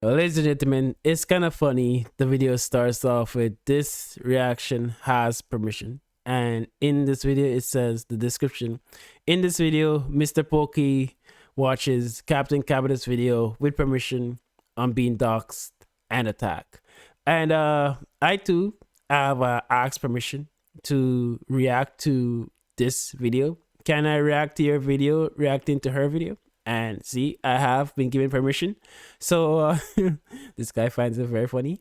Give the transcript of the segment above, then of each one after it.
Ladies and gentlemen, it's kind of funny. The video starts off with this reaction has permission. And in this video, it says the description. In this video, mrpokke watches Captain Cabinet's video with permission on being doxxed and attacked. And I too have asked permission to react to this video. Can I react to your video reacting to her video? And see, I have been given permission. So this guy finds it very funny.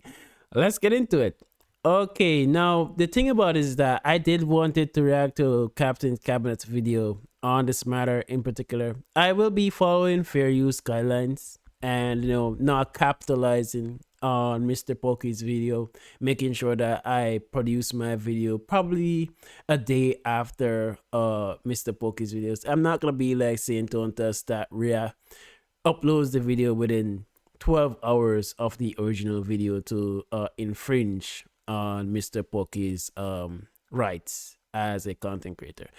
Let's get into it. Okay, now the thing about it is that I did wanted to react to Captain Cabinet's video on this matter in particular. I will be following fair use guidelines and not capitalizing on mrpokke's video, making sure that I produce my video probably a day after mrpokke's videos. I'm not gonna be like saintontas that uploads the video within 12 hours of the original video to infringe on mrpokke's rights as a content creator.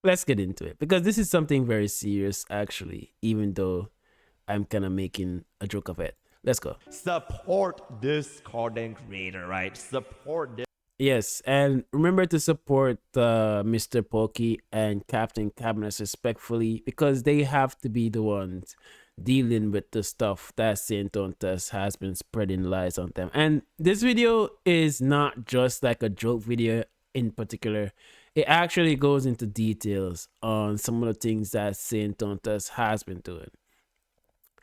Let's get into it, because this is something very serious actually, even though I'm kind of making a joke of it. Let's go. Support this content creator, right? Support this. Yes, and remember to support mrpokke and Captain Cabinet respectfully, because they have to be the ones dealing with the stuff that saintontas has been spreading lies on them. And this video is not just like a joke video in particular. It actually goes into details on some of the things that saintontas has been doing.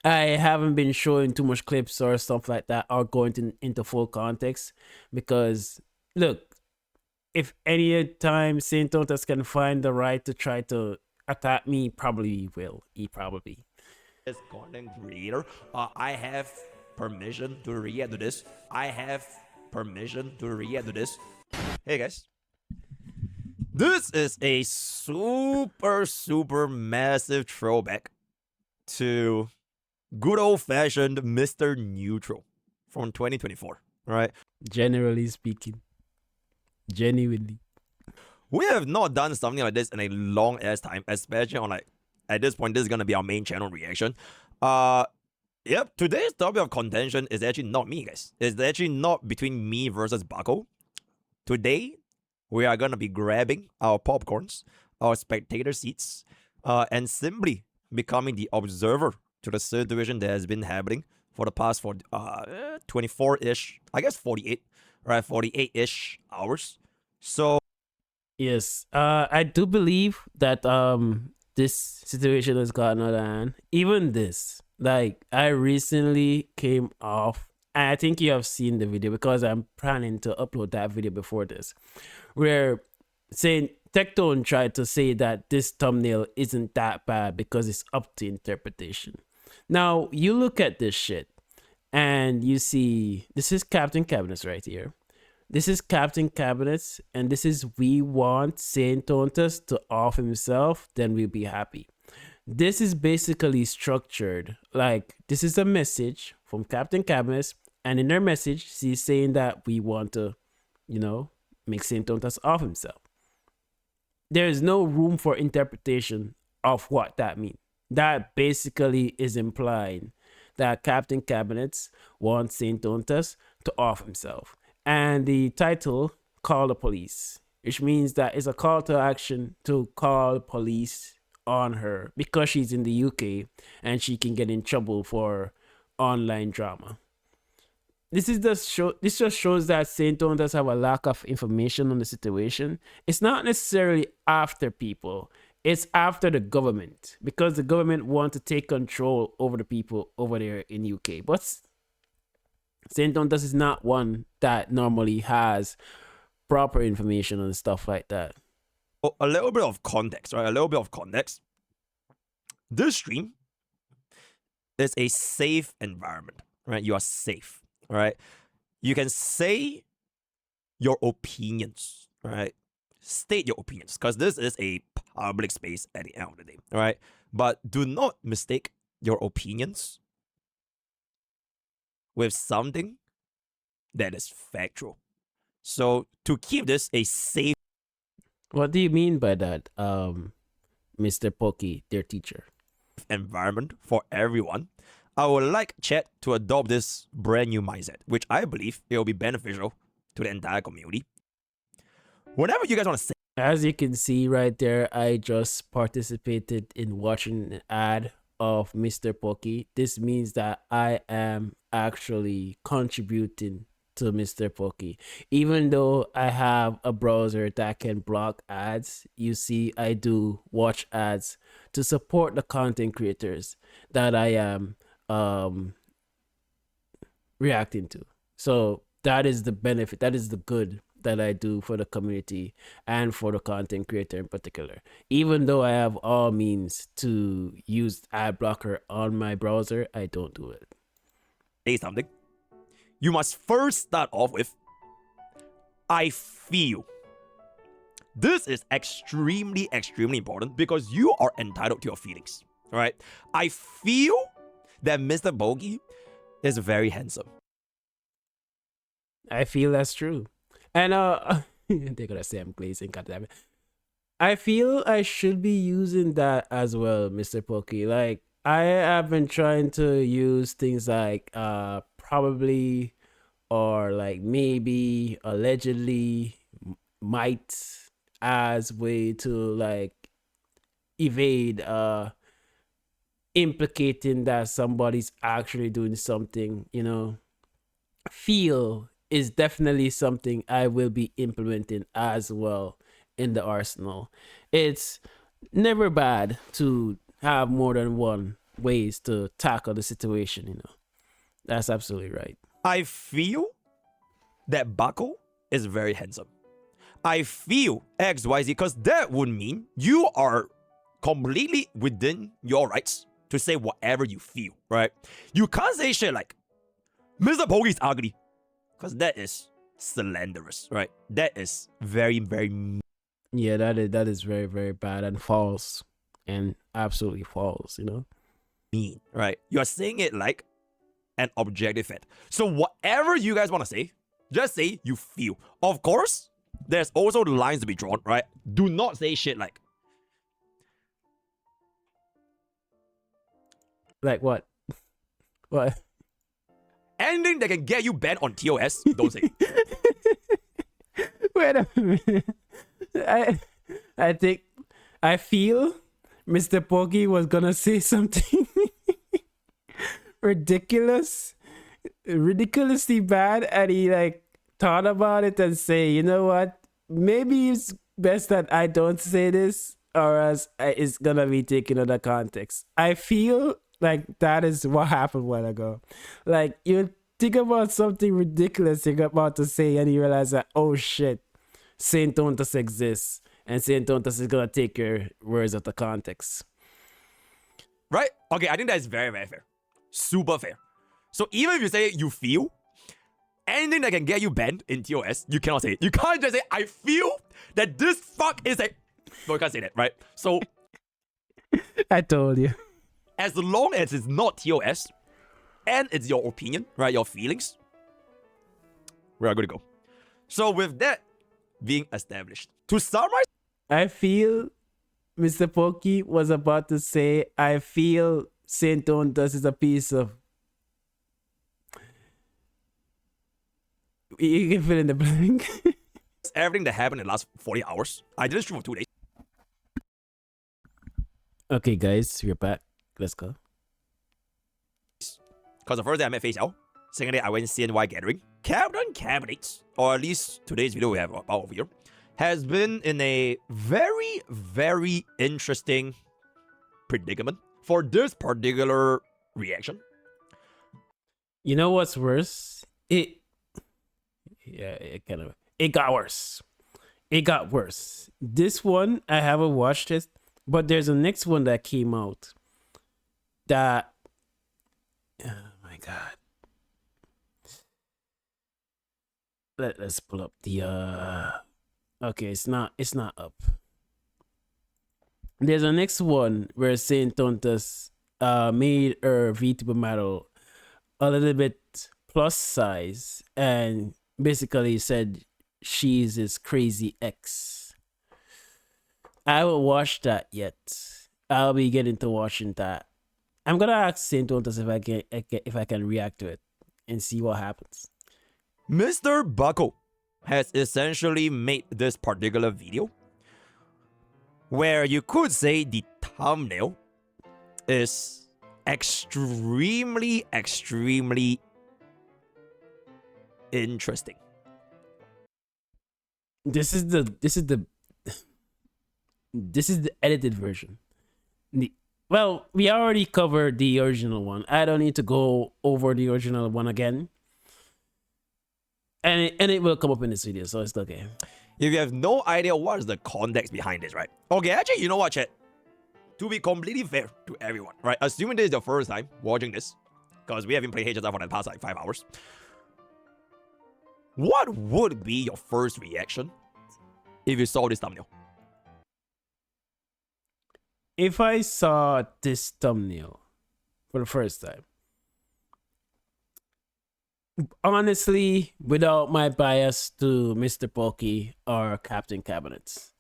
I haven't been showing too much clips or stuff like that or going into full context, because look, if any time saintontas can find the right to try to attack me, probably will. He probably. This content creator, I have permission to react to this. I have permission to react to this. Hey guys, this is a super massive throwback to good old-fashioned Mr. Neutral from 2024, right? Generally speaking, genuinely, we have not done something like this in a long ass time, especially on like, at this point, this is gonna be our main channel reaction. Yep, today's topic of contention is actually not me, guys. It's actually not between me versus Bucko. Today, we are gonna be grabbing our popcorns, our spectator seats, and simply becoming the observer to the situation that has been happening for the past 24-ish, I guess 48, right? 48-ish hours. So yes, I do believe that this situation has gotten out of hand. Even this, like, I recently came off, and I think you have seen the video because I'm planning to upload that video before this, where saying Tectone tried to say that this thumbnail isn't that bad because it's up to interpretation. Now you look at this shit and you see this is Captain Cabinets right here. This is Captain Cabinets, and this is we want saintontas to off himself, then we'll be happy. This is basically structured like this is a message from Captain Cabinets, and in their message, she's saying that we want to, make saintontas off himself. There is no room for interpretation of what that means. That basically is implying that Captain Cabinets wants saintontas to off himself. And the title, Call the Police, which means that it's a call to action to call police on her because she's in the UK and she can get in trouble for online drama. This just shows that saintontas have a lack of information on the situation. It's not necessarily after people. It's after the government, because the government want to take control over the people over there in UK. But saintontas is not one that normally has proper information and stuff like that. a little bit of context, right? A little bit of context. This stream is a safe environment, right? You are safe, right? You can say your opinions, right? State your opinions, because this is a public space at the end of the day, right? But do not mistake your opinions with something that is factual. So to keep this a safe What do you mean by that, mrpokke, their teacher? environment for everyone, I would like chat to adopt this brand new mindset, which I believe it will be beneficial to the entire community. Whenever you guys want to say, As you can see right there, I just participated in watching an ad of mrpokke. This means that I am actually contributing to mrpokke. Even though I have a browser that can block ads, you see I do watch ads to support the content creators that I am reacting to. So that is the benefit, that is the good that I do for the community and for the content creator in particular. Even though I have all means to use ad blocker on my browser, I don't do it. say something, you must first start off with, I feel. This is extremely, extremely important because you are entitled to your feelings. All right. I feel that mrpokke is very handsome. I feel that's true. And they're gonna say I'm glazing, goddammit. I feel I should be using that as well, mrpokke. Like I have been trying to use things like probably or like maybe allegedly might as way to like evade implicating that somebody's actually doing something, you know. Feel is definitely something I will be implementing as well in the arsenal. It's never bad to have more than one ways to tackle the situation, you know. That's absolutely right. I feel that Buckle is very handsome. I feel XYZ because that would mean you are completely within your rights to say whatever you feel, right? You can't say shit like, mrpokke is ugly, because that is slanderous, right? That is very, very Yeah, that is very, very bad and false and absolutely false, you know. mean, right? You're saying it like an objective fact. So whatever you guys want to say, just say you feel. Of course, there's also the lines to be drawn, right? Do not say shit like, Like what? What? anything that can get you banned on TOS, don't say. Wait a minute. I think I feel mrpokke was gonna say something ridiculously bad, and he like thought about it and say, you know what? Maybe it's best that I don't say this, or else it's gonna be taken out of context. I feel like that is what happened a while ago. Like you think about something ridiculous you're about to say, and you realize that, oh shit, saintontas exists, and saintontas is gonna take your words out of context. Right? Okay, I think that is very, very fair. Super fair. So even if you say you feel, anything that can get you banned in TOS, you cannot say it. You can't just say, I feel that this fuck is a... No, you can't say that, right? So I told you. as long as it's not TOS, and it's your opinion, right? Your feelings, we are good to go. So with that being established, to summarize, I feel mrpokke was about to say, I feel saintontas is a piece of... You can fill in the blank. everything that happened in the last 40 hours, I did this stream for 2 days. Okay, guys, we're back. Let's go. Because the first day I met Fei Xiao, second day I went CNY gathering. Captain Cabinetz, or at least today's video we have about over here, has been in a very, very interesting predicament for this particular reaction. You know what's worse? It got worse. It got worse. This one, I haven't watched it, but there's a next one that came out that, oh my god. Let's pull up the okay, it's not up. There's a next one where saintontas made her VTuber model a little bit plus size and basically said she's his crazy ex. I haven't watched that yet. I'll be getting to watching that I'm gonna ask saintontas if I can react to it and see what happens. Mr. Buckle has essentially made this particular video where you could say the thumbnail is extremely interesting. This is the edited version. Well, we already covered the original one. I don't need to go over the original one again. And it will come up in this video, so it's okay. If you have no idea what is the context behind this, right? Okay, actually, you know what, chat? To be completely fair to everyone, right? Assuming this is your first time watching this, because we haven't played HSR for the past like 5 hours. What would be your first reaction if you saw this thumbnail? If I saw this thumbnail for the first time, honestly, without my bias to mrpokke or Captain Cabinetz,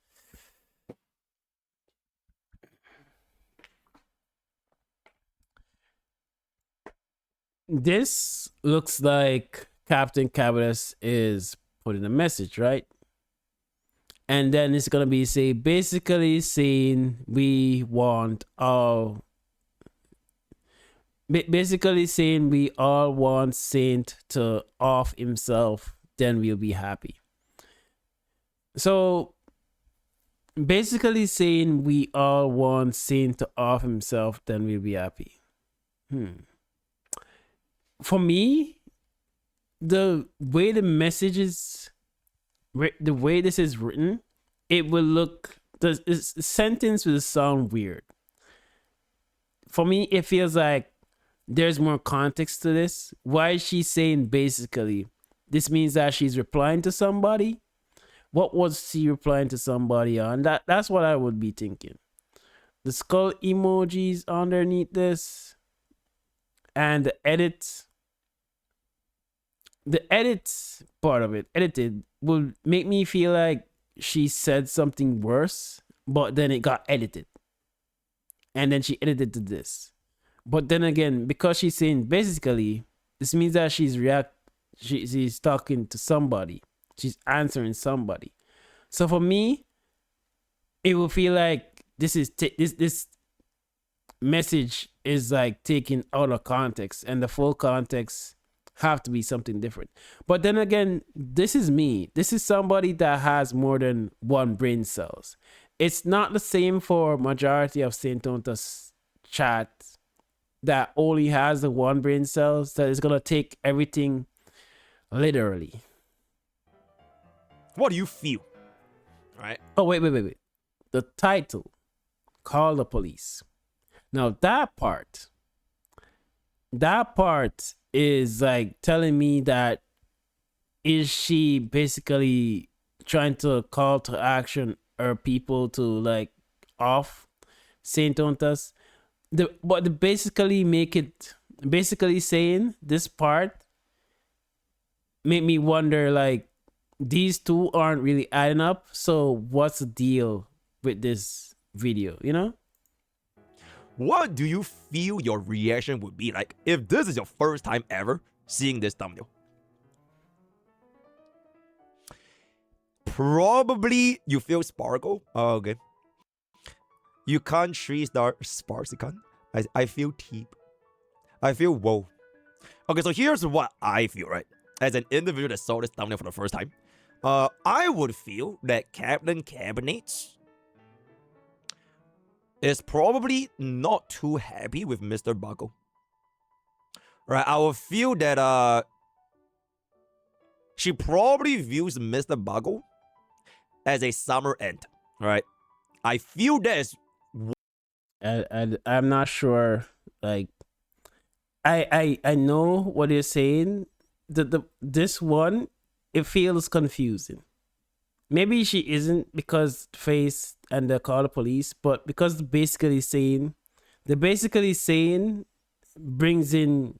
this looks like Captain Cabinetz is putting a message, right? And then it's gonna be basically saying we want all, basically saying we all want Saint to off himself, then we'll be happy. So basically saying we all want Saint to off himself, then we'll be happy. For me, the way the message is, the way this is written, it will look, the sentence will sound weird. For me, it feels like there's more context to this. Why is she saying basically? This means that she's replying to somebody. What was she replying to somebody on? That's what I would be thinking. The skull emojis underneath this, and the edit part of it, edited, will make me feel like she said something worse, but then it got edited. And then she edited to this. But then again, because she's saying basically, this means that she's talking to somebody. She's answering somebody. So for me, it will feel like this message is like taken out of context, and the full context have to be something different. But then again, this is me. This is somebody that has more than one brain cells. It's not the same for majority of saintontas chat that only has the one brain cells, that is gonna take everything literally. What do you feel? Right? Oh, wait. The title, call the police. Now that part is like telling me that, is she basically trying to call to action her people to like off saintontas? But basically make it, basically saying this part made me wonder, like, these two aren't really adding up. So what's the deal with this video, you know? What do you feel your reaction would be like if this is your first time ever seeing this thumbnail? Probably you feel sparkle. Oh, okay. You can't 3-star Sparsican. I feel teep. I feel whoa. Okay, so here's what I feel, right? As an individual that saw this thumbnail for the first time, I would feel that Captain Cabinetz is probably not too happy with Mr. Buckle. Right? I would feel that she probably views Mr. Buckle as a summer ant. Right? I feel that is. I'm not sure. Like, I know what you're saying. This one, it feels confusing. Maybe she isn't because face and they call the police, but because the basically saying brings in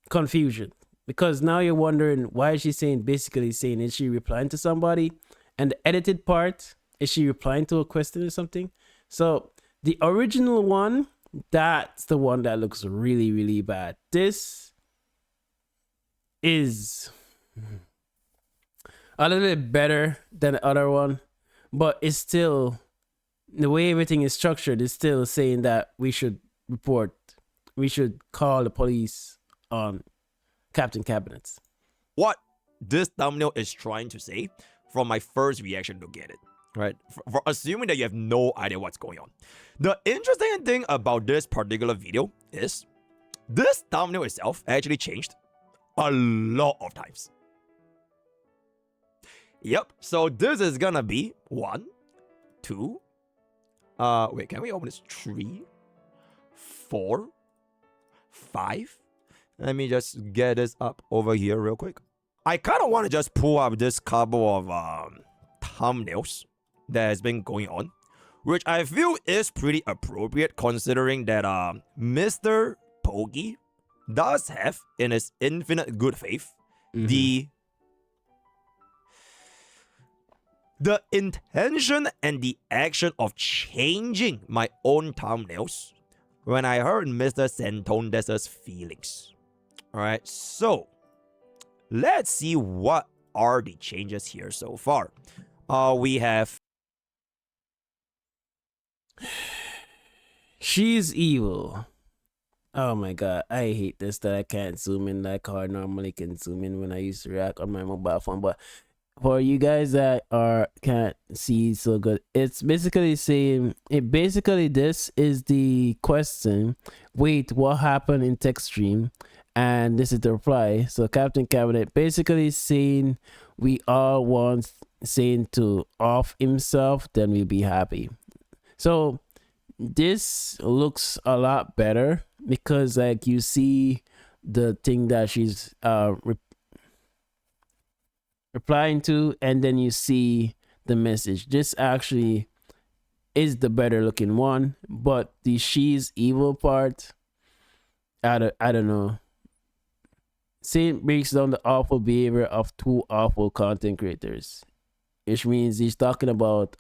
confusion. Because now you're wondering, why is she saying basically saying? Is she replying to somebody? And the edited part, is she replying to a question or something? So the original one That's the one that looks really, really bad. This is a little bit better than the other one, but it's still, the way everything is structured is still saying that we should call the police on Captain Cabinetz. What this thumbnail is trying to say, from my first reaction to get it, right? For assuming that you have no idea what's going on. The interesting thing about this particular video is this thumbnail itself actually changed a lot of times. Yep, so this is gonna be 1, 2, wait, can we open this? 3, 4, 5. Let me just get this up over here real quick. I kind of want to just pull up this couple of thumbnails that has been going on, which I feel is pretty appropriate considering that Mr. Pokke does have, in his infinite good faith, the intention and the action of changing my own thumbnails when I heard Mr. Saintontas' feelings. Alright, so let's see what are the changes here so far. We have... She's evil. Oh my god, I hate this that I can't zoom in like how I normally can zoom in when I used to react on my mobile phone. But for you guys that can't see so good, it's basically saying this is the question. Wait, what happened in text stream? And this is the reply. So Captain Cabinet basically saying we all want Saint to off himself, then we'll be happy. So this looks a lot better because like you see the thing that she's replying to, and then you see the message. This actually is the better looking one, but the she's evil part, I don't know. Saint breaks down the awful behavior of 2 awful content creators, which means he's talking about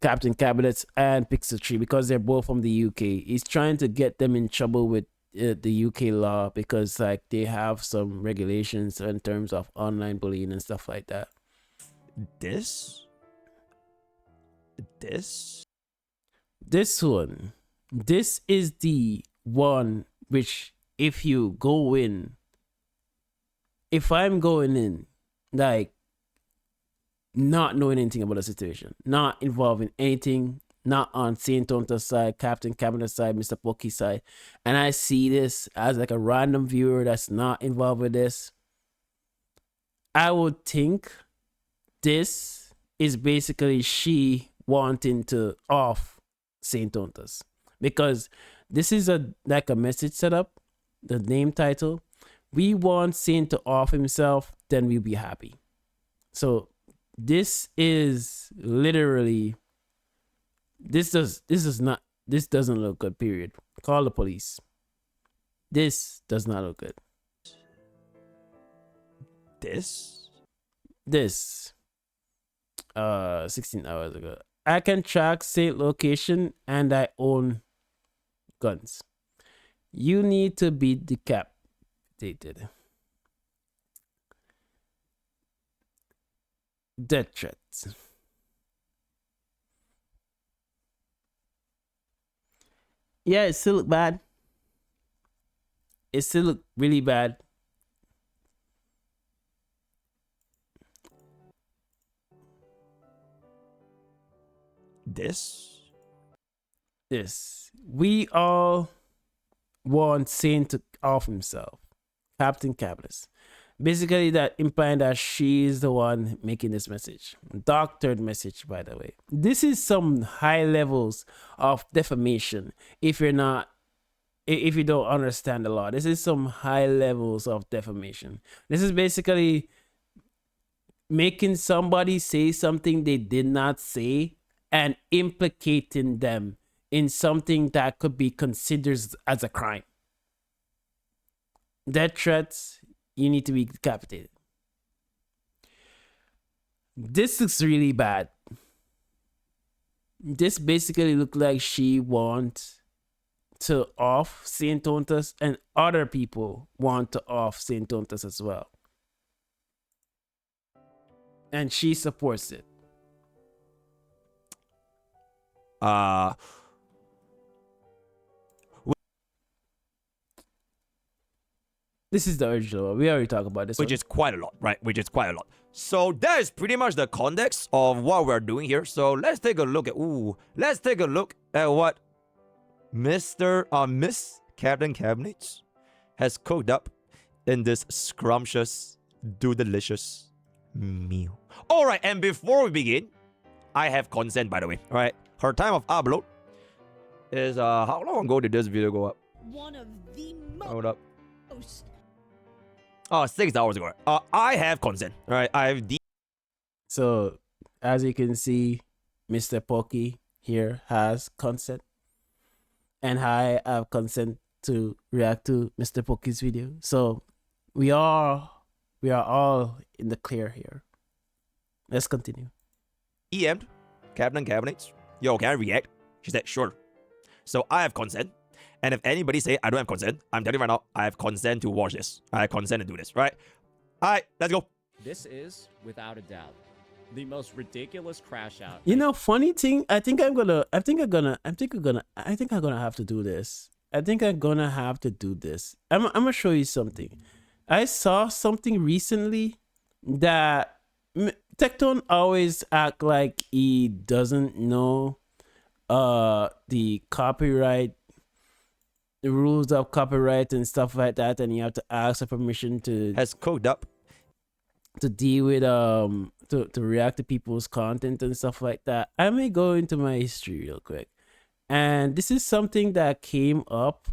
Captain Cabinetz and Pixel Tree because they're both from the UK. He's trying to get them in trouble with the UK law because like they have some regulations in terms of online bullying and stuff like that. This one, this is the one which, if you go in, if I'm going in like not knowing anything about the situation, not involving anything, not on saintontas side, Captain Cabinet side, Mr. Pokke side, and I see this as like a random viewer that's not involved with this, I would think this is basically she wanting to off saintontas, because this is like a message setup. The name title, we want Saint to off himself, then we'll be happy. So this is literally, this doesn't look good, period. Call the police. This does not look good. This 16 hours ago. I can track Saint location and I own guns. You need to be decapitated. Death threats. Yeah, it still look bad. It still look really bad. This. We all want Saint to off himself. Captain Cabinetz. Basically, that implying that she is the one making this message. Doctored message, by the way. This is some high levels of defamation. If you don't understand the law, this is some high levels of defamation. This is basically making somebody say something they did not say and implicating them in something that could be considered as a crime. Death threats, you need to be decapitated. This looks really bad. this basically looked like she wants to off saintontas, and other people want to off saintontas as well. And she supports it. This is the original one. We already talked about this which one. is quite a lot, right? Which is quite a lot. So that is pretty much the context of what we're doing here. So let's take a look at what Miss Captain Cabinetz has cooked up in this scrumptious, delicious meal. All right, and before we begin, I have consent, by the way. All right, her time of upload is how long ago did this video go up? One of the Hold up. most 6 hours ago. I have consent. All right, I have So, as you can see, Mr. Pokke here has consent. And I have consent to react to Mr. Pokke's video. So, we are all in the clear here. Let's continue. EM'd Captain Cabinetz. Yo, can I react? She said, sure. So I have consent. And if anybody say I don't have consent, I'm telling you right now, I have consent to watch this. I have consent to do this, right? All right, let's go. This is, without a doubt, the most ridiculous crash out. You know, funny thing, I think I'm gonna have to do this. I'm gonna show you something. I saw something recently that Tecton always act like he doesn't know the copyright, the rules of copyright and stuff like that, and you have to ask for permission to Has cooked up. to deal with to react to people's content and stuff like that. I may go into my history real quick, and this is something that came up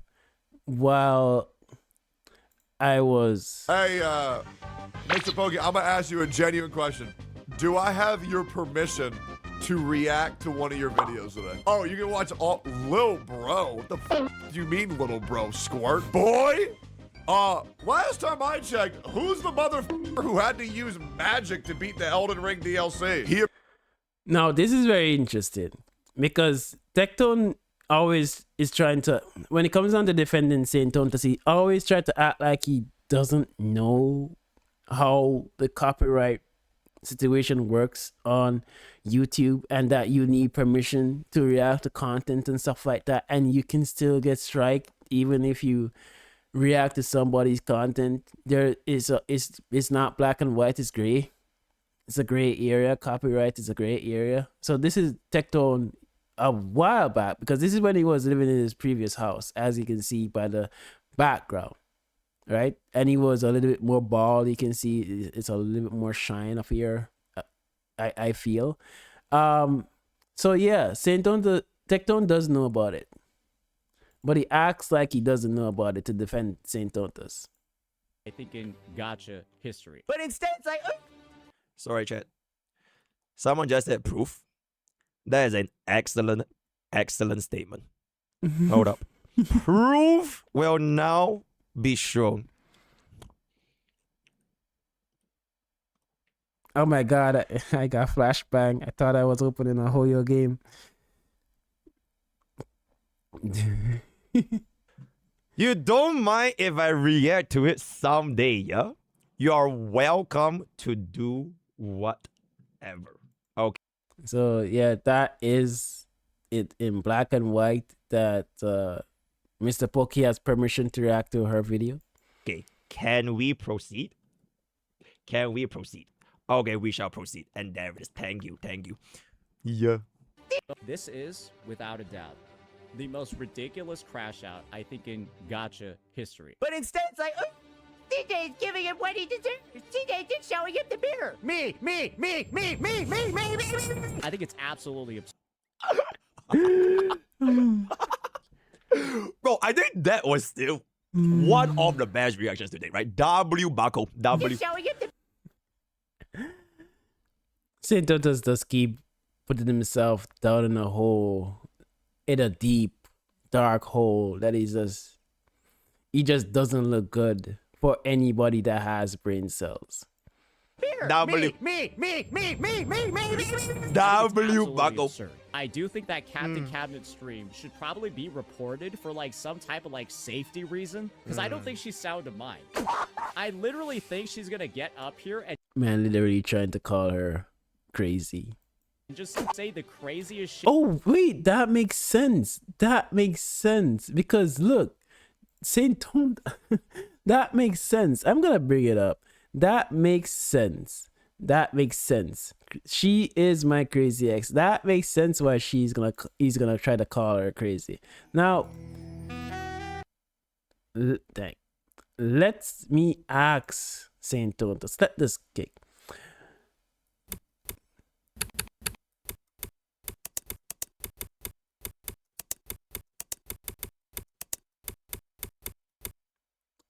while I was Hey, Mr. Pokke, I'm gonna ask you a genuine question. Do I have your permission to react to one of your videos today? Oh, you can watch all Lil Bro. What the f do you mean, Little Bro? Squirt? Boy? Last time I checked, who's the motherfucker who had to use magic to beat the Elden Ring DLC? He Now, this is very interesting because Tecton always is trying to, when it comes down to defending saintontas, he always tries to act like he doesn't know how the copyright situation works on YouTube and that you need permission to react to content and stuff like that, and you can still get strike even if you react to somebody's content. There is it's not black and white, it's gray. It's a gray area. Copyright is a gray area. So this is Tecton a while back, because this is when he was living in his previous house, as you can see by the background, right? And he was a little bit more bald. You can see it's a little bit more shine of here, I feel. So yeah, Tecton does know about it, but he acts like he doesn't know about it to defend saintontas. I think in gotcha history. But instead, it's like, Sorry, chat. Someone just said proof. That is an excellent statement. Hold up. Proof will now be shown. Oh my god, I got flashbang. I thought I was opening a Hoyo game. You don't mind if I react to it someday, yeah? You are welcome to do whatever. Okay. So yeah, that is it in black and white that Mr. Pokke has permission to react to her video. Okay. Can we proceed? Can we proceed? Okay, we shall proceed. And there it is. Thank you. Thank you. Yeah. This is, without a doubt, the most ridiculous crash out, I think, in gotcha history. but instead, it's like, CJ's giving him what he deserves. CJ just showing him the mirror. Me. I think it's absolutely absurd. Bro, I think that was still one of the best reactions today, right? W buckle. W. Just showing him the saintontas does keep putting himself down in a hole, in a deep, dark hole that he just doesn't look good for anybody that has brain cells. mirror. W. Me. W Absolutely buckle. absurd. I do think that Captain Cabinet stream should probably be reported for like some type of like safety reason, because I don't think she's sound of mind. I literally think she's gonna get up here and Man, literally trying to call her crazy. just say the craziest shit. Oh wait, that makes sense. That makes sense because look, Saint that makes sense. I'm gonna bring it up. That makes sense. That makes sense. She is my crazy ex. That makes sense why he's gonna try to call her crazy. Now, let me ask saintontas. Let this kick.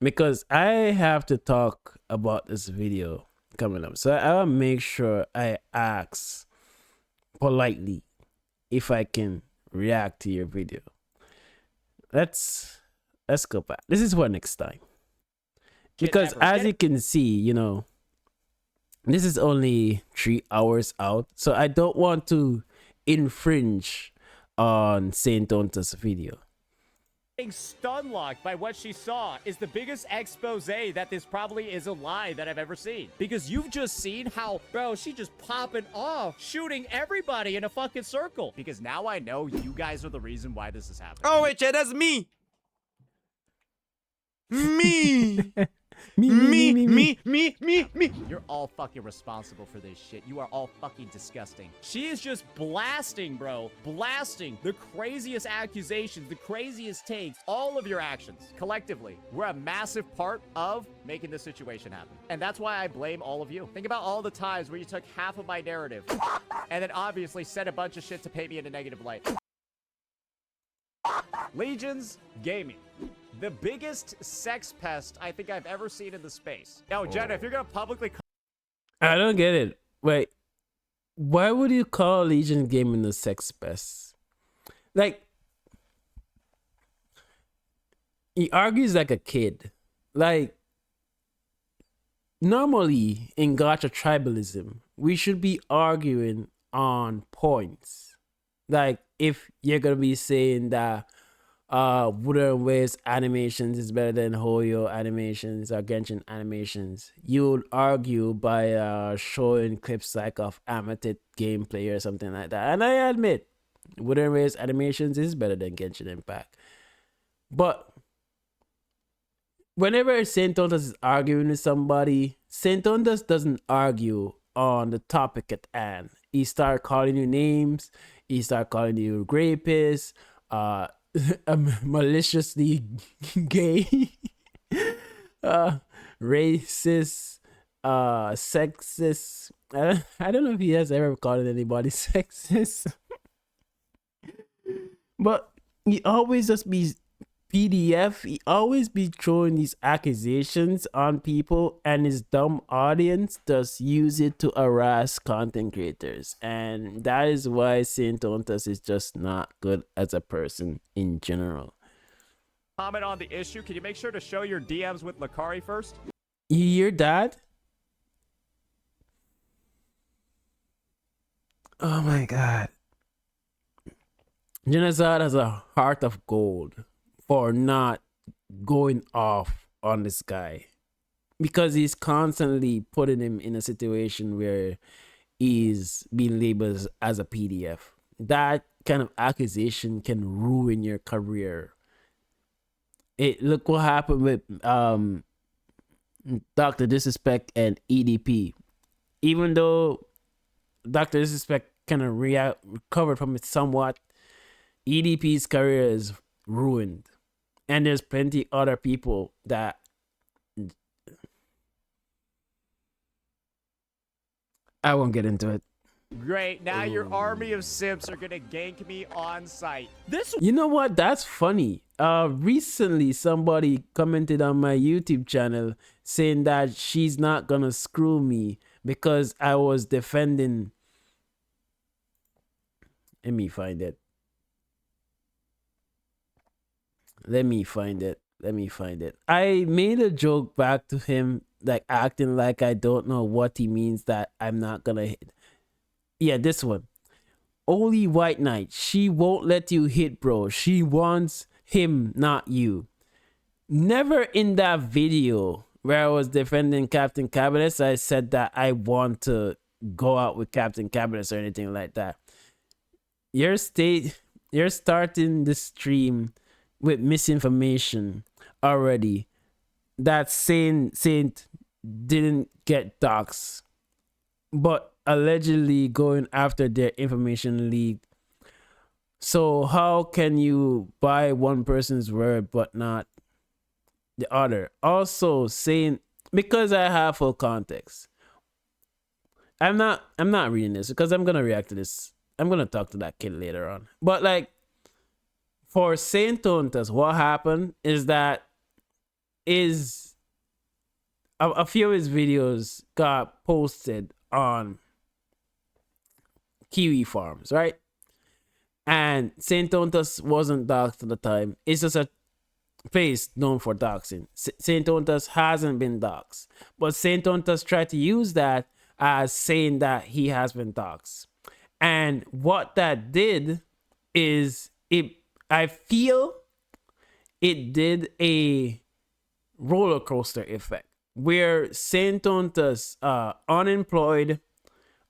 Because I have to talk about this video coming up. So I'll make sure I ask politely if I can react to your video. Let's go back. This is for next time. Because as you can see, you know, this is only 3 hours out. So I don't want to infringe on saintontas' video. Stun locked by what she saw is the biggest expose that this probably is a lie that I've ever seen. Because you've just seen how, bro, she just popping off, shooting everybody in a fucking circle. Because now I know you guys are the reason why this is happening. Oh wait, Chad, that's me. Me. Me. You're all fucking responsible for this shit. You are all fucking disgusting. She is just blasting, bro. Blasting the craziest accusations, the craziest takes, all of your actions. Collectively, we're a massive part of making this situation happen. And that's why I blame all of you. Think about all the times where you took half of my narrative and then obviously said a bunch of shit to paint me in a negative light. Legions Gaming. The biggest sex pest I think I've ever seen in the space. Now, Jenna, if you're gonna publicly... I don't get it. Wait, why would you call Legion Gaming a sex pest? Like, he argues like a kid. Like, normally in gacha tribalism, we should be arguing on points. Like, if you're gonna be saying that Wuthering Waves animations is better than Hoyo animations or Genshin animations, you would argue by showing clips like of amateur gameplay or something like that. And I admit, Wuthering Waves animations is better than Genshin Impact. But whenever saintontas is arguing with somebody, saintontas doesn't argue on the topic at hand. He start calling you names, he start calling you rapist, maliciously gay, racist, sexist. I don't know if he has ever called anybody sexist. But he always just be PDF. He always be throwing these accusations on people, and his dumb audience just use it to harass content creators. And that is why saintontas is just not good as a person in general. Comment on the issue. Can you make sure to show your DMs with Lakari first? You hear that? Oh my god. Genocide has a heart of gold for not going off on this guy, because he's constantly putting him in a situation where he's being labeled as a PDF. That kind of accusation can ruin your career. Look what happened with Dr. Disrespect and EDP. Even though Dr. Disrespect kind of recovered from it somewhat, EDP's career is ruined. And there's plenty other people that I won't get into it. Great. Now your army of simps are gonna gank me on site. This, you know what? That's funny. Recently somebody commented on my YouTube channel saying that she's not gonna screw me because I was defending. Let me find it. Let me find it. I made a joke back to him, like acting like I don't know what he means that I'm not gonna hit. Yeah, this one. Only White Knight. She won't let you hit, bro. She wants him, not you. Never in that video where I was defending Captain Cabinetz, I said that I want to go out with Captain Cabinetz or anything like that. You're starting the stream with misinformation already. That Saint didn't get doxxed, but allegedly going after their information leak. So how can you buy one person's word but not the other? Also saying, because I have full context, I'm not reading this because I'm gonna react to this. I'm gonna talk to that kid later on. But like, for saintontas, what happened is that a few of his videos got posted on Kiwi farms, right? And saintontas wasn't doxxed at the time. It's just a place known for doxing. Saintontas hasn't been doxxed, but saintontas tried to use that as saying that he has been doxxed. And what that did is I feel it did a roller coaster effect where saintontas, unemployed,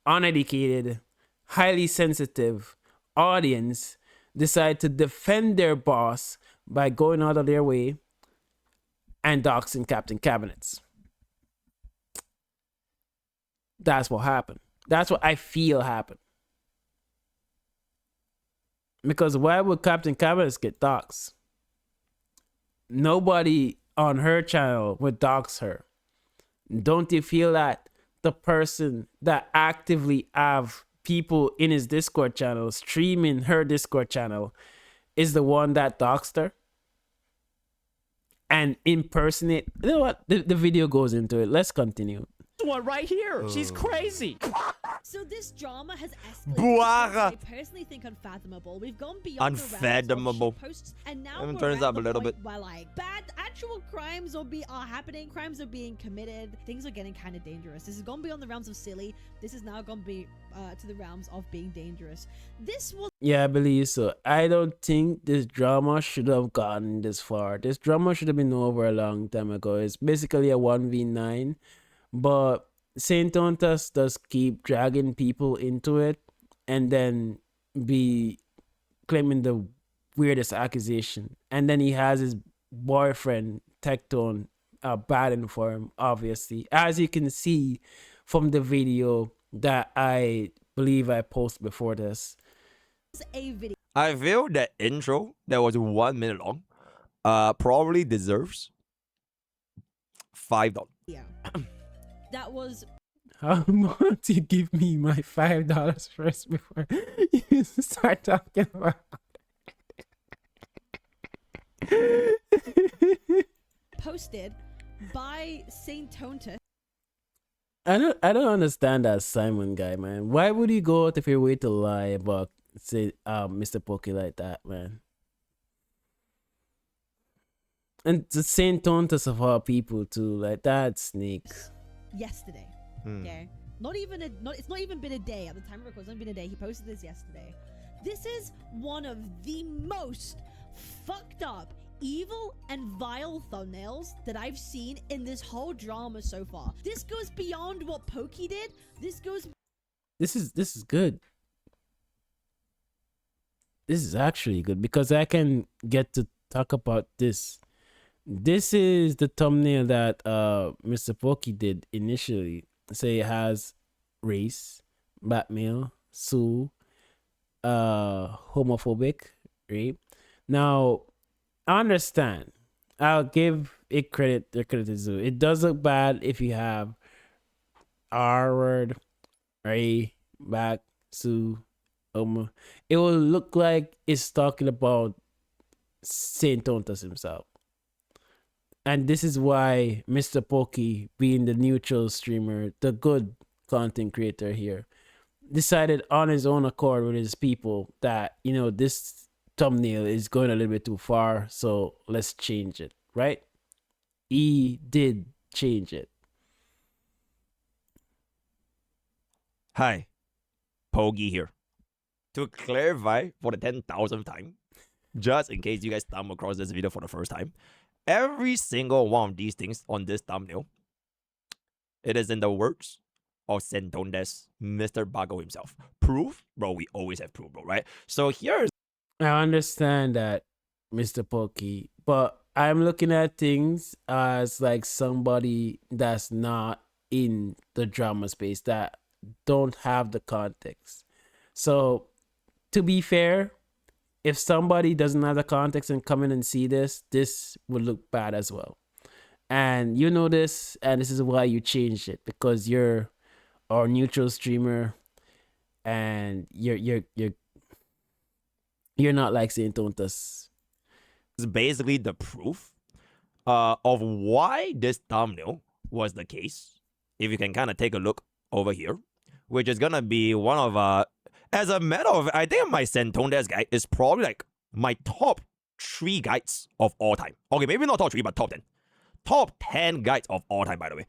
uneducated, highly sensitive audience decide to defend their boss by going out of their way and doxing Captain Cabinetz. That's what happened. That's what I feel happened. Because why would Captain Cabinetz get doxxed? Nobody on her channel would dox her. Don't you feel that the person that actively have people in his Discord channel streaming her Discord channel is the one that doxed her and impersonate? You know what? The video goes into it. Let's continue. One right here. She's crazy. So this drama has escalated. Buara. I personally think unfathomable. We've gone beyond Unfathomable. the realms of posts, and now Let me we're turn at this up the a little point bit. where like bad actual crimes are happening. Crimes are being committed. Things are getting kind of dangerous. This has gone beyond the realms of silly. This has now gone to the realms of being dangerous. This was Yeah, I believe so. I don't think this drama should have gotten this far. This drama should have been over a long time ago. It's basically a 1v9. But saintontas does keep dragging people into it and then be claiming the weirdest accusation. And then he has his boyfriend, Tectone, batting for him, obviously. As you can see from the video that I believe I posted before this. a video. I feel that intro that was 1 minute long probably deserves $5. That was How much you give me my $5 first before you start talking about posted by saintontas. I don't understand that Simon guy, man. Why would you go out of your way to lie about say mrpokke like that, man? And the saintontas of all people too, like that snake. Yesterday. Okay. It's not even been a day at the time of record. It's only been a day. He posted this yesterday. This is one of the most fucked up, evil, and vile thumbnails that I've seen in this whole drama so far. This goes beyond what Pokey did. This is good. This is actually good because I can get to talk about this. This is the thumbnail that mrpokke did initially. Say it has race, blackmail, sue, homophobic, rape. Now, I understand. I'll give it credit. The credit is due. It does look bad if you have R word, Ray, back, sue, homo. It will look like it's talking about saintontas himself. And this is why mrpokke, being the neutral streamer, the good content creator here, decided on his own accord with his people that, you know, this thumbnail is going a little bit too far, so let's change it, right? He did change it. Hi, Pogi here. to clarify for the 10,000th time, just in case you guys stumble across this video for the first time, every single one of these things on this thumbnail, it is in the words of saintontas, Mr. Bago himself. Proof? Bro, we always have proof, bro, right? So here's... I understand that, Mr. Pokey, but I'm looking at things as like somebody that's not in the drama space, that don't have the context. So, to be fair, if somebody doesn't have the context and come in and see this, this would look bad as well. And you know this, and this is why you changed it, because you're our neutral streamer, and you're not like saintontas. It's basically the proof of why this thumbnail was the case. If you can kind of take a look over here, which is gonna be one of as a matter of, I think my saintontas guide is probably like my top 3 guides of all time. Okay, maybe not top 3, but top 10. Top 10 guides of all time, by the way.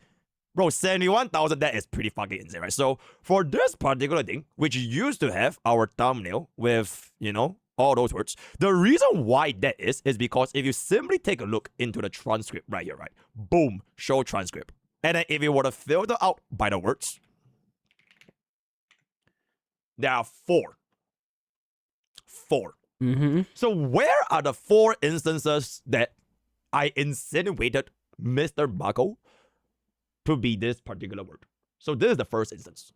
Bro, 71,000, that is pretty fucking insane, right? So for this particular thing, which used to have our thumbnail with, you know, all those words, the reason why that is because if you simply take a look into the transcript right here, right? Boom, show transcript. And then if you were to filter out by the words, there are 4. 4. So where are the 4 instances that I insinuated Mr. Bago to be this particular word? So this is the first instance.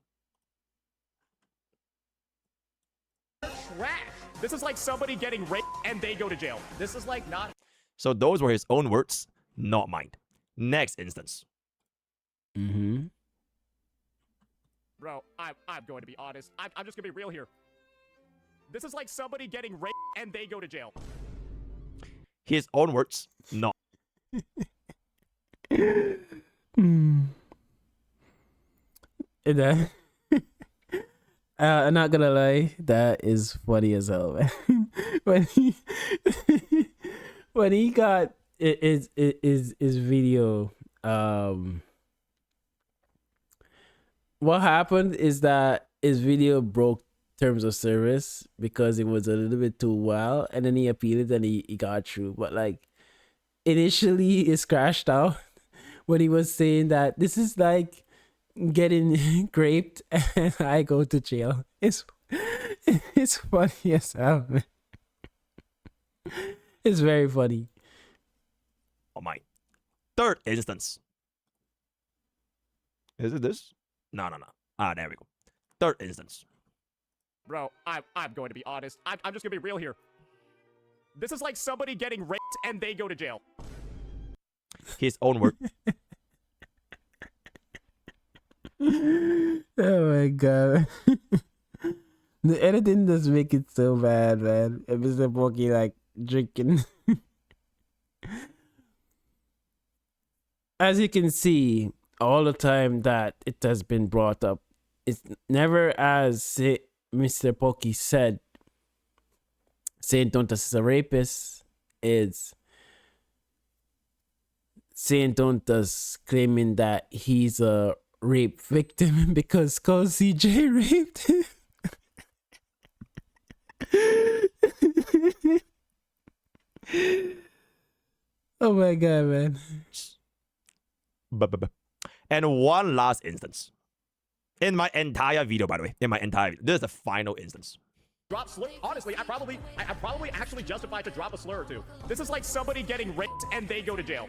Trash. This is like somebody getting raped and they go to jail. This is like not... So those were his own words, not mine. Next instance. Bro, I'm going to be honest. I'm just gonna be real here. This is like somebody getting raped and they go to jail. His own words, not. That, I'm not gonna lie, that is funny as hell, man. when he got his video, what happened is that his video broke terms of service because it was a little bit too wild, and then he appealed and he got through. But like initially it crashed out when he was saying that this is like getting raped and I go to jail. It's funny as hell, man. It's very funny. Oh my. Third instance. Is it this? No. Ah, there we go. Third instance. Bro, I'm going to be honest. I'm just gonna be real here. This is like somebody getting raped and they go to jail. His own word. Oh my god. The editing does make it so bad, man. And Mr. Pokey like drinking. As you can see, all the time that it has been brought up, it's never as Mr. Pokey said saintontas is a rapist. It's saintontas claiming that he's a rape victim because CJ raped him. Oh my god, man. And one last instance. In my entire video, by the way. In my entire video. This is the final instance. Drop slur. Honestly, I probably actually justified to drop a slur or two. This is like somebody getting raped and they go to jail.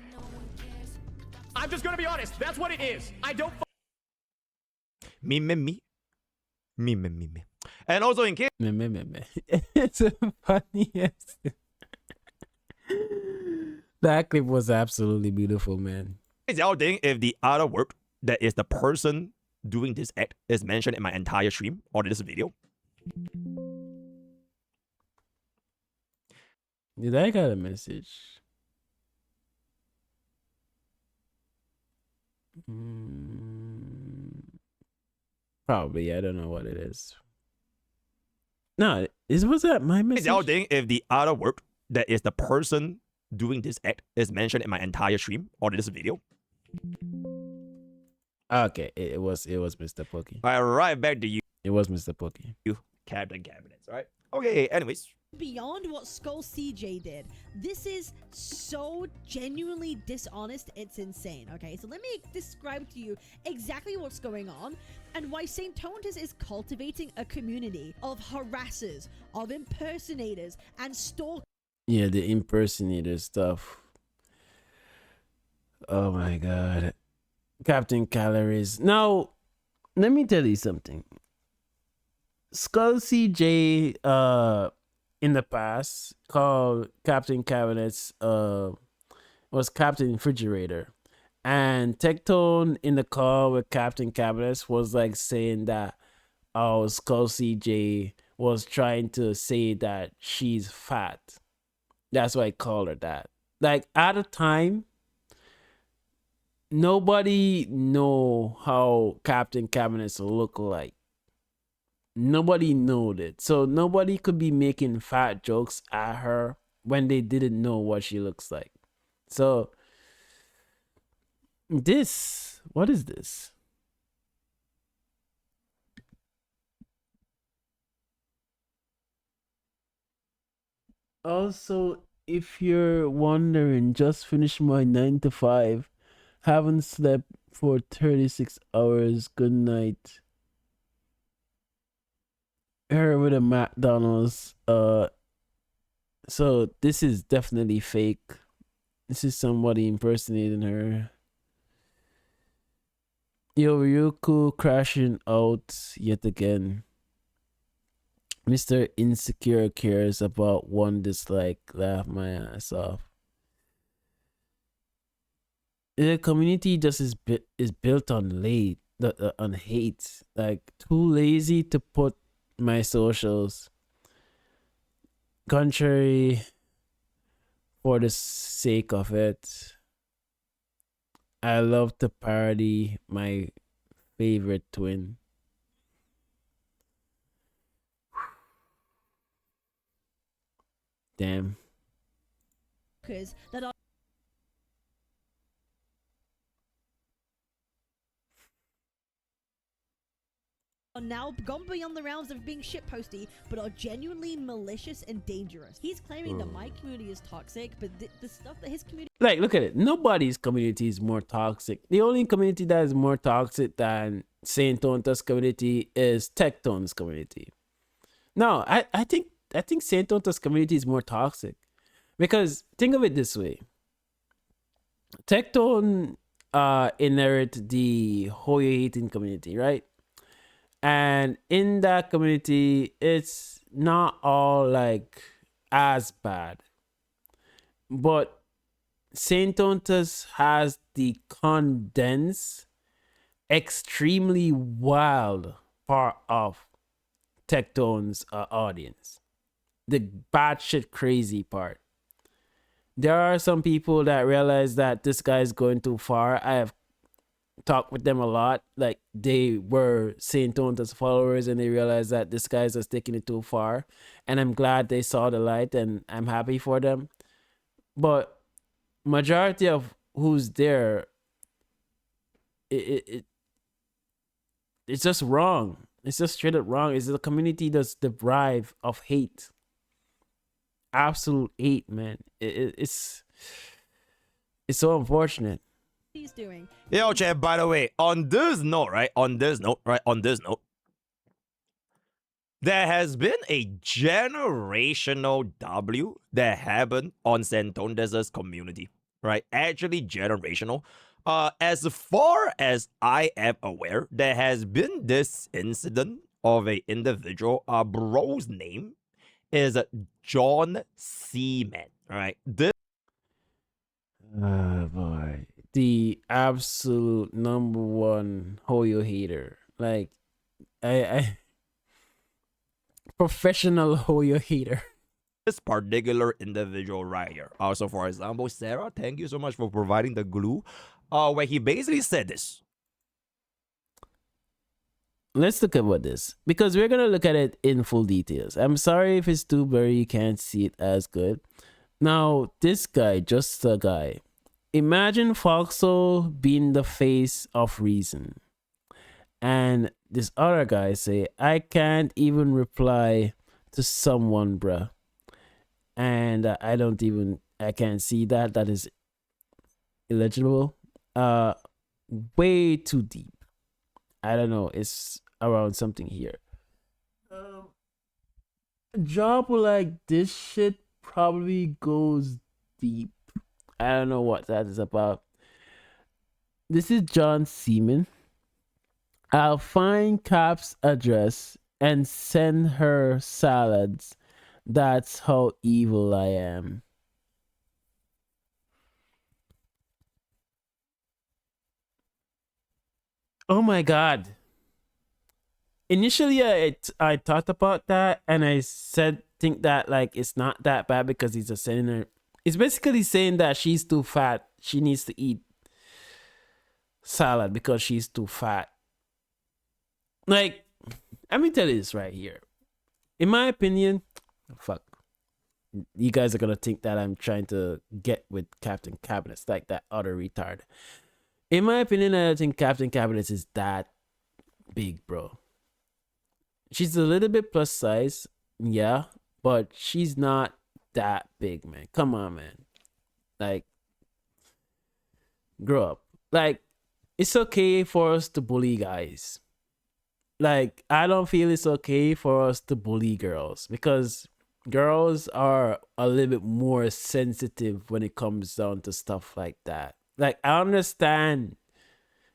I'm just gonna be honest. That's what it is. I don't. Me. And also in case It's the funniest. That clip was absolutely beautiful, man. y'all think if the other word that is the person doing this act is mentioned in my entire stream or this video. Did I got a message? Probably. I don't know what it is. No, was that my message? y'all think if the other word that is the person doing this act is mentioned in my entire stream or this video. Okay, it was Mr. Pokey. All right, back to you. It was Mr. Pokey. Captain Cabinetz, right? Okay, anyways. Beyond what Skull CJ did. This is so genuinely dishonest, it's insane. Okay, so let me describe to you exactly what's going on and why Saintontas is cultivating a community of harassers, of impersonators, and stalkers. Yeah, the impersonator stuff. Oh my god. Captain Calories. Now, let me tell you something. Skull CJ in the past called Captain Cabinetz was Captain Refrigerator. And Tectone in the call with Captain Cabinetz was like saying that Skull CJ was trying to say that she's fat. That's why I call her that. Like at the time, nobody know how Captain Cabinets look like. Nobody knew it. So nobody could be making fat jokes at her when they didn't know what she looks like. So what is this? Also, if you're wondering, just finished my 9 to 5. Haven't slept for 36 hours. Good night. Her with a McDonald's. So this is definitely fake. This is somebody impersonating her. Yo, Ryuko crashing out yet again. Mr. Insecure cares about one dislike. Laugh my ass off. The community just is built on on hate. Like too lazy to put my socials. Contrary for the sake of it. I love to parody my favorite twin. Damn. That are now gone beyond the realms of being shitposty, but are genuinely malicious and dangerous. He's claiming that my community is toxic, but the stuff that his community... Like, look at it. Nobody's community is more toxic. The only community that is more toxic than Saintontas community is Tectone's community. No, I think Saintontas community is more toxic. Because think of it this way. Tectone inherit the Hoyo hating community, right? And in that community, it's not all like as bad. But Saintontas has the condensed, extremely wild part of Tectone's audience. The batshit crazy part. There are some people that realize that this guy is going too far. I have talked with them a lot. Like they were Saintontas followers and they realized that this guy's just taking it too far. And I'm glad they saw the light and I'm happy for them. But majority of who's there, it's just wrong. It's just straight up wrong. It's the community that's deprived of hate. Absolute hate, man. It's so unfortunate. He's doing. Yo, chat, by the way, on this note, there has been a generational W that happened on Saintontas' community, right? Actually, generational. As far as I am aware, there has been this incident of an individual. Bro's name is John Seaman, right? This Oh boy. The absolute number one Hoyo hater. Like I professional Hoyo hater. This particular individual right here. Also, for example, Sarah, thank you so much for providing the glue. Where he basically said this. Let's look at what this, because we're gonna look at it in full details. I'm sorry if it's too blurry, you can't see it as good. Now, this guy, just a guy. Imagine Foxhole being the face of reason. And this other guy say, I can't even reply to someone, bruh. And I can't see that. That is illegible. Way too deep. I don't know. It's around something here. A job like this shit probably goes deep. I don't know what that is about. This is John Seaman. I'll find Cap's address and send her salads. That's how evil I am. Oh my god. Initially I thought about that and I think that like it's not that bad because he's a senator. It's basically saying that she's too fat. She needs to eat salad because she's too fat. Like, let me tell you this right here. In my opinion, fuck. You guys are gonna think that I'm trying to get with Captain Cabinetz like that other retard. In my opinion, I don't think Captain Cabinetz is that big, bro. She's a little bit plus size, yeah, but she's not that big, man. Come on, man. Like, grow up. Like, it's okay for us to bully guys. Like, I don't feel it's okay for us to bully girls because girls are a little bit more sensitive when it comes down to stuff like that. Like, I understand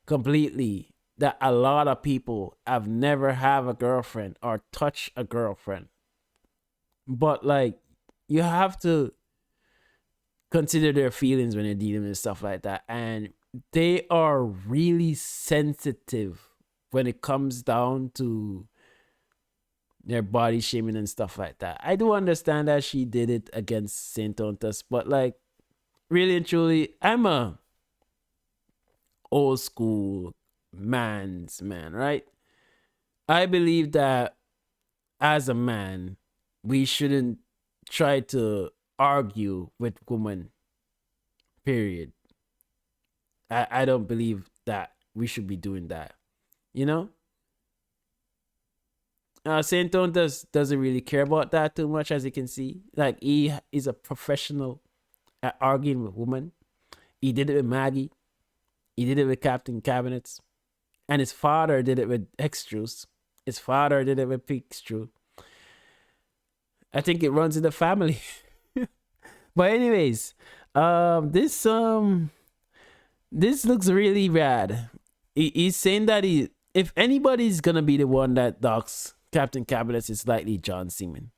completely that a lot of people have never have a girlfriend or touch a girlfriend. But like, you have to consider their feelings when you're dealing with stuff like that. And they are really sensitive when it comes down to their body shaming and stuff like that. I do understand that she did it against saintontas, but like, really and truly, I'm a old school man's man, right? I believe that as a man, we shouldn't try to argue with women, period. I don't believe that we should be doing that, you know? Saintontas doesn't really care about that too much, as you can see. Like, he is a professional at arguing with women. He did it with Maggie. He did it with Captain Cabinetz. And his father did it with Extrues. His father did it with Pixtru. I think it runs in the family. But anyways, this looks really bad. He's saying that if anybody's gonna be the one that docks Captain Cabinetz, it's likely John Seaman.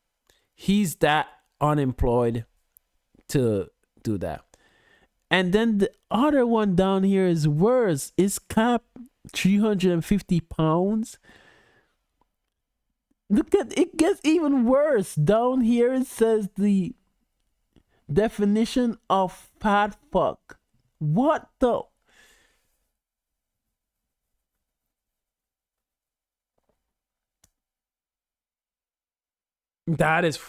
He's that unemployed to do that. And then the other one down here is worse. Is Cap 350 pounds? Look at it, gets even worse. Down here it says the definition of fat fuck. What the? That is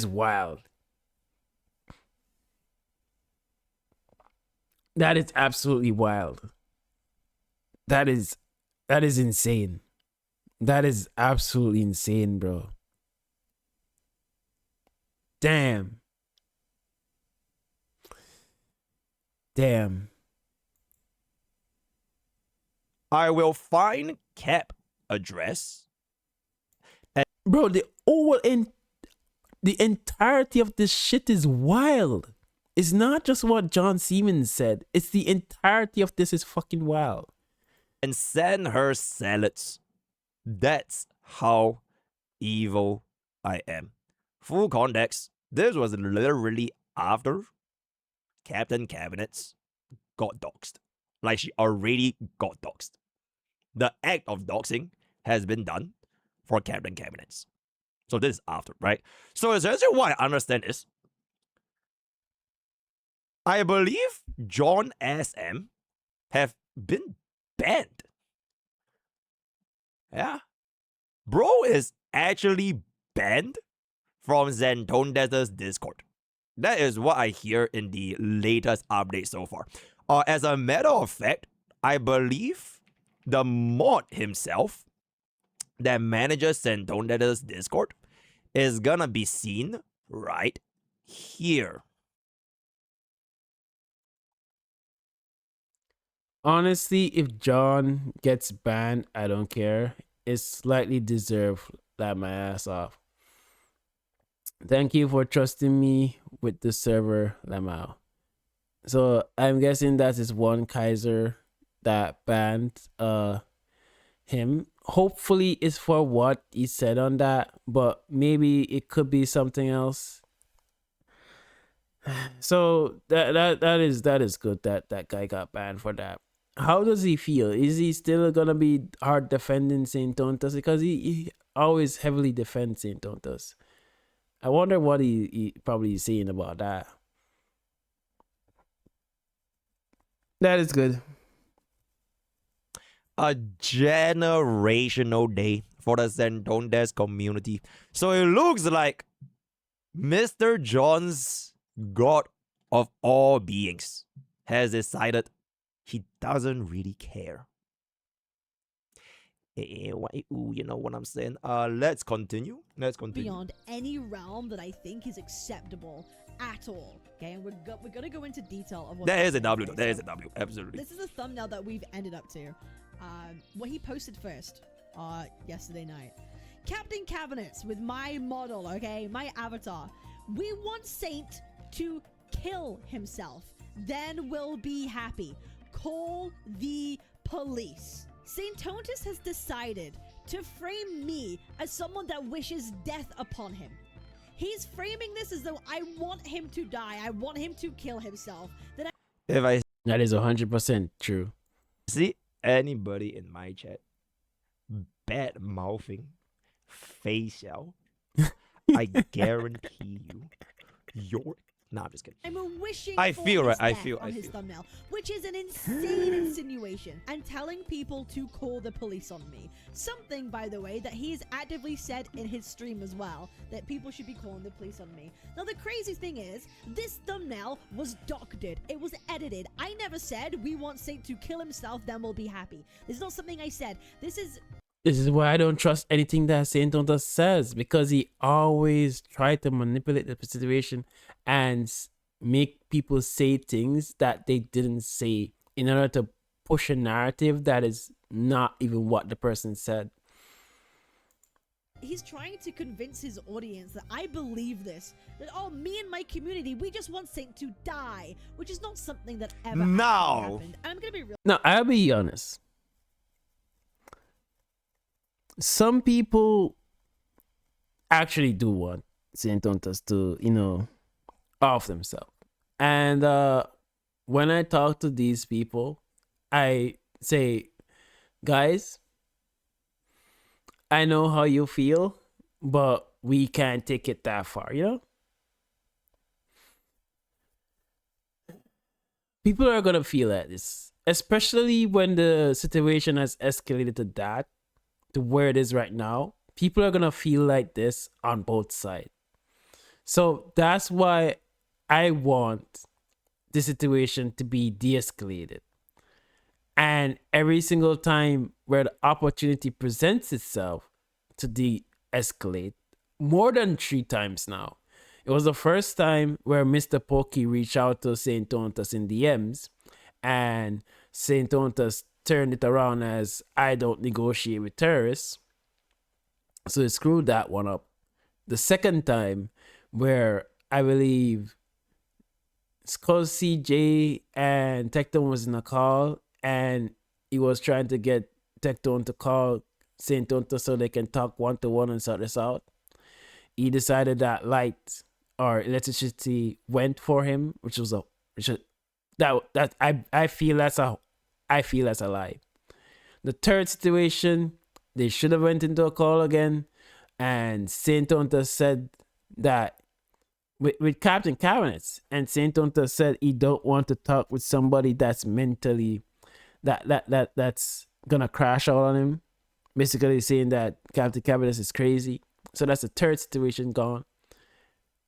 wild. That is absolutely wild. That is insane. That is absolutely insane, bro. Damn. I will find Cap address. Bro, the entirety of this shit is wild. It's not just what John Seaman said. It's the entirety of this is fucking wild. And send her salads. That's how evil I am. Full context, this was literally after Captain Cabinetz got doxxed. Like, she already got doxxed. The act of doxing has been done for Captain Cabinetz. So this is after, right? So essentially what I understand is, I believe John SM have been banned. Yeah. Bro is actually banned from saintontas' Discord. That is what I hear in the latest update so far. As a matter of fact, I believe the mod himself that manages saintontas Discord is gonna be seen right here. Honestly, if John gets banned, I don't care. It's slightly deserved. Laugh my ass off. Thank you for trusting me with the server, Lamau. So I'm guessing that is one Kaiser that banned him. Hopefully it's for what he said on that, but maybe it could be something else. So that is good that guy got banned for that. How does he feel? Is he still gonna be hard defending saintontas? Because he always heavily defends saintontas. I wonder what he probably is saying about that. That is good. A generational day for the saintontas community. So it looks like Mr. John's God of all beings has decided he doesn't really care. You know what I'm saying? Let's continue. Beyond any realm that I think is acceptable at all. Okay, and we're gonna go into detail of what There is a that W, is, though. There so is a W. Absolutely. This is the thumbnail that we've ended up to. What he posted first, yesterday night. Captain Cabinetz with my model, okay, my avatar. We want Saint to kill himself, then we'll be happy. Call the police. saintontas has decided to frame me as someone that wishes death upon him. He's framing this as though I want him to die. I want him to kill himself. That is 100% true. See anybody in my chat bad mouthing facial, I guarantee you're. Nah, I'm just kidding. I'm wishing I for feel his right. I death feel. on his thumbnail, which is an insane insinuation, and telling people to call the police on me. Something, by the way, that he's actively said in his stream as well, that people should be calling the police on me. Now, the crazy thing is, this thumbnail was doctored. It was edited. I never said we want Saint to kill himself, then we'll be happy. This is not something I said. This is why I don't trust anything that saintontas says, because he always tried to manipulate the situation and make people say things that they didn't say in order to push a narrative that is not even what the person said. He's trying to convince his audience that I believe this. That, oh, me and my community, we just want Saint to die. Which is not something that ever No. happened. And I'm gonna be real. Now, I'll be honest. Some people actually do want saintontas to, off themselves. And when I talk to these people, I say, guys, I know how you feel, but we can't take it that far, People are going to feel at this, especially when the situation has escalated to that, to where it is right now. People are going to feel like this on both sides. So that's why I want the situation to be de-escalated. And every single time where the opportunity presents itself to de-escalate, more than 3 times now. It was the first time where mrpokke reached out to saintontas in DMs, and saintontas turned it around as, I don't negotiate with terrorists. So it screwed that one up. The second time, where I believe Skull CJ and Tecton was in a call, and he was trying to get Tecton to call saintontas so they can talk 1-to-1 and sort this out. He decided that light or electricity went for him, I feel that's a lie. The third situation, they should have went into a call again, and saintontas said that with Captain Cabinetz, and saintontas said he don't want to talk with somebody that's mentally that's gonna crash out on him, basically saying that Captain Cabinetz is crazy. So that's the third situation gone,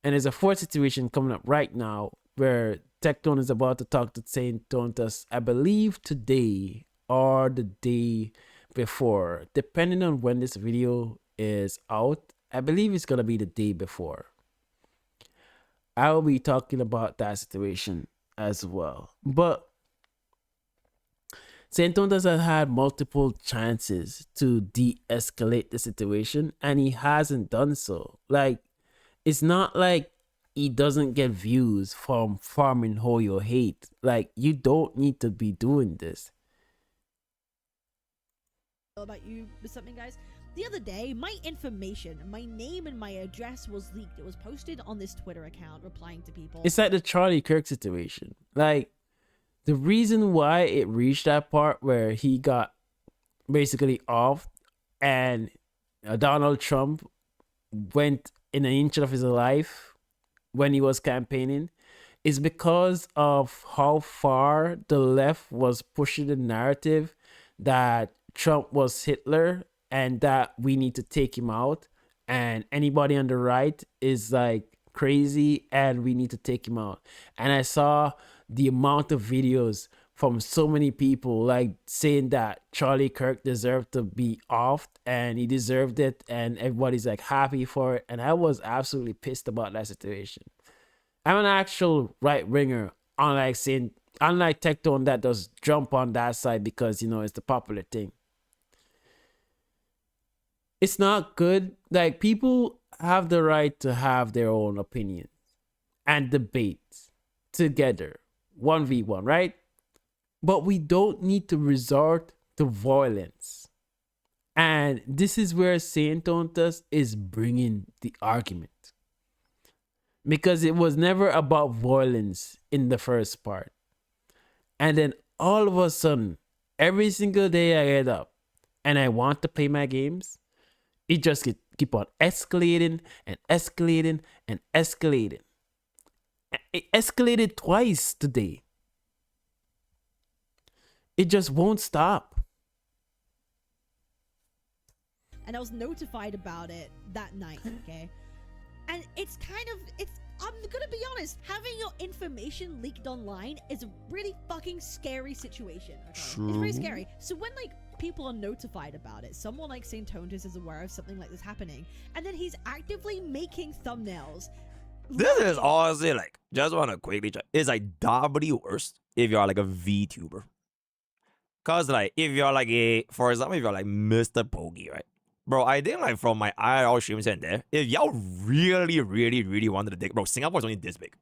and there's a fourth situation coming up right now where Tecton is about to talk to saintontas, I believe today or the day before, depending on when this video is out. I believe it's gonna be the day before. I will be talking about that situation as well. But saintontas has had multiple chances to de-escalate the situation, and he hasn't done so. Like, it's not like he doesn't get views from farming Hoyo hate. Like, you don't need to be doing this. About you with something, guys. The other day, my information, my name and my address was leaked. It was posted on this Twitter account, replying to people. It's like the Charlie Kirk situation. Like, the reason why it reached that part where he got basically off and Donald Trump went in an inch of his life when he was campaigning is because of how far the left was pushing the narrative that Trump was Hitler and that we need to take him out, and anybody on the right is like crazy and we need to take him out. And I saw the amount of videos from so many people like saying that Charlie Kirk deserved to be off and he deserved it, and everybody's like happy for it. And I was absolutely pissed about that situation. I'm an actual right winger, unlike Tectone that does jump on that side because, you know, it's the popular thing. It's not good. Like, people have the right to have their own opinions and debate together, 1v1, right? But we don't need to resort to violence. And this is where saintontas is bringing the argument. Because it was never about violence in the first part. And then all of a sudden, every single day I get up and I want to play my games, it just keep on escalating and escalating and escalating. It escalated twice today. It just won't stop. And I was notified about it that night, okay? And it's I'm gonna be honest, having your information leaked online is a really fucking scary situation, okay? True. It's very scary. So when, like, people are notified about it, someone like saintontas is aware of something like this happening, and then he's actively making thumbnails. This is honestly like, just want to quickly check. It's like doubly worse if you're like a VTuber. Cause like, if you're like for example, if you're like mrpokke, right? Bro, I think like from my IRL streams and there, if y'all really, really, really wanted to dig, bro, Singapore is only this big.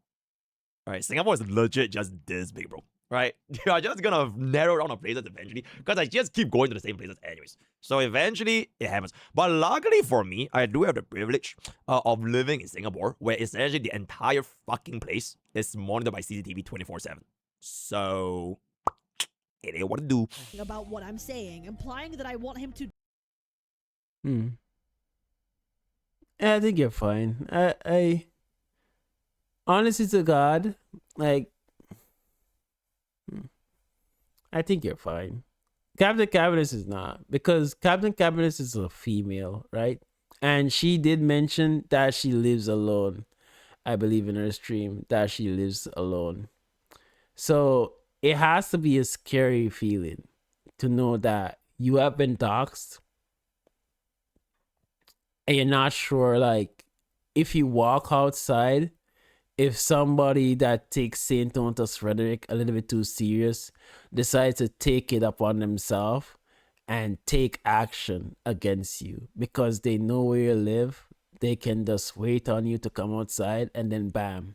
Alright, Singapore is legit just this big, bro. Right? You are just gonna narrow down the places eventually, because I just keep going to the same places anyways. So eventually it happens. But luckily for me, I do have the privilege of living in Singapore, where essentially the entire fucking place is monitored by CCTV 24/7. So it ain't what to do. About what I'm saying, implying that I want him to. Yeah, I think you're fine. I honestly to God, like, I think you're fine. Captain Cabinetz is not, because Captain Cabinetz is a female, right? And she did mention that she lives alone. I believe in her stream that she lives alone. So it has to be a scary feeling to know that you have been doxxed and you're not sure, like, if you walk outside, if somebody that takes saintontas rhetoric a little bit too serious decides to take it upon themselves and take action against you because they know where you live, they can just wait on you to come outside and then bam.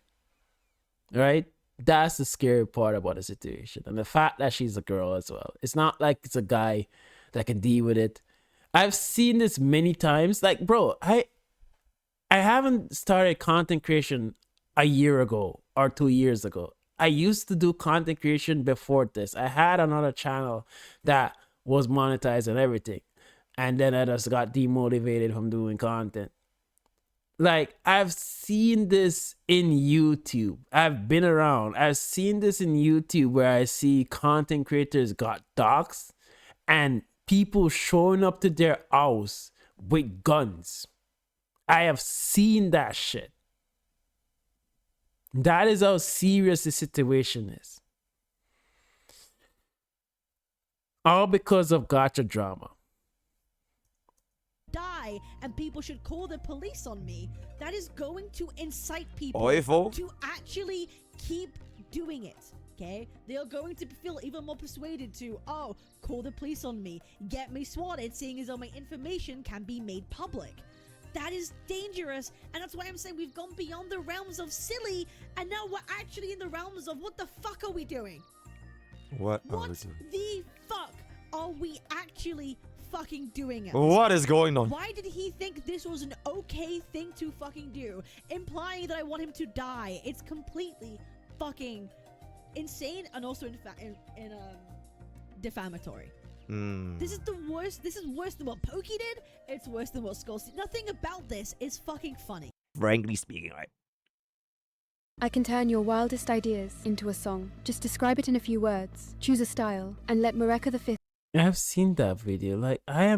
Right? That's the scary part about the situation. And the fact that she's a girl as well. It's not like it's a guy that can deal with it. I've seen this many times. Like, bro, I haven't started content creation a year ago or 2 years ago. I used to do content creation before this. I had another channel that was monetized and everything. And then I just got demotivated from doing content. Like, I've seen this in YouTube. I've been around. I've seen this in YouTube where I see content creators got doxxed and people showing up to their house with guns. I have seen that shit. That is how serious the situation is. All because of gotcha drama. Die and people should call the police on me, that is going to incite people Oifo. to actually keep doing it. Okay, they are going to feel even more persuaded to, oh, call the police on me, get me swatted, seeing as though my information can be made public. That is dangerous, and that's why I'm saying we've gone beyond the realms of silly, and now we're actually in the realms of what the fuck are we doing? What? What the fuck are we actually fucking doing? What is going on? Why did he think this was an okay thing to fucking do? Implying that I want him to die. It's completely fucking insane and also defamatory. This is the worst. This is worse than what Pokey did. It's worse than what Skull did. Nothing about this is fucking funny. Frankly speaking, right? I can turn your wildest ideas into a song. Just describe it in a few words, choose a style, and let Mrpokke the Fifth. I've seen that video. Like I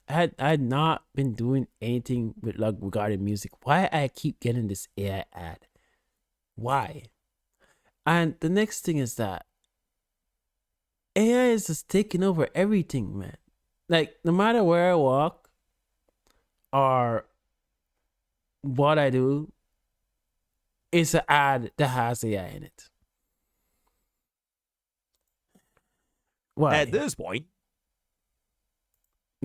had not been doing anything with like regarding music. Why I keep getting this AI ad? Why? And the next thing is that AI is just taking over everything, man. Like no matter where I walk or what I do, it's an ad that has AI in it. Why? At this point,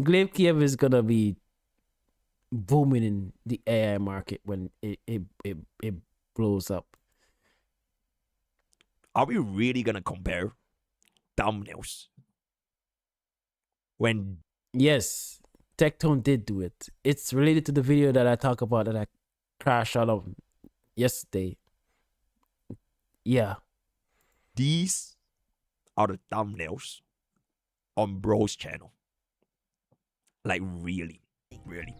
Glaive Kiev is gonna be booming in the AI market when it blows up. are we really gonna compare thumbnails? When Yes, Tectone did do it. It's related to the video that I talk about that I crashed out of yesterday. Yeah. these are the thumbnails on bro's channel. Like really, really.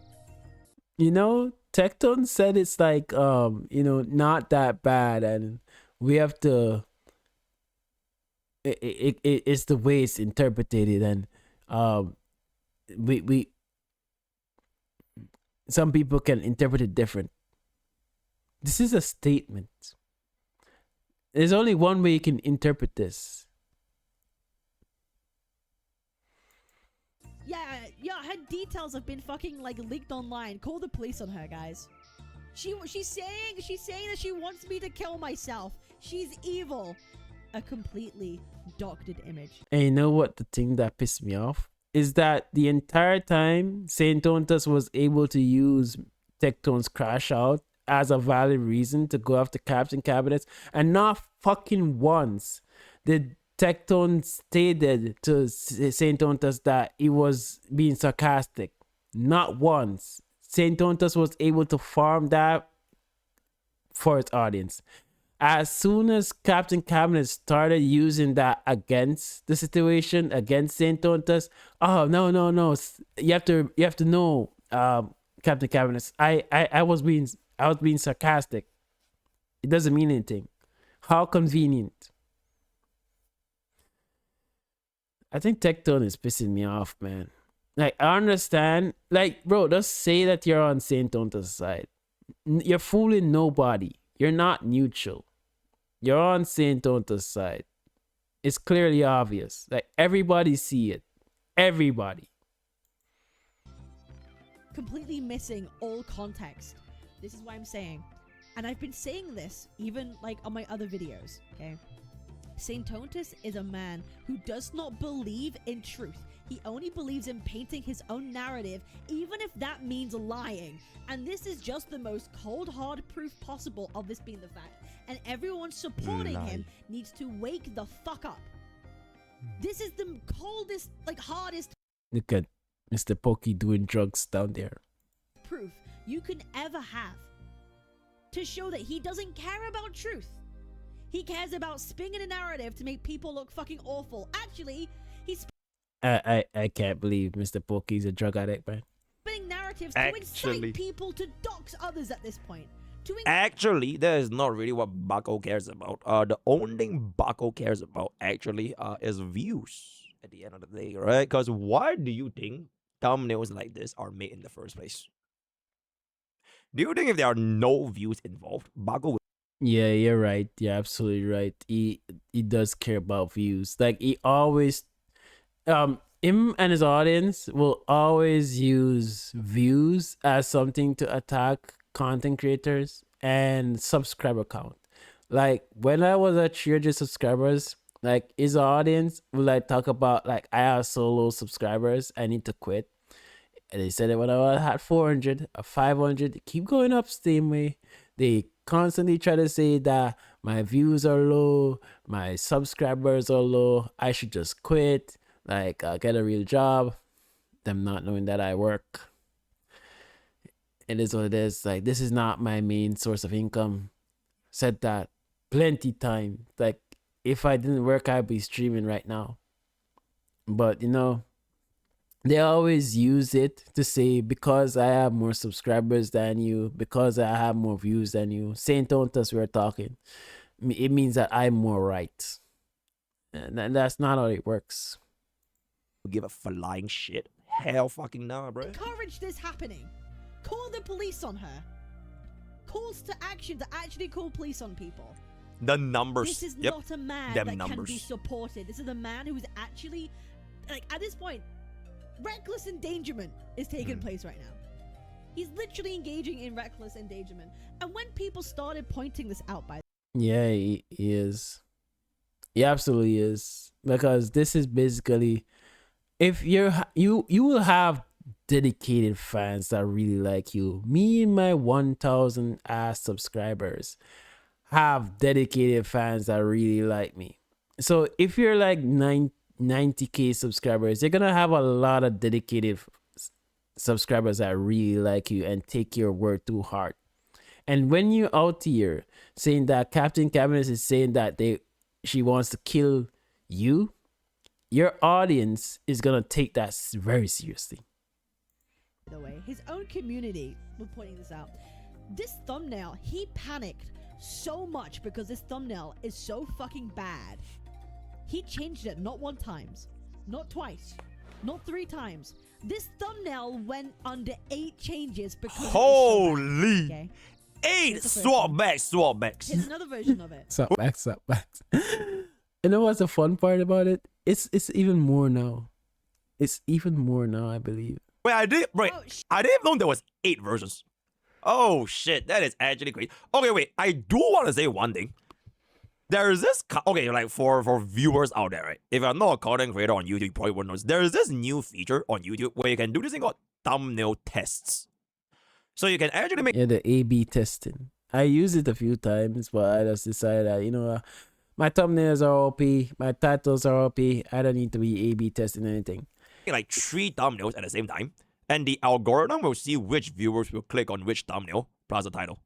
You know, Tectone said it's like not that bad, and we have to it's the way it's interpreted, and we some people can interpret it different. This is a statement. There's only one way you can interpret this. Yeah, her details have been fucking like leaked online. Call the police on her, guys. She's saying that she wants me to kill myself. She's evil. A completely doctored image. And you know what the thing that pissed me off is that the entire time saintontas was able to use Tectone's crash out as a valid reason to go after cabs and cabinets, and not fucking once did Tectone stated to saintontas that he was being sarcastic. Not once. saintontas was able to farm that for its audience. As soon as Captain Cabinet started using that against the situation, against saintontas, oh no, you have to know, Captain Cabinet, I was being sarcastic. It doesn't mean anything. How convenient. I think Tectone is pissing me off, man. Like, I understand. Like, bro, just say that you're on saintontas' side. You're fooling nobody. You're not neutral. You're on saintontas' side. It's clearly obvious. Like, everybody see it. Everybody. Completely missing all context. This is why I'm saying, and I've been saying this even like on my other videos, okay? saintontas is a man who does not believe in truth. He only believes in painting his own narrative, even if that means lying. And this is just the most cold, hard proof possible of this being the fact. And everyone supporting him needs to wake the fuck up. This is the coldest, like hardest Look at Mr. Pokey doing drugs down there. proof you can ever have to show that he doesn't care about truth. He cares about spinning a narrative to make people look fucking awful. Actually, he's I can't believe Mr. Pokey's a drug addict, man. spinning narratives to incite people to dox others at this point. Actually, that is not really what Bucko cares about. The only thing Bucko cares about actually is views at the end of the day, right? Because why do you think thumbnails like this are made in the first place? Do you think if there are no views involved, Bucko Yeah, you're right. You're absolutely right. He does care about views. Like he always him and his audience will always use views as something to attack content creators and subscriber count. Like when I was at 300 subscribers, like his audience will like talk about like I have so low subscribers, I need to quit. And they said it when I was at 400 or 500, keep going up same way. They constantly try to say that my views are low, my subscribers are low, I should just quit, like get a real job. Them not knowing that I work. It is what it is. Like this is not my main source of income. Said that plenty time. Like if I didn't work, I'd be streaming right now. But you know, they always use it to say because I have more subscribers than you, because I have more views than you. Saintontas we're talking. It means that I'm more right. And that's not how it works. Give a flying shit. Hell fucking nah, bro. Encourage this happening. Call the police on her. Calls to action to actually call police on people. The numbers. This is yep. not a man Them that numbers. can be supported. This is a man who is actually, like, at this point, reckless endangerment is taking place right now. He's literally engaging in reckless endangerment. And when people started pointing this out, by Yeah, he is. He absolutely is. Because this is basically, if you will have dedicated fans that really like you. Me and my 1,000 ass subscribers have dedicated fans that really like me. So if you're like 90K subscribers, you're gonna have a lot of dedicated subscribers that really like you and take your word to heart. And when you're out here saying that Captain Cabinetz is saying that she wants to kill you, your audience is gonna take that very seriously. the way, his own community were pointing this out. This thumbnail, he panicked so much because this thumbnail is so fucking bad. He changed it not 1 time, not twice, not 3 times. This thumbnail went under 8 changes because holy okay? 8 swapbacks. Here's another version of it. Suckbacks. You know what's the fun part about it? It's even more now. It's even more now, I believe. Wait, I didn't know there was 8 versions. Oh shit, that is actually great. Okay, wait, I do want to say one thing. There is this, okay, like for viewers out there, right? If you're not a content creator on YouTube, you probably won't know. There is this new feature on YouTube where you can do this thing called thumbnail tests. So you can actually make the A/B testing. I used it a few times, but I just decided that, you know, my thumbnails are OP, my titles are OP. I don't need to be A/B testing anything. like 3 thumbnails at the same time, and the algorithm will see which viewers will click on which thumbnail plus the title.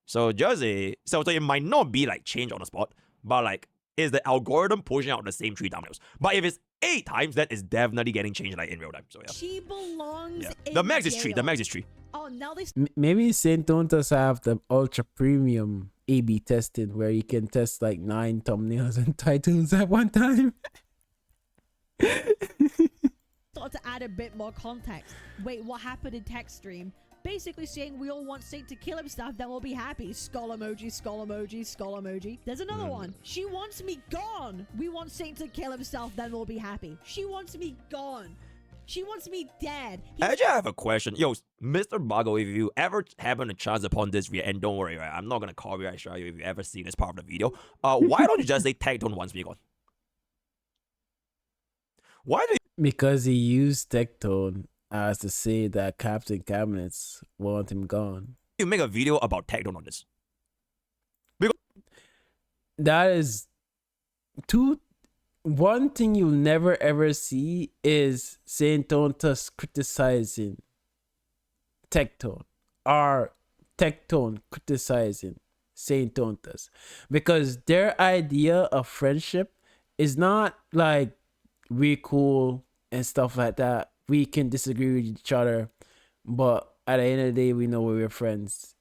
So just so it might not be like changed on the spot, but like is the algorithm pushing out the same 3 thumbnails? But if it's 8 times, that is definitely getting changed like in real time. So yeah. She belongs in The max is 3. jail. The max is 3. Oh, now they Maybe Saintontas have the ultra premium A/B testing where you can test like 9 thumbnails and titles at one time. started to add a bit more context. Wait, what happened in text stream? Basically saying we all want Saint to kill himself, then we'll be happy. Skull emoji, skull emoji, skull emoji. There's another one. She wants me gone. We want Saint to kill himself, then we'll be happy. She wants me gone. She wants me dead. Actually, I have a question. Yo, Mr. Bago, if you ever happen to chance upon this video, and don't worry, right, I'm not going to copyright strike you if you ever seen this part of the video. Why don't you just say Tectone wants me gone? Why do you... Because he used Tectone as to say that Captain Cabinetz want him gone. You make a video about Tectone on this? Because That is one thing you'll never ever see is Saintontas criticizing Tectone or Tectone criticizing Saintontas, because their idea of friendship is not like we cool and stuff like that. We can disagree with each other, but at the end of the day, we know we're friends.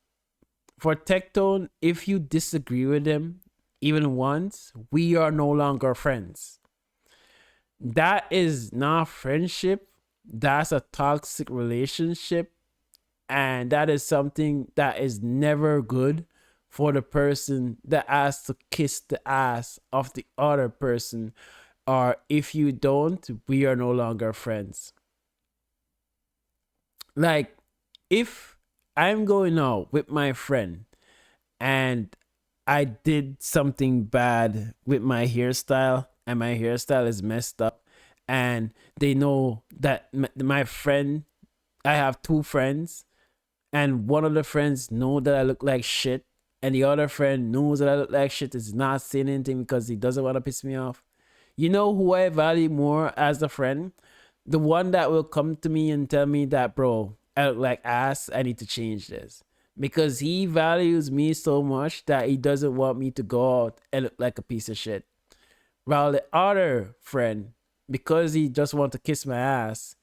For Tectone, if you disagree with him even once, we are no longer friends. That is not friendship. That's a toxic relationship. And that is something that is never good for the person that asks to kiss the ass of the other person, or if you don't, we are no longer friends. Like, if I'm going out with my friend and I did something bad with my hairstyle and my hairstyle is messed up, and they know that my friend, I have two friends, and one of the friends know that I look like shit, and the other friend knows that I look like shit, is not saying anything because he doesn't want to piss me off. You know who I value more as a friend? The one that will come to me and tell me that, bro, I look like ass, I need to change this. Because he values me so much that he doesn't want me to go out and look like a piece of shit. While the other friend, because he just wants to kiss my ass,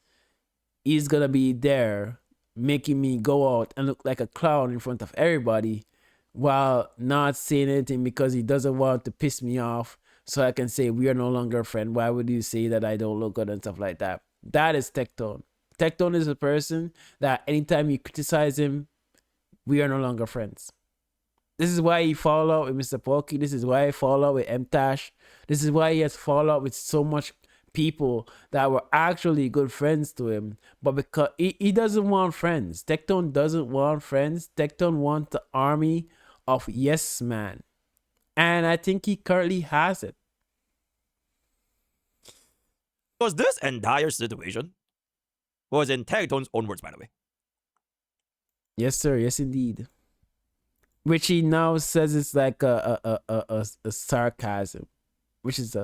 he's gonna be there making me go out and look like a clown in front of everybody while not saying anything because he doesn't want to piss me off, so I can say we are no longer a friend. Why would you say that I don't look good and stuff like that? That is Tectone. Tectone is a person that anytime you criticize him, we are no longer friends. This is why he fall out with mrpokke. This is why he fall out with mtash. This is why he has fall out with so much people that were actually good friends to him. But because he doesn't want friends. Tectone doesn't want friends. Tectone wants the army of yes man. And I think he currently has it. Was this entire situation was in Tectone's own words, by the way. Yes, sir. Yes, indeed. Which he now says it's like a sarcasm, which is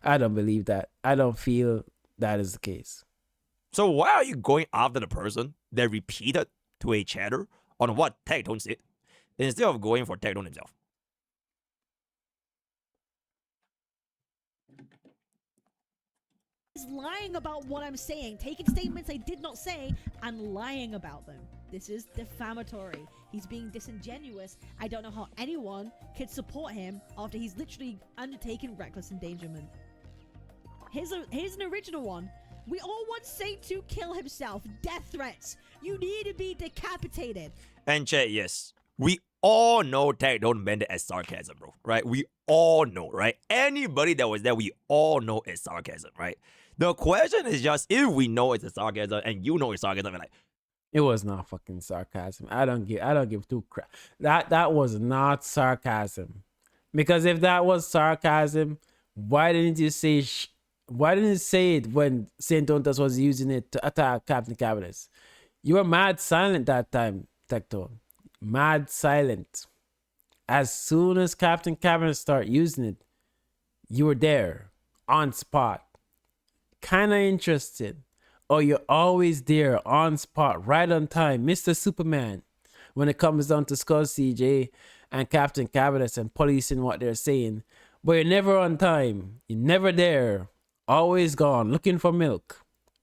I don't believe that. I don't feel that is the case. So why are you going after the person that repeated to a chatter on what Tectone said instead of going for Tectone himself? He's lying about what I'm saying, taking statements I did not say and lying about them. This is defamatory. He's being disingenuous. I don't know how anyone could support him after he's literally undertaken reckless endangerment. Here's an original one. We all want Saint to kill himself. Death threats. You need to be decapitated. And chat, yes, we all know Tectone meant it as sarcasm, bro. Right? We all know, right? Anybody that was there, we all know it's sarcasm, right? The question is just if we know it's a sarcasm and you know it's sarcasm, like, it was not fucking sarcasm. I don't give two crap. That was not sarcasm. Because if that was sarcasm, why didn't you say why didn't you say it when Saintontas was using it to attack Captain Cabinetz? You were mad silent that time, Tectone. Mad silent. As soon as Captain Cabinetz started using it, you were there on spot. Kinda interested. Or you're always there on spot, right on time, Mr. Superman, when it comes down to Skull CJ and Captain Cabinetz and policing what they're saying. But you're never on time. You're never there. Always gone, looking for milk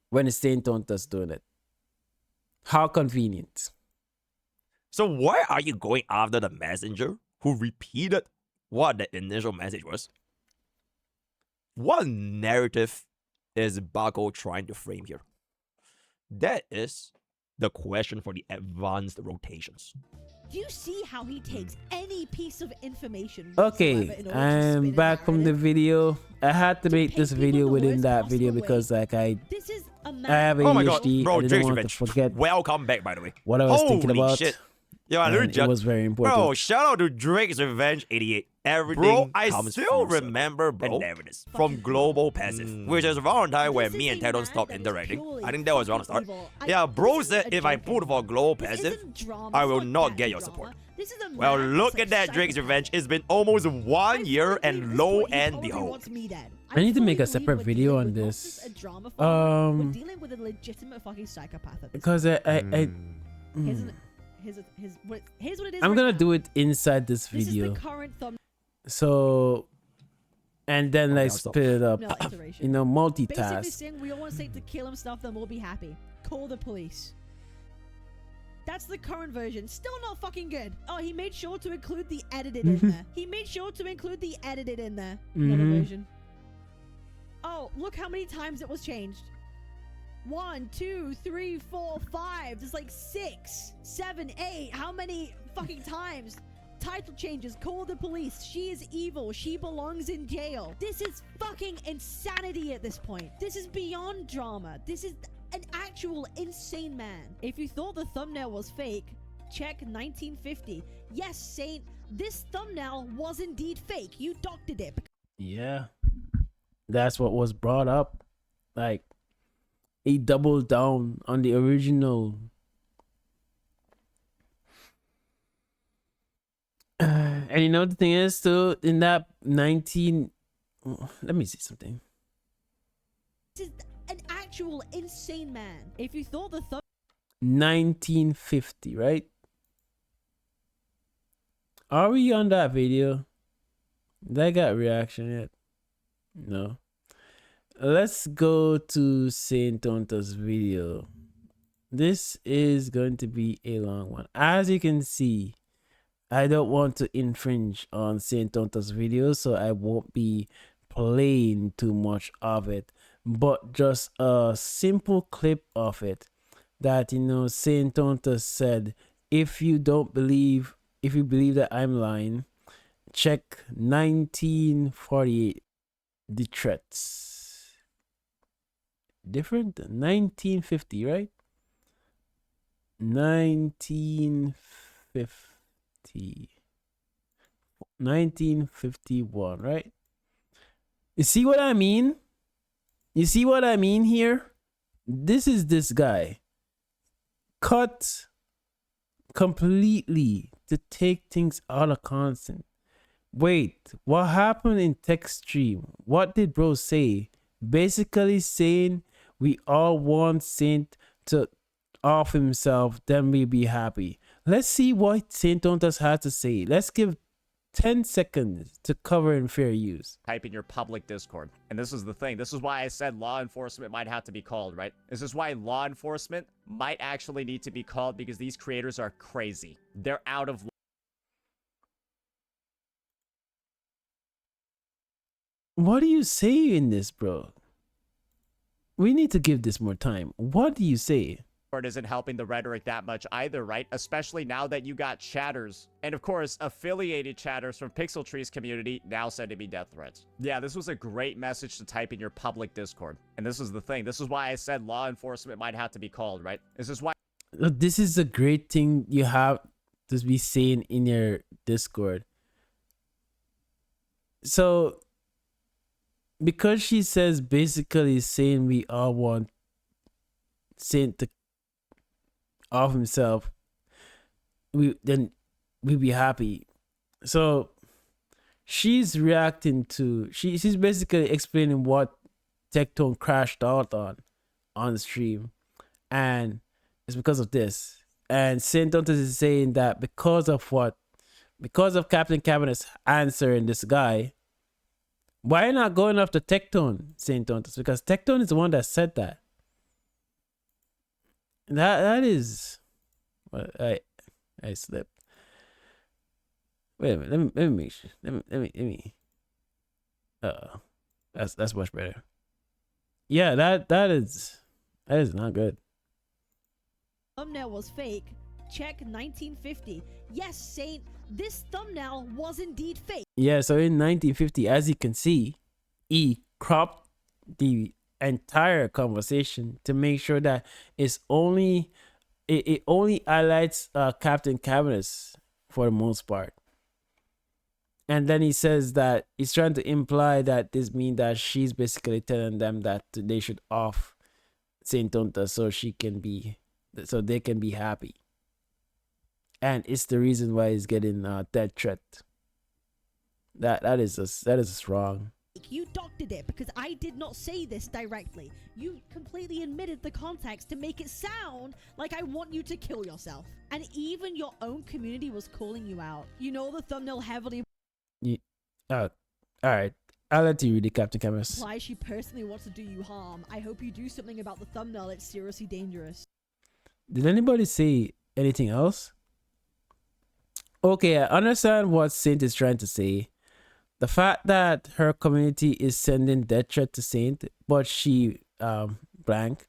when it's Saintontas doing it. How convenient. so why are you going after the messenger who repeated what the initial message was? What narrative is Baco trying to frame here? That is the question for the advanced rotations. Do you see how he takes any piece of information? Okay, whatsoever in order to I'm spin a back from the narrative? video. I had to make paint this people video the within worst that possible video way. because like I This is a have man. Oh my god, ADHD. bro, I didn't Drake's want to Revenge. forget Welcome back, by the way. what I was thinking Holy about. shit. Yo, I and legit it was very important. Bro, shout out to Drake's Revenge 88. Everything Bro, I still remember, bro, and there it is. From Global Passive, which is around the time where This me is and a Tedon man stopped that is interacting. purely I think that was around the start. evil. Yeah, bro this said isn't a if I joke put for anymore. Global This Passive, isn't drama. I It's will not that get your drama. support. This is a Well, man look that's at that a Drake's psychopath. Revenge. It's been almost 1 year, I and fully lo believe he and probably behold. wants me dead. I need to make a fully believe separate we're video dealing on with not this. just a drama farmer, we're Um, dealing with a legitimate fucking psychopath at this because point. Here's what it is. I'm right gonna now. do it inside this This video. is the current thumb. So, and then Okay, like I'll stop. split it up. No, iteration. You know, Basically multitask. saying we all want Saint to kill himself, then we'll be happy. Call the police. That's the current version. Still not fucking good. Oh, he made sure to include the edited in there. He made sure to include the edited in there. Another Mhm. version. Oh, look how many times it was changed. 1, 2, 3, 4, 5. There's like 6, 7, 8. How many fucking times? Title changes, call the police. She is evil. She belongs in jail. This is fucking insanity at this point. This is beyond drama. This is an actual insane man. If you thought the thumbnail was fake, check 1950. Yes, Saint, this thumbnail was indeed fake. You doctored it. Yeah, that's what was brought up. Like, he doubled down on the original. And you know the thing is, too, in that 19, let me see something. This is an actual insane man. If you thought the 1950, right? Are we on that video? Did I got reaction yet? No. Let's go to saintontas video. This is going to be a long one. As you can see, I don't want to infringe on saintontas video, so I won't be playing too much of it, but just a simple clip of it that, you know, saintontas said, if you believe that I'm lying, check 1948 the threats. Different 1950, right? 1951, right? You see what I mean? You see what I mean here? This is this guy cut completely to take things out of context. Wait, what happened in text stream? What did bro say? Basically saying we all want Saint to off himself, then we'll be happy. Let's see what saintontas has to say. Let's give 10 seconds to cover in fair use. Type in your public Discord. And this is the thing. This is why I said law enforcement might have to be called, right? This is why law enforcement might actually need to be called, because these creators are crazy. They're out of line. What do you say in this, bro? We need to give this more time. What do you say? Isn't helping the rhetoric that much either, right? Especially now that you got chatters, and of course affiliated chatters from Pixel Tree's community now sending me death threats. Yeah, this was a great message to type in your public Discord. And this is the thing. This is why I said law enforcement might have to be called, right? This is why This is a great thing you have to be saying in your Discord. So because she says basically saying we all want Saint to off himself, we'll be happy. So she's reacting to, she's basically explaining what Tectone crashed out on the stream, and it's because of this. And saintontas is saying that because of Captain Cabinetz answering this guy, why not going after Tectone, saintontas? Because Tectone is the one that said that. That is, well, I slipped. Wait a minute. Let me make sure. Let me. That's much better. Yeah, that is not good. thumbnail was fake, check 1950. Yes, Saint, this thumbnail was indeed fake. Yeah, so in 1950, as you can see, he cropped the entire conversation to make sure that it only highlights Captain Cabinetz for the most part. And then he says that he's trying to imply that this means that she's basically telling them that they should off saintontas so they can be happy. And it's the reason why he's getting death threat. That is wrong. You doctored it because I did not say this directly. You completely omitted the context to make it sound like I want you to kill yourself. And even your own community was calling you out. You know, the thumbnail heavily All right. I'll let you read it, Captain Cabinetz. implies she personally wants to do you harm. I hope you do something about the thumbnail. It's seriously dangerous. Did anybody say anything else? Okay, I understand what Saint is trying to say. The fact that her community is sending death threat to Saint, but she blank,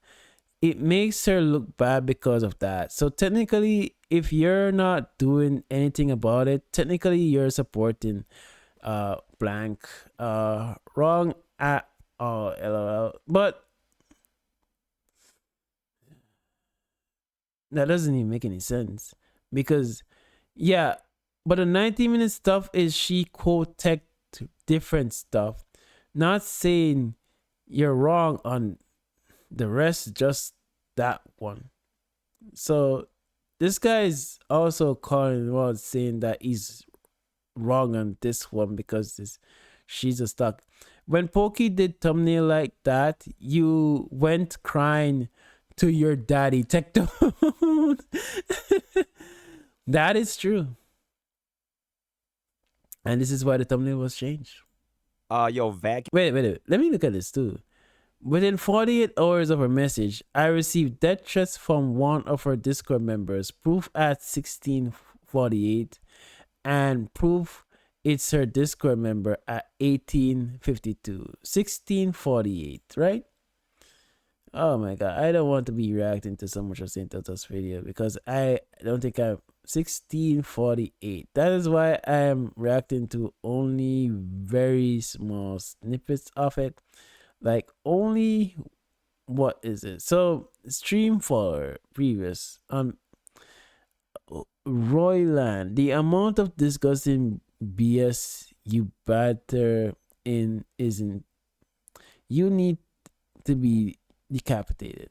it makes her look bad because of that. So technically, if you're not doing anything about it, technically you're supporting blank wrong at all, lol. But that doesn't even make any sense, because yeah, but the 90-minute stuff is she quote tech different stuff, not saying you're wrong on the rest, just that one. So this guy's also calling out saying that he's wrong on this one because she's a stock. When Pokey did thumbnail like that, you went crying to your daddy. Tech that is true. And this is why the thumbnail was changed. Yo, vac. Wait. Let me look at this too. Within 48 hours of her message, I received death threats from one of her Discord members. Proof at 1648, and proof it's her Discord member at 1852. 1648, right? Oh my god, I don't want to be reacting to so much of saintontas video because I don't think I'm 1648. That is why I am reacting to only very small snippets of it. Like only, what is it? So stream for previous Royland, the amount of disgusting BS you batter in isn't, you need to be decapitated.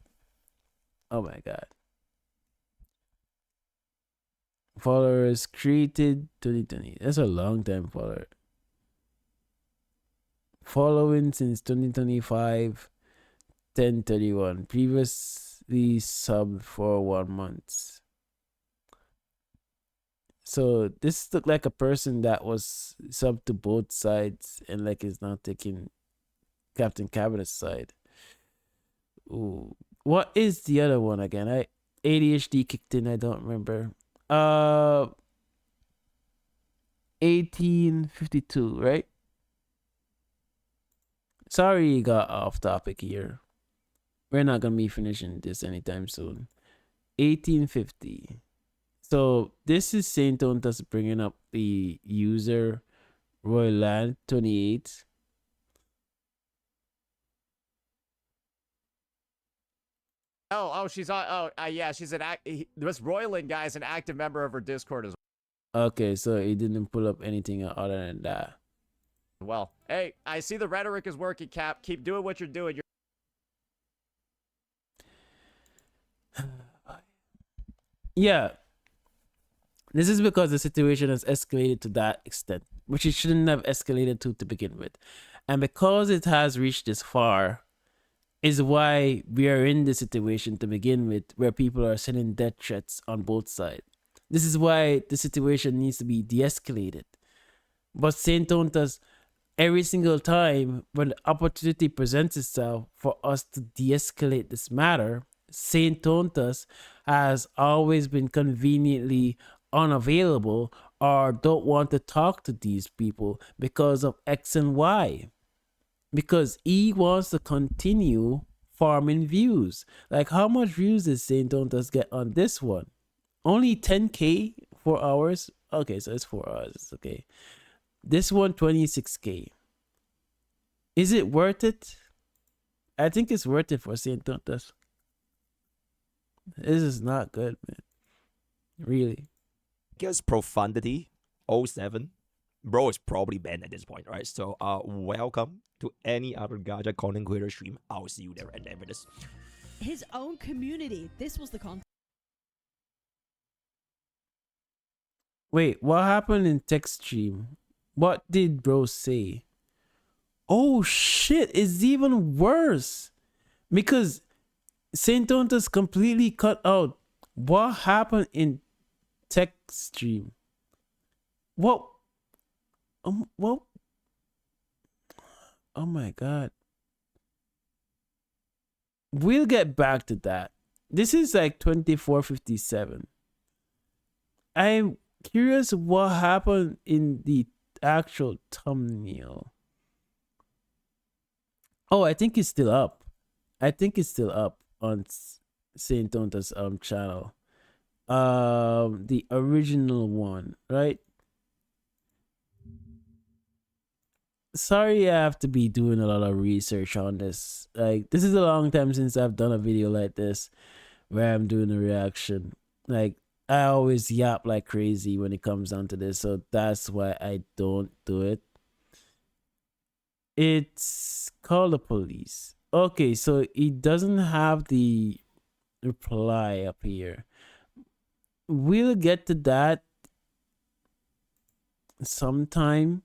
Oh my god. Followers created 2020. That's a long time follower. Following since 2025, 1031. Previously subbed for 1 month. So this looked like a person that was subbed to both sides and like is now taking Captain Cabinet's side. Ooh. What is the other one again? ADHD kicked in, I don't remember. 1852, right? Sorry, got off topic here. We're not gonna be finishing this anytime soon. 1850. So this is saintontas bringing up the user Royland 28. She's on. Yeah, she's this Royland guy is an active member of her Discord as Okay, so he didn't pull up anything other than that. well. Hey, I see the rhetoric is working, Cap. Keep doing what you're doing. Yeah. This is because the situation has escalated to that extent, which it shouldn't have escalated to begin with. And because it has reached this far, is why we are in this situation to begin with, where people are sending death threats on both sides. This is why the situation needs to be de-escalated. But saintontas, every single time when the opportunity presents itself for us to de-escalate this matter, saintontas has always been conveniently unavailable or don't want to talk to these people because of X and Y. Because he wants to continue farming views. Like, how much views does saintontas get on this one? Only 10k 4 hours? Okay, so it's 4 hours. It's okay. This one, 26k. Is it worth it? I think it's worth it for saintontas. This is not good, man. Really. Guess profundity 07. Bro is probably banned at this point, right? So welcome to any other gacha content creator stream. I'll see you there at the end of this. His own community. This was the content. Wait, what happened in text stream? What did bro say? Oh shit, it's even worse. Because saintontas completely cut out what happened in text stream. What? What? Oh my god. We'll get back to that. This is like 2457. I'm curious what happened in the actual thumbnail. Oh, I think it's still up. I think it's still up on Saintontas channel. The original one, right? Sorry, I have to be doing a lot of research on this. Like, this is a long time since I've done a video like this where I'm doing a reaction. Like, I always yap like crazy when it comes down to this, so that's why I don't do it. It's called the police. Okay, so it doesn't have the reply up here. We'll get to that sometime.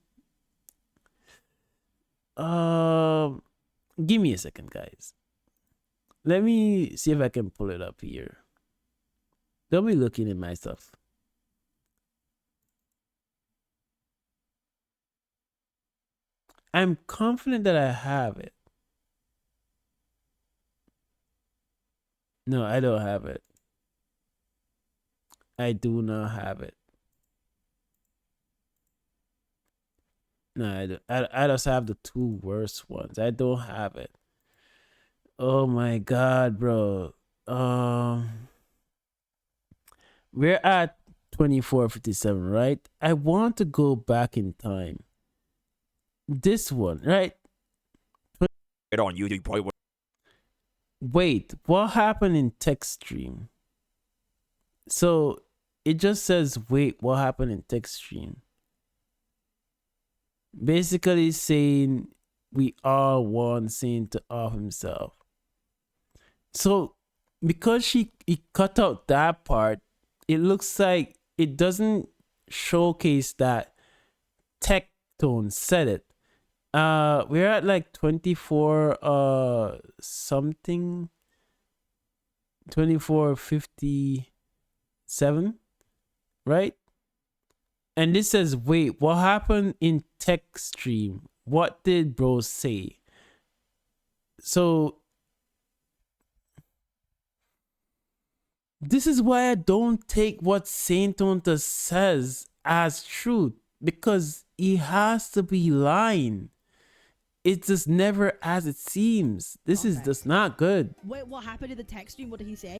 Give me a second, guys. Let me see if I can pull it up here. Don't be looking at my stuff. I'm confident that I have it. No, I don't have it. I do not have it. No, I don't. I just have the two worst ones. I don't have it. Oh my god, bro. We're at 24:57, right? I want to go back in time. This one, right? It on YouTube probably would. Wait, what happened in text stream? So it just says, wait, what happened in text stream? Basically saying we all want Saint to off himself. So because he cut out that part, it looks like it doesn't showcase that Tectone said it. We're at like 24 something, 24:57, right? And this says, wait, what happened in tech stream? What did bro say? So this is why I don't take what saintontas says as truth, because he has to be lying. It's just never as it seems. This is just not good. Wait, what happened in the text stream? What did he say?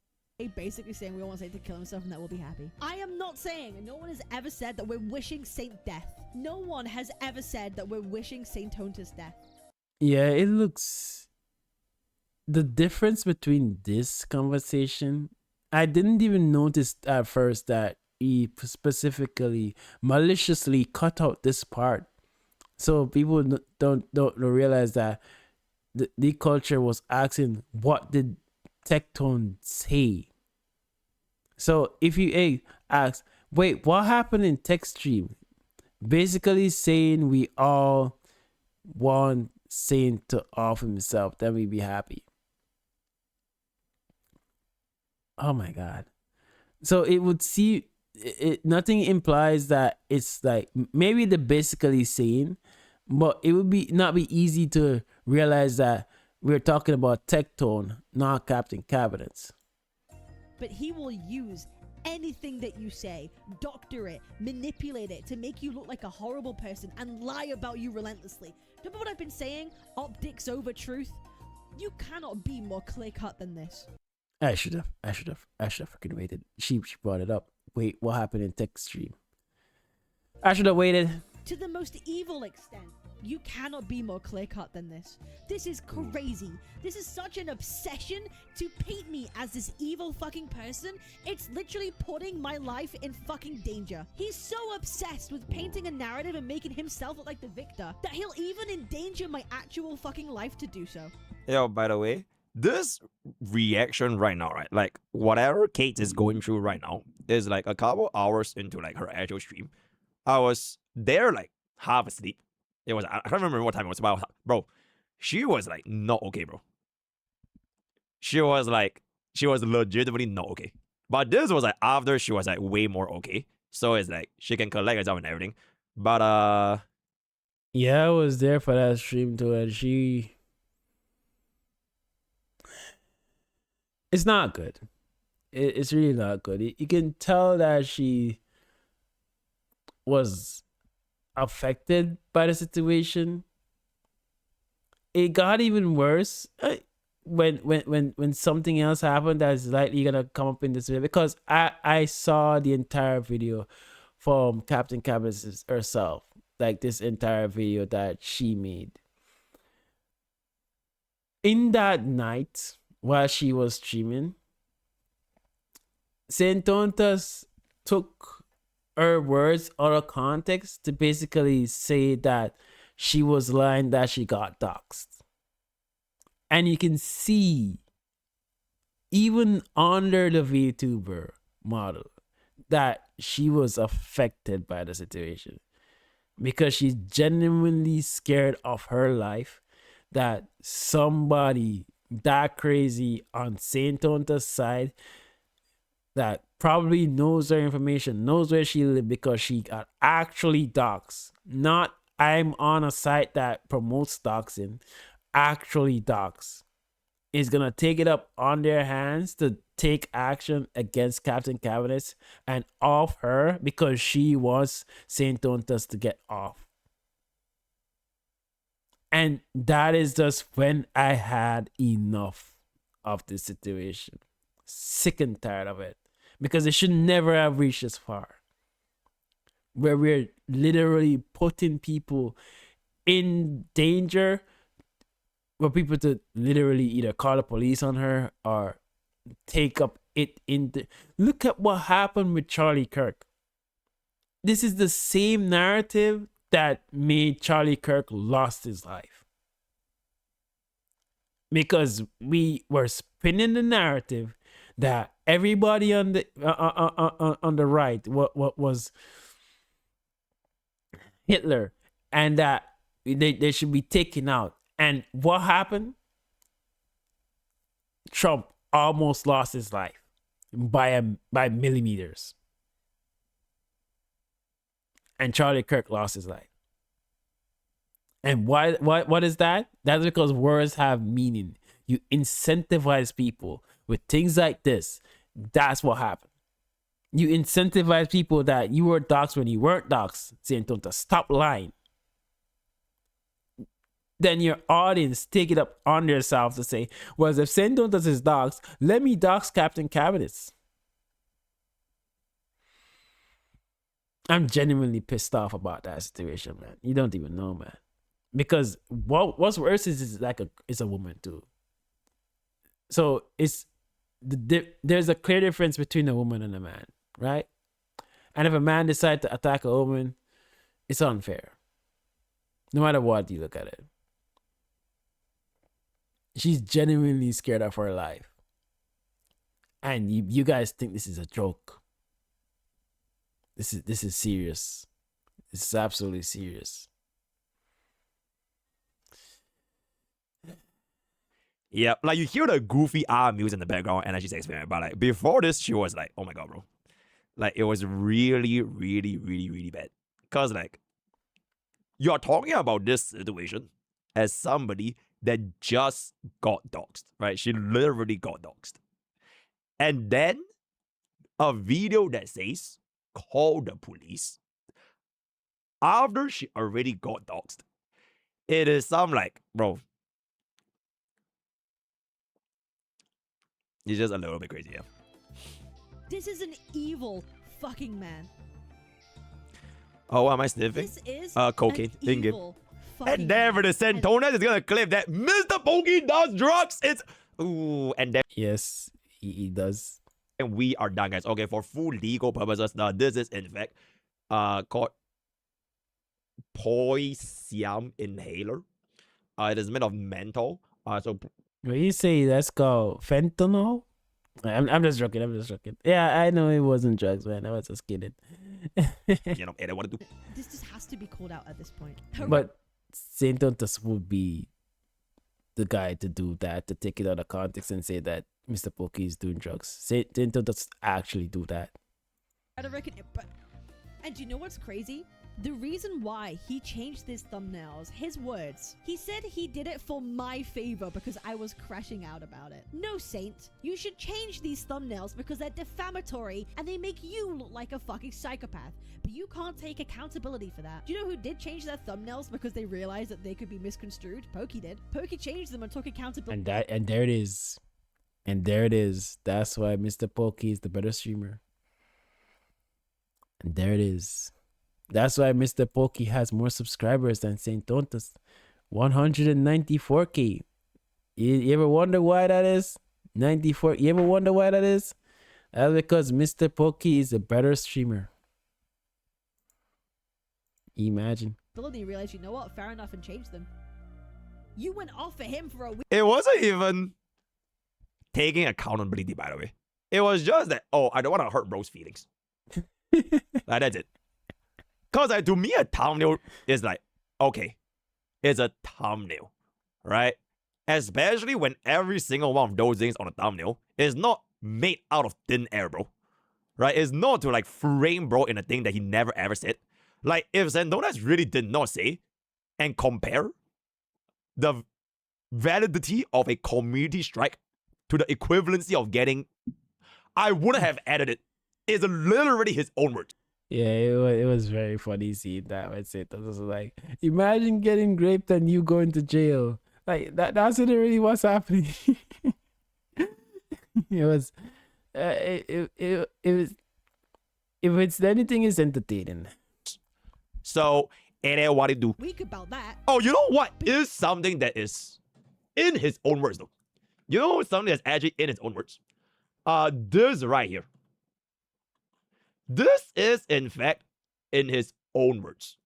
Basically saying we all want Saint to kill himself and that we'll be happy. I am not saying, no one has ever said that we're wishing Saint death. No one has ever said that we're wishing saintontas death. Yeah, it looks... The difference between this conversation, I didn't even notice at first that he specifically maliciously cut out this part. So people don't realize that the culture was asking, what did Tectone say? So if you ask, wait, what happened in text stream? Basically saying we all want Saint to off himself, then we'd be happy. Oh my god. So it would see nothing implies that it's like maybe they're basically saying, but it would be not be easy to realize that we're talking about Tectone, not Captain Cabinetz. But he will use anything that you say, doctor it, manipulate it to make you look like a horrible person and lie about you relentlessly. Remember what I've been saying? Optics over truth? You cannot be more clear-cut than this. I should have freaking waited. She brought it up. Wait, what happened in text stream? I should have waited. To the most evil extent. You cannot be more clear-cut than this. This is crazy. This is such an obsession to paint me as this evil fucking person. It's literally putting my life in fucking danger. He's so obsessed with painting a narrative and making himself look like the victor that he'll even endanger my actual fucking life to do so. Yo, by the way, this reaction right now, right? Like, whatever Kate is going through right now is like a couple hours into like her actual stream. I was there like half asleep. It was, I can't remember what time it was, but bro, she was like not okay, bro. She was legitimately not okay. But this was like after she was like way more okay. So it's like she can collect herself and everything. But yeah, I was there for that stream too, and it's not good. It's really not good. You can tell that she was affected by the situation. It got even worse. when something else happened that's likely gonna come up in this video, because I saw the entire video from Captain Cabinetz herself, like this entire video that she made. In that night while she was streaming, saintontas took her words out of context to basically say that she was lying that she got doxxed. And you can see, even under the VTuber model, that she was affected by the situation, because she's genuinely scared of her life, that somebody that crazy on saintontas' side that probably knows her information, knows where she lives, because she got actually doxxed. Not I'm on a site that promotes doxing, actually doxxed, is gonna take it up on their hands to take action against Captain Cabinetz and off her because she wants saintontas to get off. And that is just when I had enough of this situation. Sick and tired of it. Because it should never have reached this far, where we're literally putting people in danger, for people to literally either call the police on her or take up it in the... Look at what happened with Charlie Kirk. This is the same narrative that made Charlie Kirk lost his life, because we were spinning the narrative that everybody on the right what was Hitler, and that they should be taken out. And what happened? Trump almost lost his life by millimeters. And Charlie Kirk lost his life. And what is that? That's because words have meaning. You incentivize people with things like this. That's what happened. You incentivize people that you were doxxed when you weren't doxxed, saying don't stop lying. Then your audience take it up on themselves to say, well, if saintontas is doxxed, let me dox Captain Cabinetz. I'm genuinely pissed off about that situation, man. You don't even know, man. Because what's worse is it's a woman too. So there's a clear difference between a woman and a man, right? And if a man decides to attack a woman, it's unfair. No matter what you look at it. She's genuinely scared of her life. And you guys think this is a joke. This is serious. This is absolutely serious. Yeah, like you hear the goofy music in the background, and then she's explaining. But like before this, she was like, "Oh my god, bro!" Like it was really, really, really, really bad. Cause like you're talking about this situation as somebody that just got doxxed, right? She literally got doxxed, and then a video that says call the police after she already got doxxed. It is some like, bro. It's just a little bit crazy, yeah. This is an evil fucking man. Oh, what am I sniffing? This is cocaine. an In-game. evil fucking And never the man. saintontas is gonna claim that Mr. Pokey does drugs. It's and then Yes, he does. we are done, guys. Okay, for full legal purposes, now this is in fact called poisium inhaler. It is made of menthol. So When you say that's called fentanyl, I'm just joking. Yeah, I know it wasn't drugs, man. I was just kidding. you know, what to do. This just has to be called out at this point. But saintontas would be the guy to do that, to take it out of context and say that Mr. Pokey is doing drugs. saintontas actually do that. I don't reckon it, but... And do you know what's crazy? The reason why he changed his thumbnails, his words, he said he did it for my favor because I was crashing out about it. No, Saint, you should change these thumbnails because they're defamatory and they make you look like a fucking psychopath. But you can't take accountability for that. Do you know who did change their thumbnails because they realized that they could be misconstrued? Pokke did. Pokke changed them and took accountability. And there it is. And there it is. That's why Mr. Pokke is the better streamer. And there it is. That's why Mr. Pokke has more subscribers than saintontas. 194k. You ever wonder why that is? 94. You ever wonder why that is? That's because Mr. Pokke is a better streamer. Imagine. Realized, you know what? Fair enough, and changed them. You went off for him for a week. It wasn't even taking accountability, by the way. It was just that, oh, I don't want to hurt bro's feelings. Like, that's it. Because to me, a thumbnail is like, okay, it's a thumbnail, right? Especially when every single one of those things on a thumbnail is not made out of thin air, bro. Right? It's not to like frame bro in a thing that he never ever said. Like, if saintontas really did not say and compare the validity of a community strike to the equivalency of getting, I wouldn't have added it. It's literally his own words. Yeah, it was very funny seeing that. I'd say that was like, imagine getting raped and you going to jail. Like that's literally what's happening. It was, it was. If it's anything, it's entertaining. So, and then what it do? Week about that. Oh, you know what is something that is in his own words though? You know something that's actually in his own words? This right here. This is, in fact, in his own words.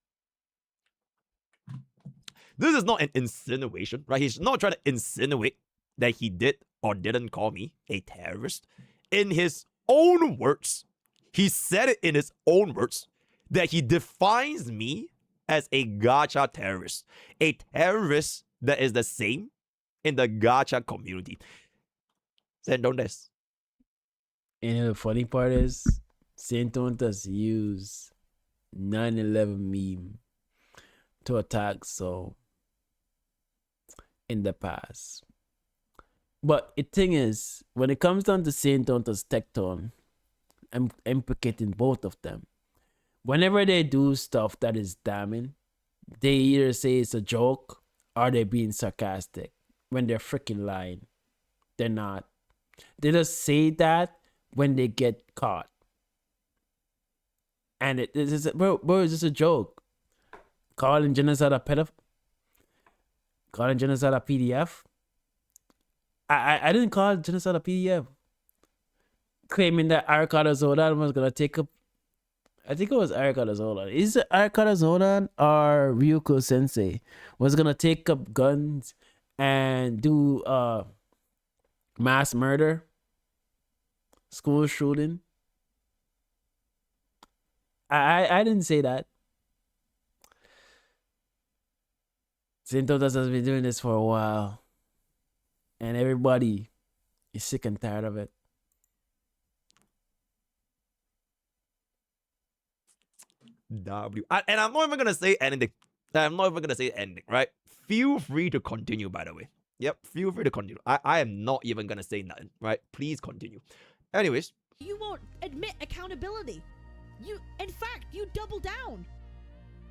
This is not an insinuation, right? He's not trying to insinuate that he did or didn't call me a terrorist. In his own words, he said it in his own words that he defines me as a gacha terrorist. A terrorist that is the same in the gacha community. Saintontas. And the funny part is, saintontas use 9/11 meme to attack so in the past. But the thing is, when it comes down to saintontas Tecton, I'm implicating both of them. Whenever they do stuff that is damning, they either say it's a joke or they're being sarcastic. When they're freaking lying, they're not. They just say that when they get caught. And it's bro, it's just a joke. Calling genocide a pedophile. Calling genocide a PDF. I didn't call genocide a PDF. Claiming that Arcada Zodan was gonna take up. I think it was Arcada Zodan. Is it Arcada Zodan or Ryuko Sensei was gonna take up guns and do mass murder, school shooting? I didn't say that. saintontas has been doing this for a while. And everybody is sick and tired of it. And I'm not even going to say anything. I'm not even going to say anything, right? Feel free to continue, by the way. Yep, feel free to continue. I am not even going to say nothing, right? Please continue. Anyways. You won't admit accountability. In fact, you double down.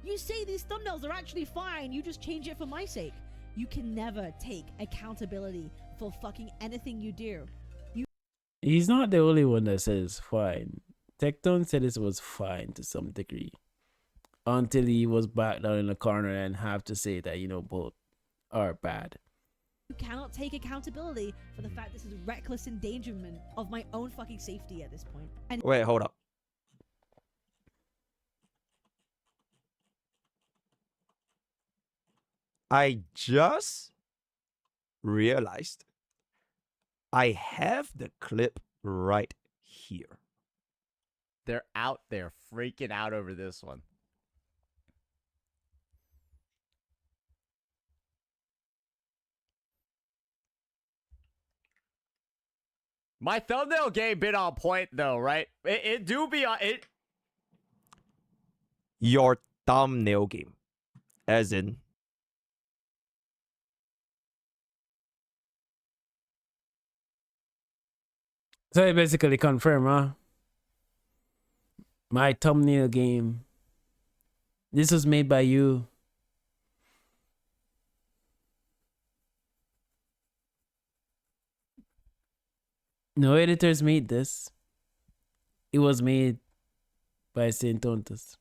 You say these thumbnails are actually fine. You just change it for my sake. You can never take accountability for fucking anything you do. He's not the only one that says fine. Tecton said it was fine to some degree. Until he was back down in the corner and have to say that, both are bad. You cannot take accountability for the fact this is reckless endangerment of my own fucking safety at this point. And wait, hold up. I just realized I have the clip right here. They're out there freaking out over this one. My thumbnail game been on point though, right? It do be on it. Your thumbnail game. As in, So it basically confirm, huh? My thumbnail game. This was made by you. No editors made this. It was made by Saintontas.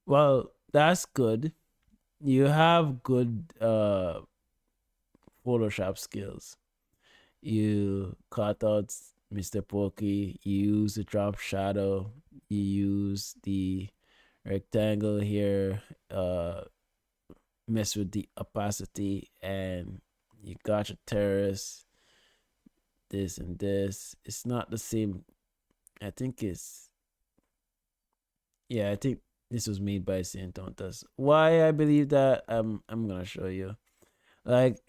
Well, that's good. You have good Photoshop skills. You cut out mrpokke, you use the drop shadow, you use the rectangle here, mess with the opacity, and you got your terrace, this and this. It's not the same. I think it's, yeah, I think this was made by saintontas. Why I believe that, I'm gonna show you. Like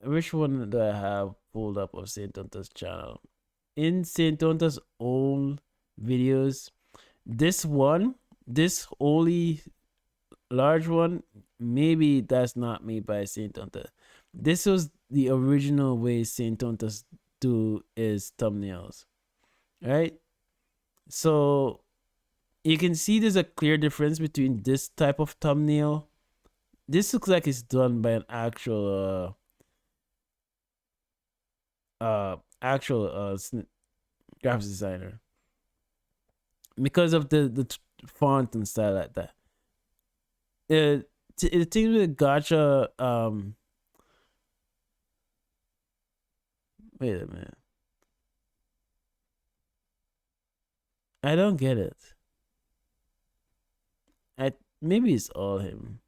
which one do I have pulled up of saintontas channel? In saintontas old videos, this one, this only large one, maybe that's not made by saintontas. This was the original way saintontas do his thumbnails, right? So you can see there's a clear difference between this type of thumbnail. This looks like it's done by an actual graphics designer, because of the font and style like that. The thing with gotcha, wait a minute, I don't get it. Maybe it's all him,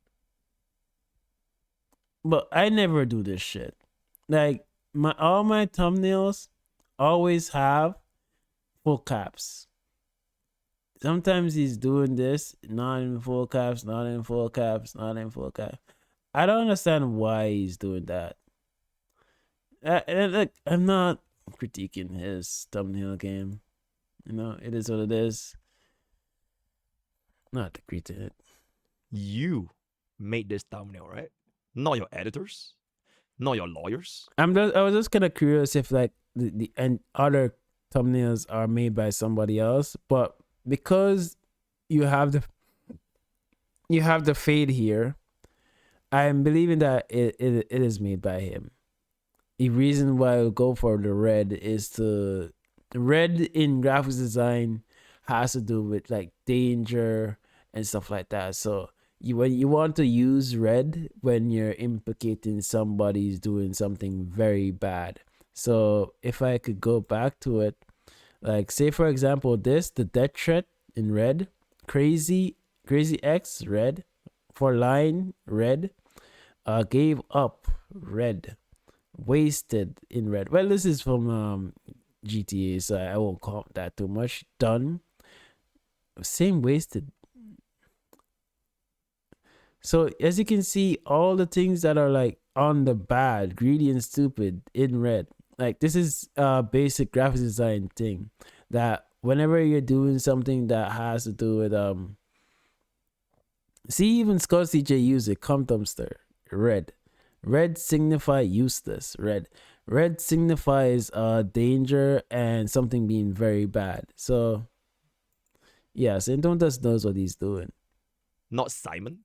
but I never do this shit. Like all my thumbnails always have full caps. Sometimes he's doing this, not in full caps, not in full caps, not in full caps. I don't understand why he's doing that. Look, I'm not critiquing his thumbnail game. You know, it is what it is. Not to critique it. you made this thumbnail, right? Not your editors, not your lawyers. I was just kind of curious if like the and other thumbnails are made by somebody else, but because you have the fade here, I'm believing that it is made by him. The reason why I'll go for the red is the red in graphics design has to do with like danger and stuff like that. So when you want to use red when you're implicating somebody's doing something very bad. So if I could go back to it, like say for example the death threat in red, crazy X red, for line red, gave up red, wasted in red. Well, this is from GTA, so I won't count that too much. Done, same wasted. So as you can see, all the things that are like on the bad, greedy and stupid in red. Like this is a basic graphics design thing that whenever you're doing something that has to do with see, even Scott CJ use it, come dumpster, red. Red signify useless. Red signifies danger and something being very bad. So yeah, saintontas knows what he's doing. Not Simon.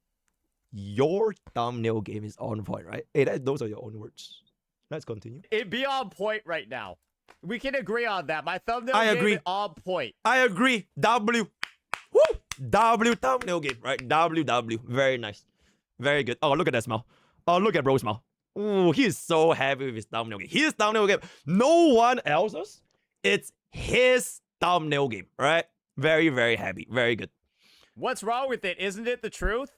Your thumbnail game is on point, right? Hey, those are your own words. Let's continue. It'd be on point right now. We can agree on that. My thumbnail I game agree. is on point. I agree. W. Woo! W thumbnail game, right? W. Very nice. Very good. Oh, look at that smile. Oh, look at bro's smile. Ooh, he is so happy with his thumbnail game. His thumbnail game. No one else's. It's his thumbnail game, right? Very, very happy. Very good. What's wrong with it? Isn't it the truth?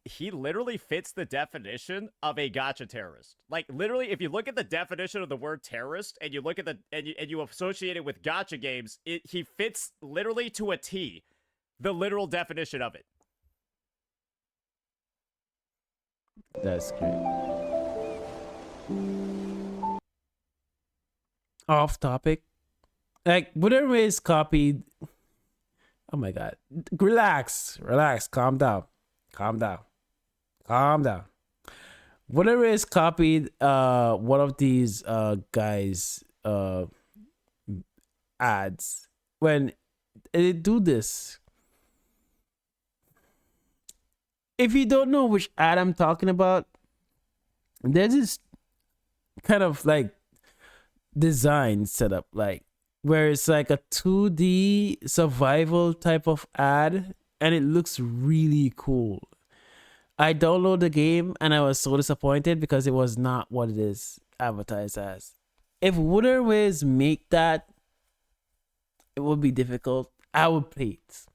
He literally fits the definition of a gotcha terrorist. Like literally, if you look at the definition of the word terrorist and you look at the and you associate it with gotcha games, he fits literally to a T, the literal definition of it. That's great. Off topic. Like whatever is copied. Oh my god. Relax. Calm down. Whatever is copied one of these guys ads, when they do this, if you don't know which ad I'm talking about, there's this kind of like design setup, like where it's like a 2D survival type of ad, and it looks really cool. I downloaded the game and I was so disappointed because it was not what it is advertised as. If Wooderways make that, it would be difficult. I would play it.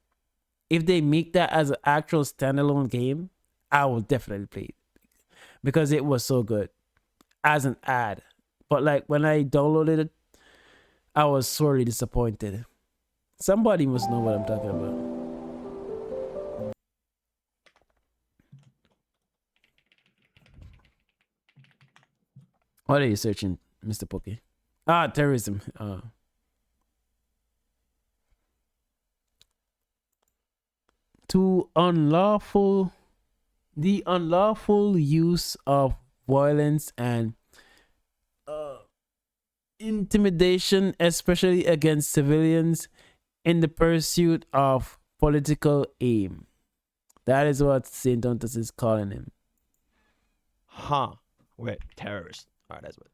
If they make that as an actual standalone game, I will definitely play it because it was so good as an ad. But like when I downloaded it, I was sorely disappointed. Somebody must know what I'm talking about. What are you searching, Mr. Poke? Terrorism. The unlawful use of violence and intimidation, especially against civilians, in the pursuit of political aim. That is what saintontas is calling him. Huh. Wait, terrorist. All right, that's what.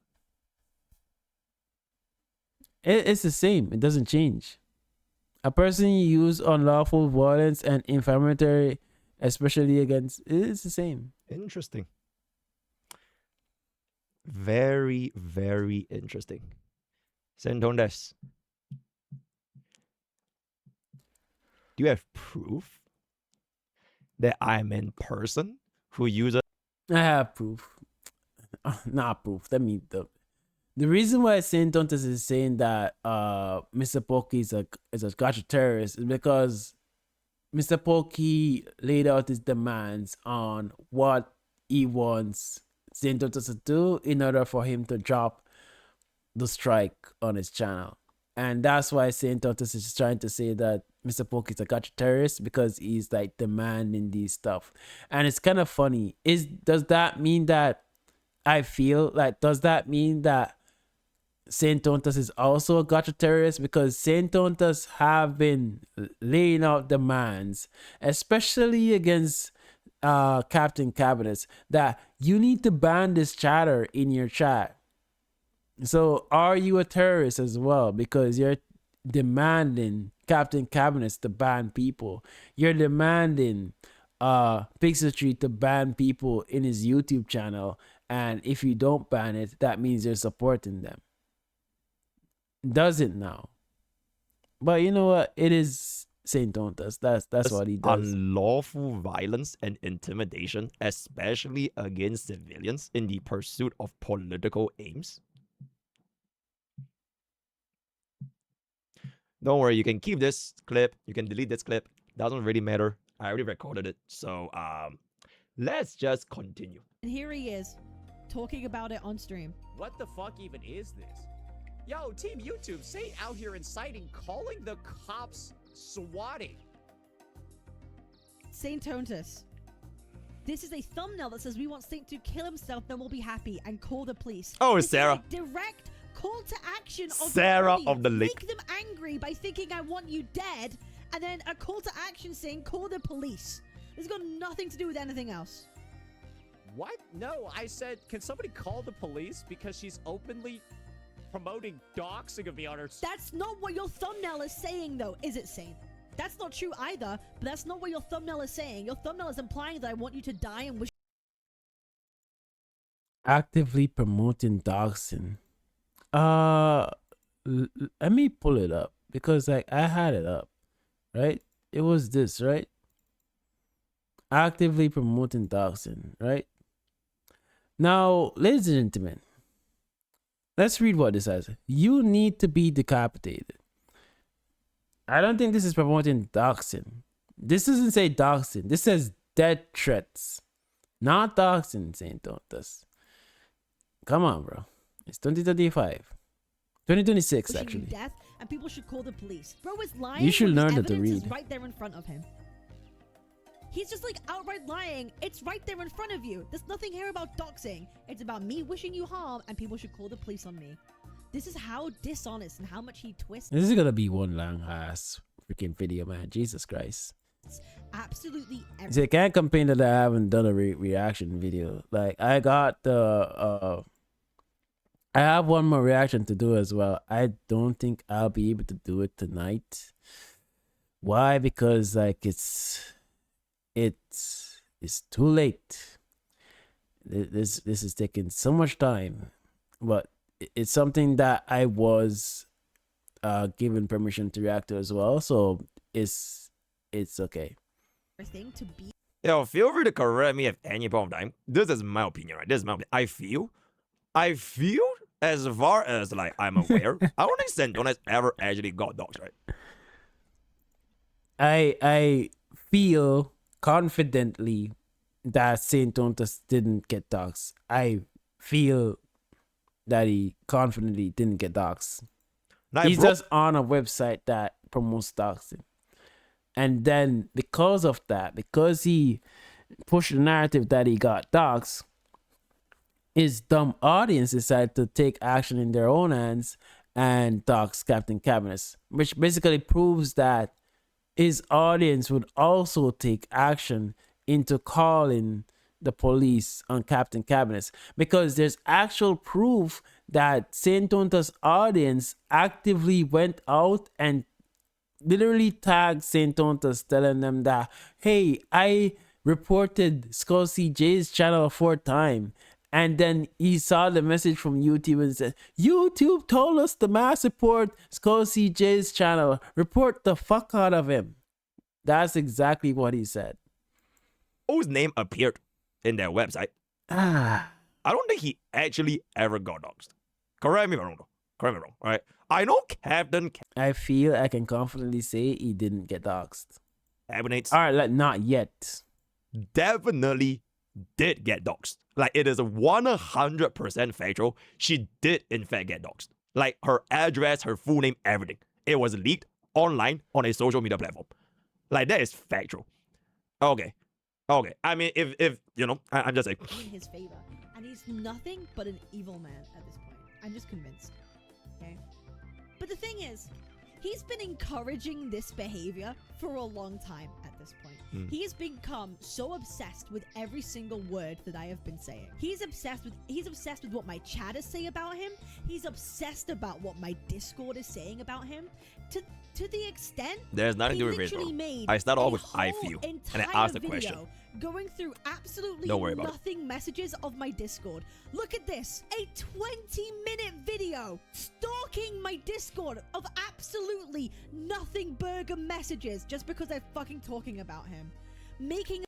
It's the same. It doesn't change. A person use unlawful violence and inflammatory, especially against, it's the same. Interesting. Very, very interesting. Saintontas, do you have proof that I'm in person who uses? I have proof. Not proof. That means the reason why saintontas is saying that Mr. Poke is a gotcha terrorist is because Mr. Poke laid out his demands on what he wants saintontas to do in order for him to drop the strike on his channel. And that's why saintontas is trying to say that Mr. Poke is a gotcha terrorist, because he's like demanding these stuff. And it's kind of funny. Does that mean that saintontas is also a gotcha terrorist? Because saintontas have been laying out demands, especially against Captain Cabinetz, that you need to ban this chatter in your chat. So are you a terrorist as well? Because you're demanding Captain Cabinetz to ban people. You're demanding Pixeltree to ban people in his YouTube channel. And if you don't ban it, that means you're supporting them. Does it now? But you know what? It is saintontas. That's what he does. Unlawful violence and intimidation, especially against civilians in the pursuit of political aims. Don't worry, you can keep this clip. You can delete this clip. Doesn't really matter. I already recorded it. So let's just continue. And here he is, talking about it on stream. What the fuck even is this? Yo, Team YouTube, Saint out here inciting, calling the cops swatting. Saintontas. This is a thumbnail that says we want Saint to kill himself, then we'll be happy, and call the police. Oh, this Sarah. Is a direct call to action of Sarah the of the lake. Make them angry by thinking I want you dead, and then a call to action saying call the police. This has got nothing to do with anything else. What? No, I said, can somebody call the police because she's openly promoting doxing of the others? That's not what your thumbnail is saying, though, is it, Saint? That's not true either, but that's not what your thumbnail is saying. Your thumbnail is implying that I want you to die and wish. Actively promoting doxing. Let me pull it up, because like I had it up, right? It was this, right? Actively promoting doxing, right? Now, ladies and gentlemen, let's read what this says. You need to be decapitated. I don't think this is promoting doxing. This doesn't say doxing. This says death threats. Not doxing, saintontas. Come on, bro. It's 2025. 2026, wishing you actually. death, and people should call the police. Bro is lying. You should when learn his how to evidence is read. right there in front of him. He's just like outright lying. It's right there in front of you. There's nothing here about doxing. It's about me wishing you harm, and people should call the police on me. This is how dishonest and how much he twists. This is gonna be one long ass freaking video, man. Jesus Christ. Absolutely everything. So you can't complain that I haven't done a reaction video. Like I got the I have one more reaction to do as well. I don't think I'll be able to do it tonight. Why? Because like it's too late. This is taking so much time, but it's something that I was given permission to react to as well. So it's okay. Thing to be Yo, feel free to correct me at any point of time. This is my opinion, right? This is my opinion. I feel as far as like I'm aware, I don't think saintontas ever actually got doxxed, right? I feel confidently that saintontas didn't get doxxed. I feel that he confidently didn't get doxxed. Now, He's bro- just on a website that promotes doxing. And then because of that, because he pushed the narrative that he got doxxed, his dumb audience decided to take action in their own hands and dox Captain Cabinetz, which basically proves that his audience would also take action into calling the police on Captain Cabinetz, because there's actual proof that saintontas audience actively went out and literally tagged saintontas, telling them that, hey, I reported Skull CJ's channel 4 times. And then he saw the message from YouTube and said, YouTube told us to mass report Skull CJ's channel. Report the fuck out of him. That's exactly what he said. whose name appeared in their website. I don't think he actually ever got doxxed. Correct me if I'm wrong, though. Correct me if I'm wrong, all right? I know Captain I feel I can confidently say he didn't get doxxed. Cabinetz All right, like not yet. definitely did get doxxed. Like, it is 100% factual. She did, in fact, get doxxed. Like, her address, her full name, everything. It was leaked online on a social media platform. Like, that is factual. Okay. I mean, if you know, I'm just like... in his favor. And he's nothing but an evil man at this point. I'm just convinced. Okay? But the thing is, he's been encouraging this behavior for a long time at this point. He has become so obsessed with every single word that I have been saying. He's obsessed with what my chatters say about him. He's obsessed about what my Discord is saying about him. To the extent There's nothing he to do with literally race, bro. made I start off a with I whole feel, and I entire asked the video question. going through absolutely Don't worry about it. nothing messages of my Discord. Look at this. A 20-minute video stalking my Discord of absolutely nothing burger messages just because I'm fucking talking about him. Making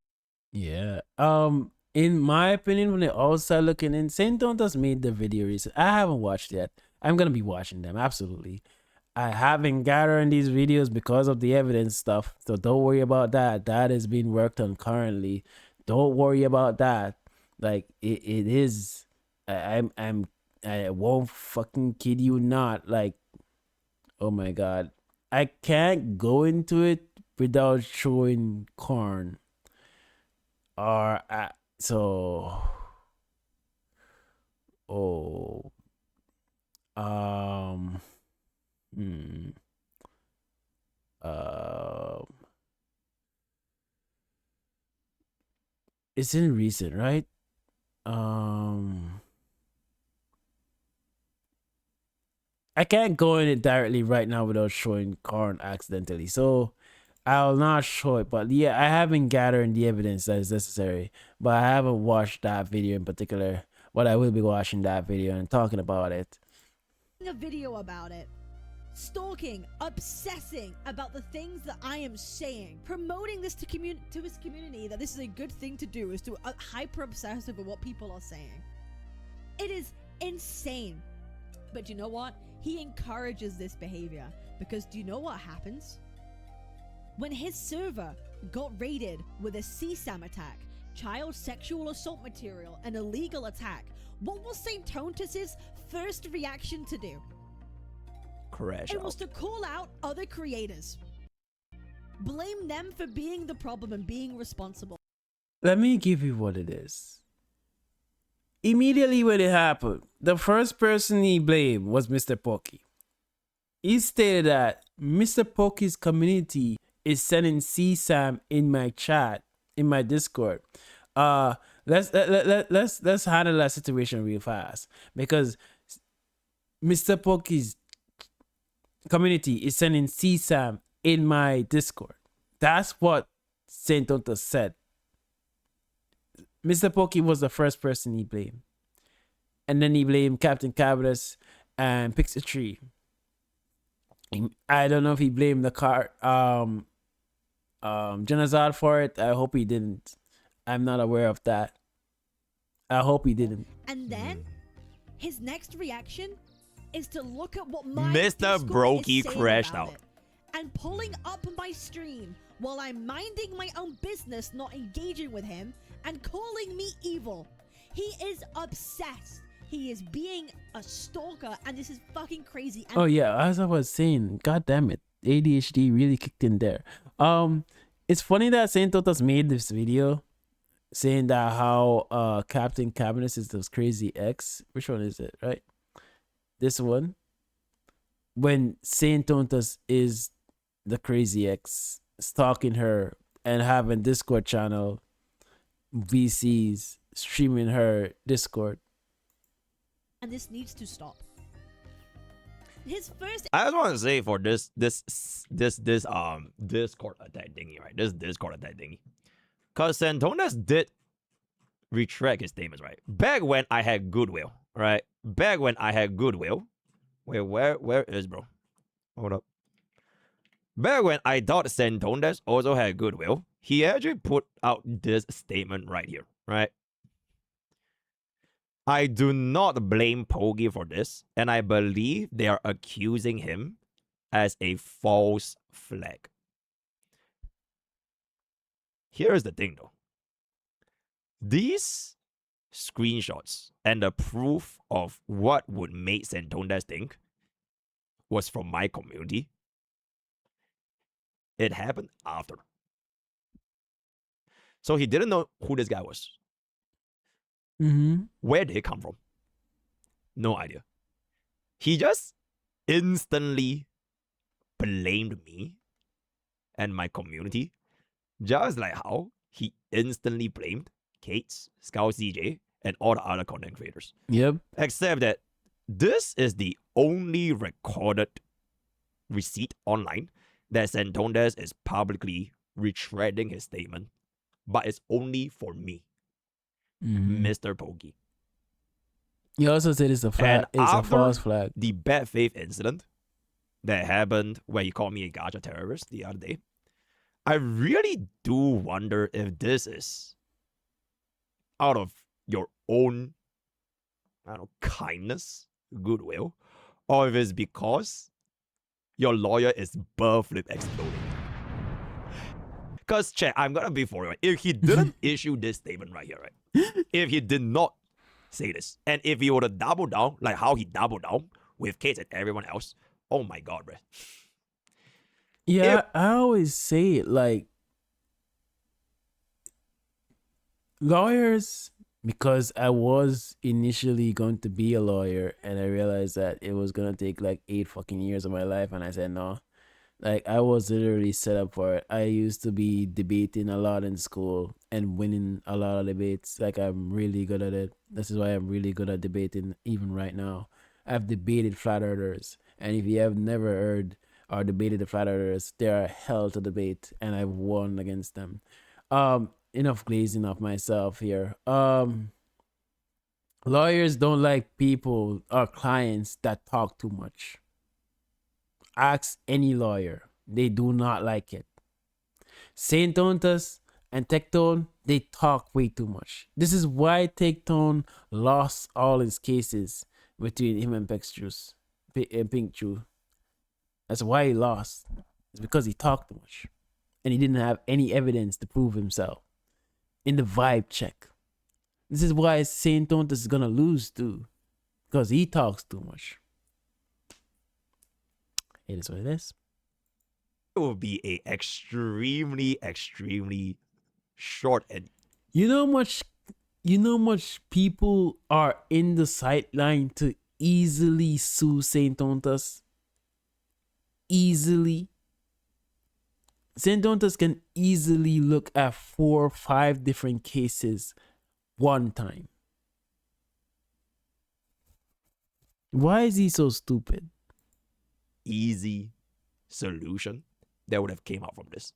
Yeah. In my opinion, when they all start looking in, saintontas made the video recent. I haven't watched yet. I'm gonna be watching them, absolutely. I haven't gathered these videos because of the evidence stuff, so don't worry about that. That is being worked on currently. Don't worry about that. Like it is. I won't fucking kid you not. Like, oh my god, I can't go into it without showing corn. Or so. Oh. It's in recent, right? I can't go in it directly right now without showing corn accidentally, so I'll not show it. But yeah, I haven't gathered the evidence that is necessary, but I haven't watched that video in particular. But I will be watching that video and talking about it. a video about it. Stalking, obsessing about the things that I am saying, promoting this to his community, that this is a good thing to do, is to hyper obsess over what people are saying. It is insane. But you know what? He encourages this behavior, because do you know what happens? When his server got raided with a CSAM attack, child sexual assault material, an illegal attack, what was saintontas' first reaction to do? Crash It was out. to call out other creators. Blame them for being the problem and being responsible. Let me give you what it is. Immediately when it happened, the first person he blamed was mrpokke. He stated that mrpokke's community is sending CSAM in my chat, in my Discord. Let's handle that situation real fast, because mrpokke's community is sending CSAM in my Discord. That's what saintontas said. mrpokke was the first person he blamed, and then he blamed Captain Cabinetz and Pixie Tree. I don't know if he blamed the car Janazad for it. I hope he didn't. I'm not aware of that. I hope he didn't. And then his next reaction is to look at what my Mr. Discord Brokey is saying crashed about out. it, and pulling up my stream while I'm minding my own business, not engaging with him, and calling me evil. He is obsessed. He is being a stalker, and this is fucking crazy. And Oh yeah, as I was saying, god damn it, ADHD really kicked in there. It's funny that saintontas made this video saying that how Captain Cabinetz is this crazy ex. Which one is it, right? This one. When saintontas is the crazy ex, stalking her and having Discord channel, VCs streaming her Discord. and this needs to stop. His first I just want to say for this Discord attack thingy, right? This Discord attack thingy. Cause saintontas did retract his statements, right? Back when I had goodwill, right? Back when I had goodwill. Wait, where is bro? Hold up. Back when I thought saintontas also had goodwill, he actually put out this statement right here, right? I do not blame Pogi for this, and I believe they are accusing him as a false flag. Here's the thing though. These screenshots and the proof of what would make saintontas think was from my community. It happened after. So he didn't know who this guy was. Mm-hmm. Where did it come from? No idea. He just instantly blamed me and my community, just like how he instantly blamed Kate's, Scout CJ, and all the other content creators. Yep. Except that this is the only recorded receipt online that saintontas is publicly retracting his statement, but it's only for me, Mr. Pogi. He also said it's a flag. And It's a after false flag. the bad faith incident that happened where he called me a gacha terrorist the other day, I really do wonder if this is out of your own, I don't know, kindness, goodwill, or if it's because your lawyer is flip exploding. Because, check, I'm gonna be for you. If he didn't issue this statement right here, right? If he did not say this, and if he would have doubled down, like how he doubled down with Kate and everyone else, oh my god, bro. Yeah, If- I always say it like lawyers, because I was initially going to be a lawyer and I realized that it was gonna take like 8 fucking years of my life, and I said no. Like I was literally set up for it. I used to be debating a lot in school and winning a lot of debates. Like I'm really good at it. This is why I'm really good at debating even right now. I've debated flat earthers, and if you have never heard or debated the flat earthers, they are hell to debate, and I've won against them. Enough glazing off myself here. Lawyers don't like people or clients that talk too much. Ask any lawyer. They do not like it. saintontas and Tectone, they talk way too much. This is why Tectone lost all his cases between him and Pink Chu. That's why he lost. It's because he talked too much. And he didn't have any evidence to prove himself in the vibe check. This is why saintontas is gonna lose too. Because he talks too much. It is what it is. It will be a extremely short and You know much people are in the sideline to easily sue saintontas. Easily. Saintontas can easily look at 4 or 5 different cases one time. Why is he so stupid? easy solution that would have came out from this.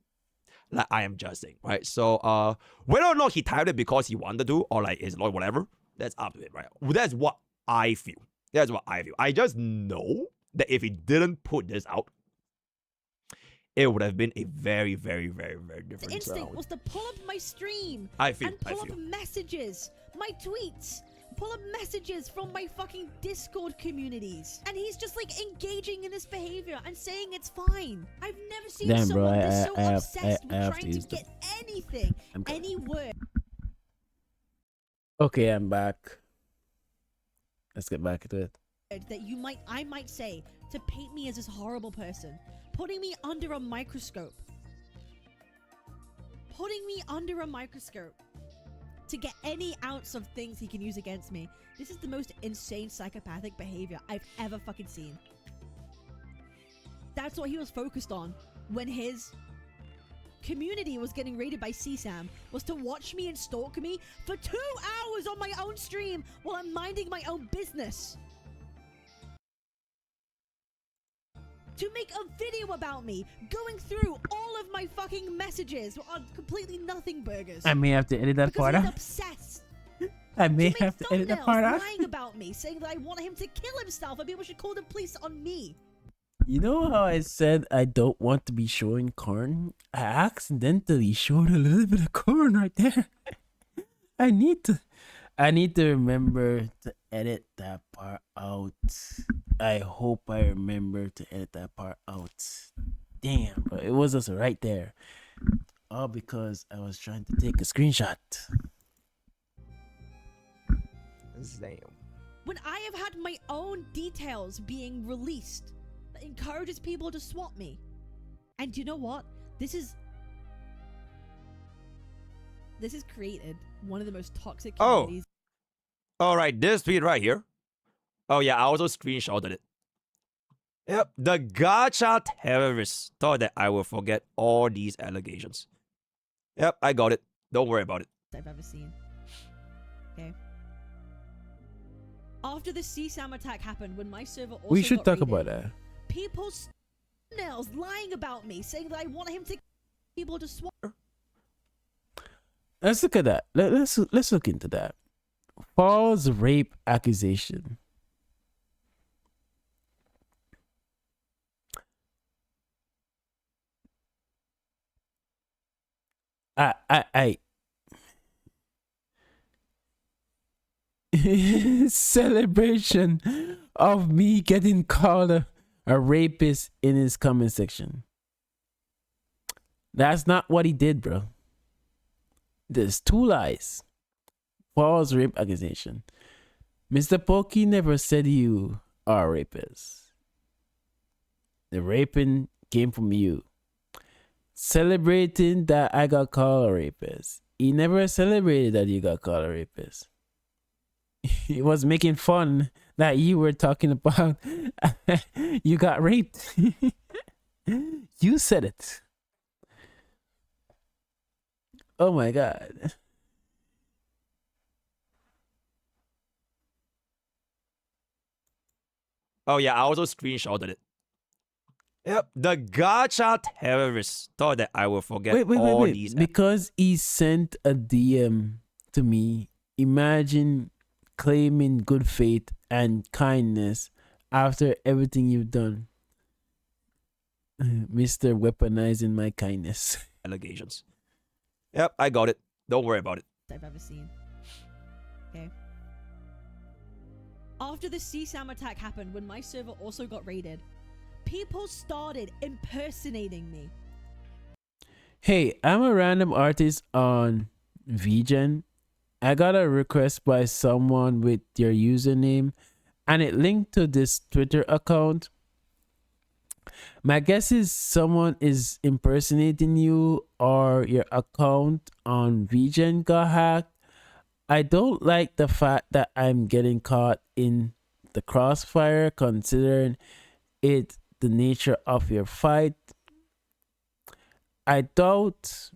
Like, I am just saying, right? So whether or not he typed it because he wanted to, or like his lawyer, whatever, that's up to him, right? That's what I feel. That's what I feel. I just know that if he didn't put this out, it would have been a very different The instinct round. was to pull up my stream I and pull up messages, my tweets, pull up messages from my fucking Discord communities. And he's just like engaging in this behavior and saying it's fine. I've never seen Damn, bro, someone this so I have obsessed to with trying to use get anything, I'm good. any word. Okay, I'm back. Let's get back to it. That I might say to paint me as this horrible person, putting me under a microscope, to get any ounce of things he can use against me. This is the most insane psychopathic behavior I've ever fucking seen. That's what he was focused on when his community was getting raided by CSAM, was to watch me and stalk me for 2 hours on my own stream while I'm minding my own business. To make a video about me, going through all of my fucking messages on completely nothing burgers. I may have to edit that because part he's out. obsessed. I may To make have to edit that part thumbnails out. lying about me, saying that I want him to kill himself and people should call the police on me. You know how I said I don't want to be showing corn? I accidentally showed a little bit of corn right there. I need to remember to edit that part out. I hope I remember to edit that part out. Damn, bro, it was just right there. All because I was trying to take a screenshot. Damn. When I have had my own details being released that encourages people to swap me. And you know what? This has created one of the most toxic communities. All right, this tweet right here. Oh yeah, I also screenshotted it. Yep, the gacha terrorists thought that I will forget all these allegations. Yep, I got it. Don't worry about it. I've ever seen. Okay. After the CSAM attack happened, when my server also We should got talk raided, about that. people's nails lying about me, saying that I want him to people to swap. Let's look at that. Let's look into that. False rape accusation. I celebration of me getting called a rapist in his comment section. That's not what he did, bro. There's 2 lies. False rape accusation. Mr. Pokey never said you are a rapist. The raping came from you. Celebrating that I got called a rapist. He never celebrated that you got called a rapist. He was making fun that you were talking about you got raped. You said it. Oh my God. Oh yeah, I also screenshotted it. Yep, the gacha terrorists thought that I will forget all these. Because he sent a DM to me. Imagine claiming good faith and kindness after everything you've done. Mr. Weaponizing my kindness. Allegations. Yep, I got it. Don't worry about it. I've ever seen. Okay. After the CSAM attack happened, when my server also got raided, people started impersonating me. Hey, I'm a random artist on VGen. I got a request by someone with your username and it linked to this Twitter account. My guess is someone is impersonating you or your account on VGen got hacked. I don't like the fact that I'm getting caught in the crossfire considering it the nature of your fight. I doubt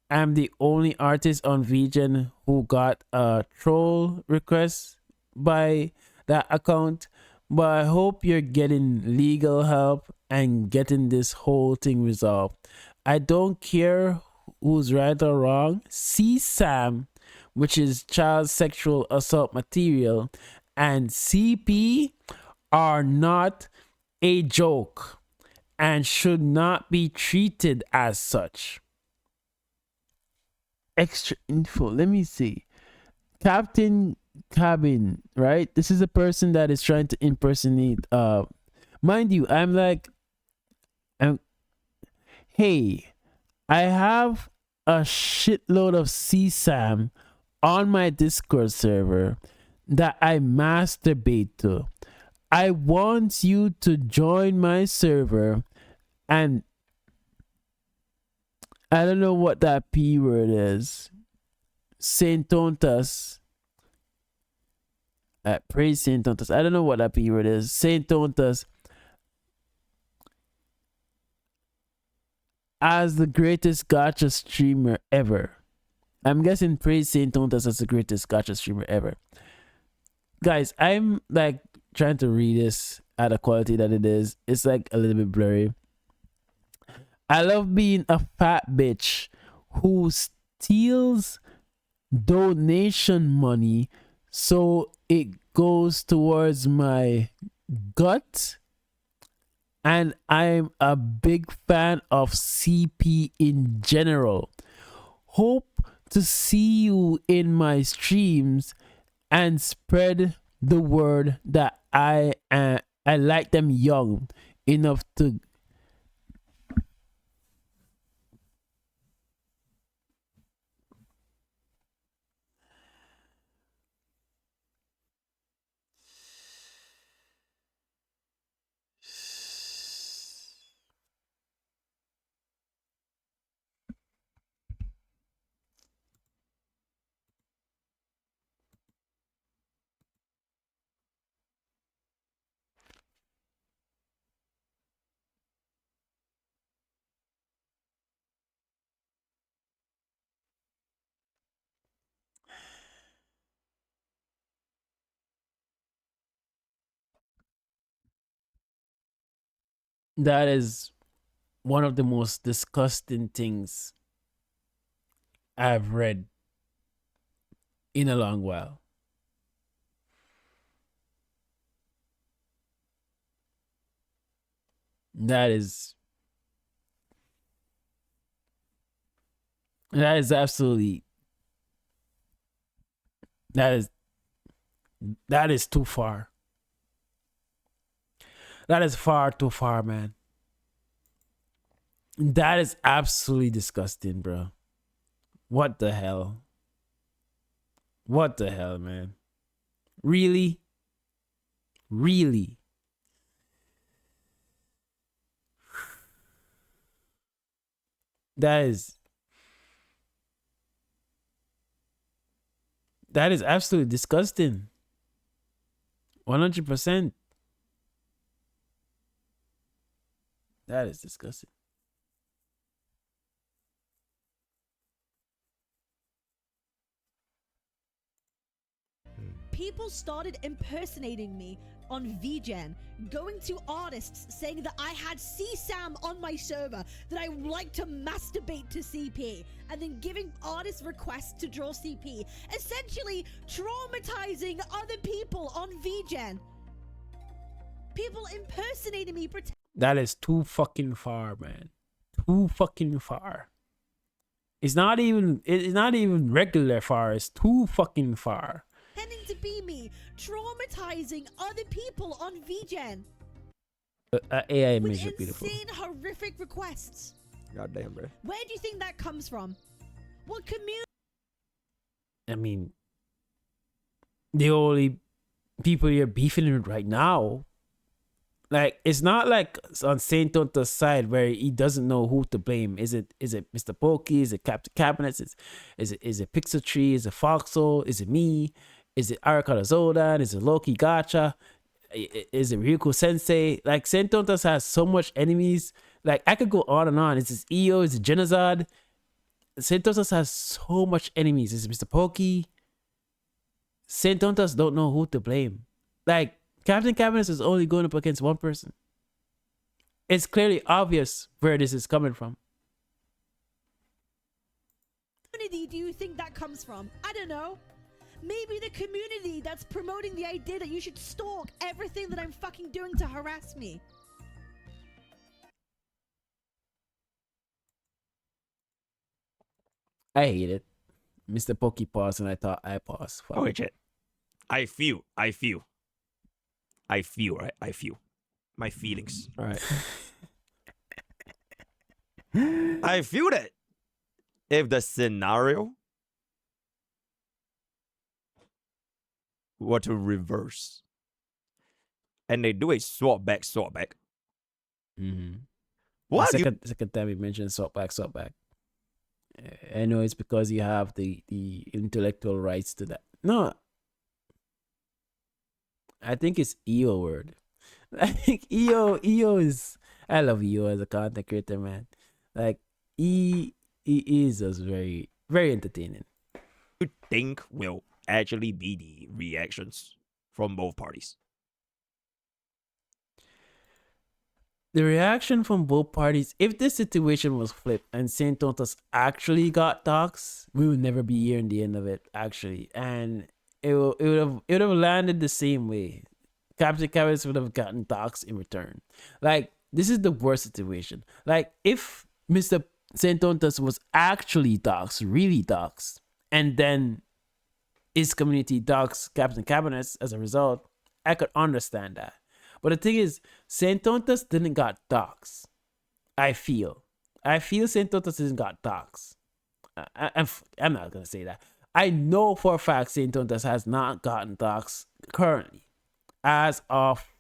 I'm the only artist on VGen who got a troll request by that account, but I hope you're getting legal help and getting this whole thing resolved. I don't care who's right or wrong. CSAM, which is child sexual assault material, and CP are not a joke and should not be treated as such. Extra info, let me see. Captain Cabin, right? This is a person that is trying to impersonate mind you, hey, I have a shitload of CSAM on my Discord server that I masturbate to. I want you to join my server, and I don't know what that P word is. Saintontas. Praise Saintontas. I don't know what that P word is. Saintontas. As the greatest gacha streamer ever. I'm guessing praise Saintontas as the greatest gacha streamer ever. Guys, I'm like trying to read this at the quality that it is. It's like a little bit blurry. I love being a fat bitch who steals donation money so it goes towards my gut. And I'm a big fan of CP in general. Hope to see you in my streams and spread the word that I like them young enough to that is one of the most disgusting things I've read in a long while. That is absolutely that is too far. That is far too far, man. That is absolutely disgusting, bro. What the hell? What the hell, man? Really? Really? That is absolutely disgusting. 100%. That is disgusting. People started impersonating me on VGen, going to artists saying that I had CSAM on my server, that I like to masturbate to CP, and then giving artists requests to draw CP, essentially traumatizing other people on VGen. People impersonating me. That is too fucking far, man. Too fucking far. It's not even regular far. It's too fucking far. Pretending to be me, traumatizing other people on VGen. AI with image look beautiful. insane, horrific requests. Goddamn, bro. Where do you think that comes from? What community? I mean, the only people you're beefing with right now Like it's not like on Saint Tonta's side where he doesn't know who to blame. Is it Mr. Pokey? Is it Captain Cabinets? Is it Pixel Tree? Is it Foxhole? Is it me? Is it Arakata Zodan? Is it Loki Gacha? Is it Ryuko Sensei? Like Saint Tonta's has so much enemies. Like I could go on and on. Is it EO? Is it Genozad? Saint Tonta's has so much enemies. Is it Mr. Pokey? Saint Tonta's don't know who to blame. Like Captain Cabinets is only going up against one person. It's clearly obvious where this is coming from. Community do you think that comes from? I don't know. Maybe the community that's promoting the idea that you should stalk everything that I'm fucking doing to harass me. I hate it. Mr. Pokey paused and I thought I paused. Fuck. Oh, chat. I feel. Right? I feel. My feelings. All right. I feel that if the scenario were to reverse and they do a swap back. Mm-hmm. What? Second time we mentioned swap back. I know it's because you have the intellectual rights to that. No. I think it's EO word. I think EO is. I love EO as a content creator, man. Like he is just very, very entertaining. You think will actually be the reactions from both parties? The reaction from both parties, if this situation was flipped and Saint Tontas actually got doxxed, we would never be hearing the end of it, actually. And it would have landed the same way. Captain Cabinets would have gotten doxxed in return. Like, this is the worst situation. Like, if Mr. Saint Tontas was actually doxxed, really doxxed, and then his community doxxed Captain Cabinets as a result, I could understand that. But the thing is, Saint Tontas didn't got doxxed. I feel Saint Tontas didn't got doxxed. I'm not gonna say that. I know for a fact Saint Tontas has not gotten doxxed currently, as of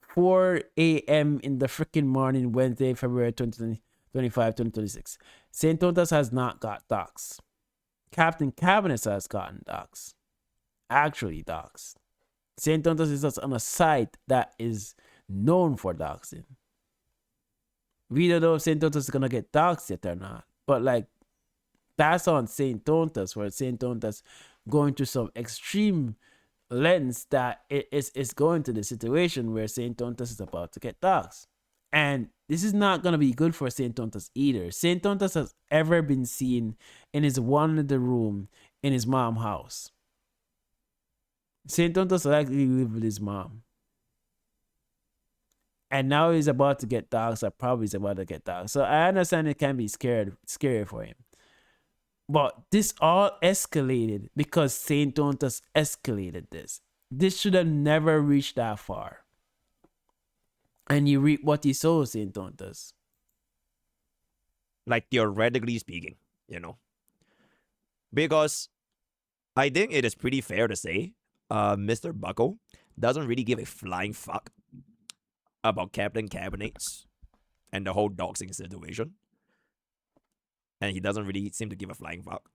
4 a.m. in the freaking morning, Wednesday, February 2025, 2026. Saint Tontas has not got doxxed. Captain Cabinets has gotten doxxed. Actually doxxed. Saint Tontas is just on a site that is known for doxing. We don't know if Saint Tontas is gonna get doxed yet or not. But like, that's on Saint Tontas, where Saint Tontas going to some extreme lens that it is going to the situation where Saint Tontas is about to get doxed. And this is not gonna be good for Saint Tontas either. Saint Tontas has ever been seen in his one in the room in his mom's house. Saint Tontas likely lived with his mom. And now he's about to get doxxed, or probably he's about to get doxxed. So I understand it can be scary for him. But this all escalated because Saint Tontas escalated this. This should have never reached that far. And you reap what you sow, Saint Tontas. Like, theoretically speaking, you know. Because I think it is pretty fair to say Mr. Buckle doesn't really give a flying fuck about Captain Cabinets and the whole doxing situation. And he doesn't really seem to give a flying fuck.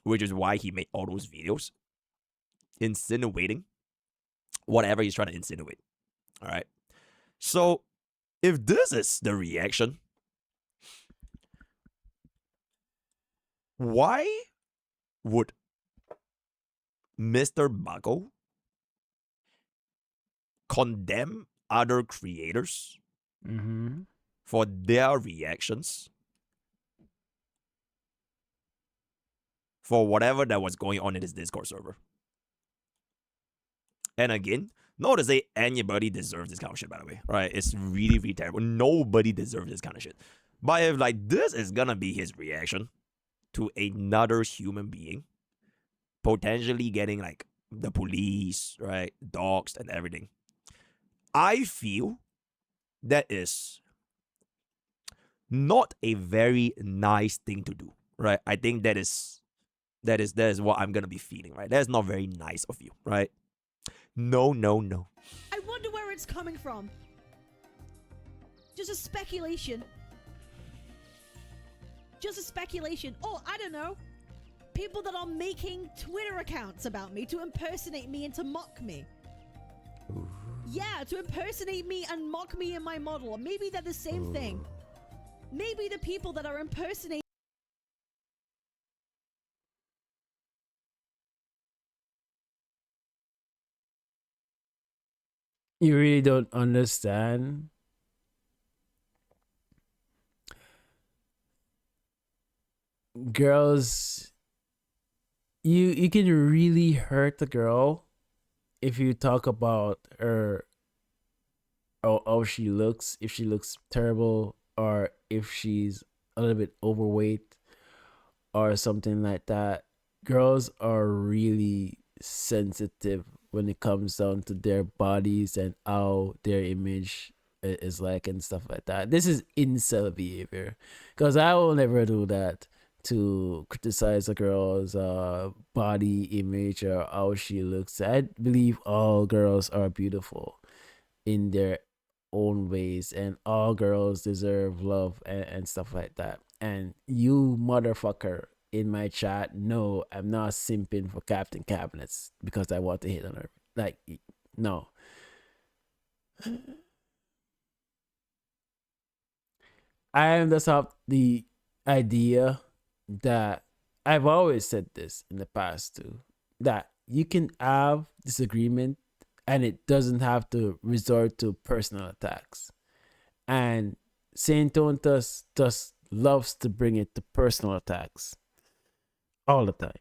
Which is why he made all those videos insinuating whatever he's trying to insinuate. Alright? So, if this is the reaction, why would Mr. Buckle condemn other creators for their reactions for whatever that was going on in his Discord server? And again, not to say anybody deserves this kind of shit, by the way. Right? It's really, really terrible. Nobody deserves this kind of shit. But if like this is gonna be his reaction to another human being potentially getting like the police, right, doxxed and everything, I feel that is not a very nice thing to do, right? I think that is what I'm gonna be feeling, right? That's not very nice of you, right? No, no, no. I wonder where it's coming from. Just a speculation. Just a speculation. Oh, I don't know. People that are making Twitter accounts about me to impersonate me and to mock me. Ooh. Yeah, to impersonate me and mock me and my model. Maybe they're the same thing. Maybe the people that are impersonating. You really don't understand. Girls, you can really hurt a girl if you talk about her or how she looks, if she looks terrible, or if she's a little bit overweight or something like that. Girls are really sensitive when it comes down to their bodies and how their image is like and stuff like that. This is incel behavior, because I will never do that to criticize a girl's body image or how she looks. I believe all girls are beautiful in their own ways, and all girls deserve love and stuff like that. And you motherfucker in my chat, no, I'm not simping for Captain Cabinetz because I want to hit on her. Like, no. I am just of the idea that I've always said this in the past too, that you can have disagreement and it doesn't have to resort to personal attacks. And saintontas just loves to bring it to personal attacks all the time.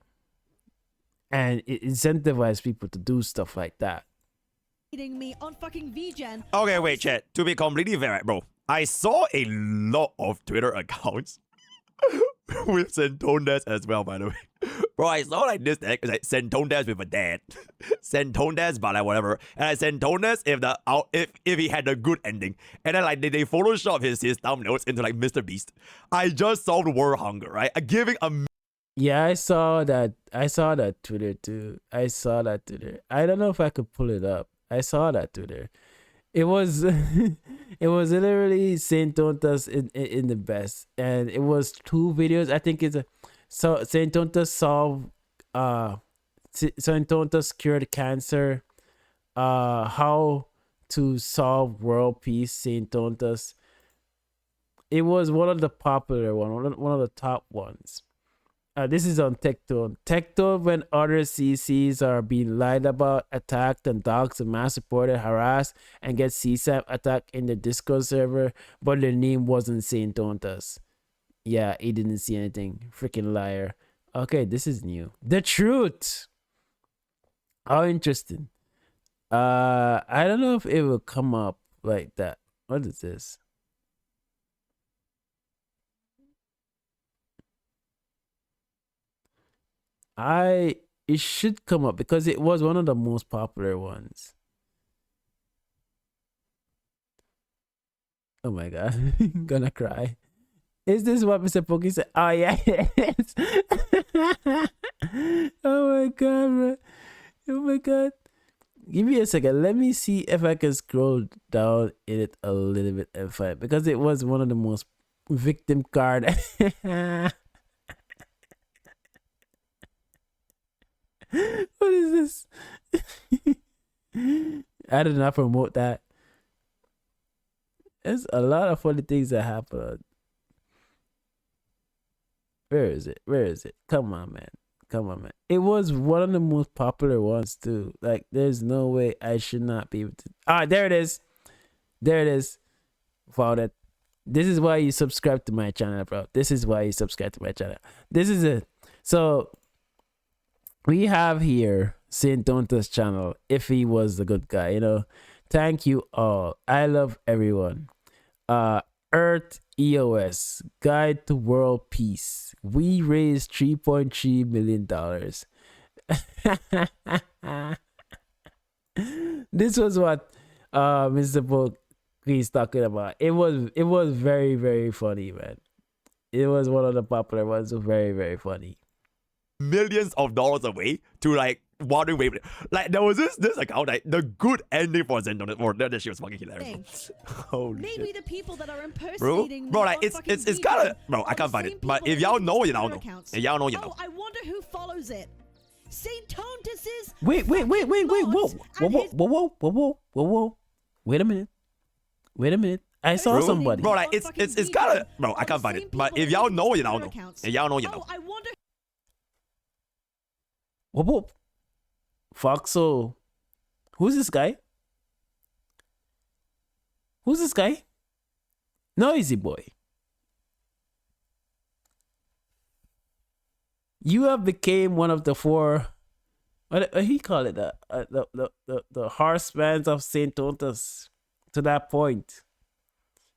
And it incentivizes people to do stuff like that. Me on fucking VGen. Okay, wait, chat. To be completely fair, bro, I saw a lot of Twitter accounts with saintontas as well, by the way. Bro, I saw like this tag, it's like saintontas with a dad. Saintontas, but like whatever. And like saintontas if he had a good ending. And then like they Photoshop his thumbnails into like Mr. Beast. I just solved world hunger, right? Giving a Yeah, I saw that Twitter too. I saw that Twitter. I don't know if I could pull it up. I saw that Twitter. It was it was literally saintontas in the best, and it was 2 videos. I think it's so saintontas solve saintontas cured cancer, how to solve world peace, saintontas. It was one of the popular one of the top ones. This is on TechTone. TechTone, when other CCs are being lied about, attacked, and doxxed, and mass reported, harassed, and get CSAP attacked in the Discord server, but their name wasn't saintontas. Yeah, he didn't see anything. Freaking liar. Okay, this is new. The truth. How interesting. I don't know if it will come up like that. What is this? It should come up because it was one of the most popular ones. Oh my god, gonna cry. Is this what Mr. Pokey said? Oh yeah, yes. Oh my god, bro. Oh my god. Give me a second. Let me see if I can scroll down in it a little bit and find it, because it was one of the most victim card. What is this? I did not promote that. There's a lot of funny things that happen. Where is it? Where is it? Come on, man. Come on, man. It was one of the most popular ones, too. Like, there's no way I should not be able to. Ah, there it is. There it is. Found it. This is why you subscribe to my channel, bro. This is why you subscribe to my channel. This is it. So, we have here saintontas channel. If he was a good guy, you know. Thank you all. I love everyone. Earth EOS Guide to World Peace. We raised $3.3 million. This was what Mr. Book is talking about. It was very, very funny, man. It was one of the popular ones. Very, very funny. millions of dollars away to like wondering, wait, like there was this account, like the good ending for Zenton, for that shit was fucking hilarious. Holy Maybe shit. the people that are Bro, impersonating bro, me like are it's fucking gotta, vegan, bro, I are can't the find same it. But people if that y'all use know, you Twitter know. accounts. If y'all know, you know. Oh, I wonder who follows it. Saintontas' Wait, whoa, mods and his- whoa. Wait a minute. I saw Bro, somebody. bro, like are it's fucking gotta, vegan, bro, I are can't the find same it. But people if that y'all use know, you know. Twitter accounts. If y'all know, you Oh, know. I wonder. Whoa. Foxo. Who's this guy? Noisy boy. You have became one of the four. What he call it? The horsemen of saintontas. To that point,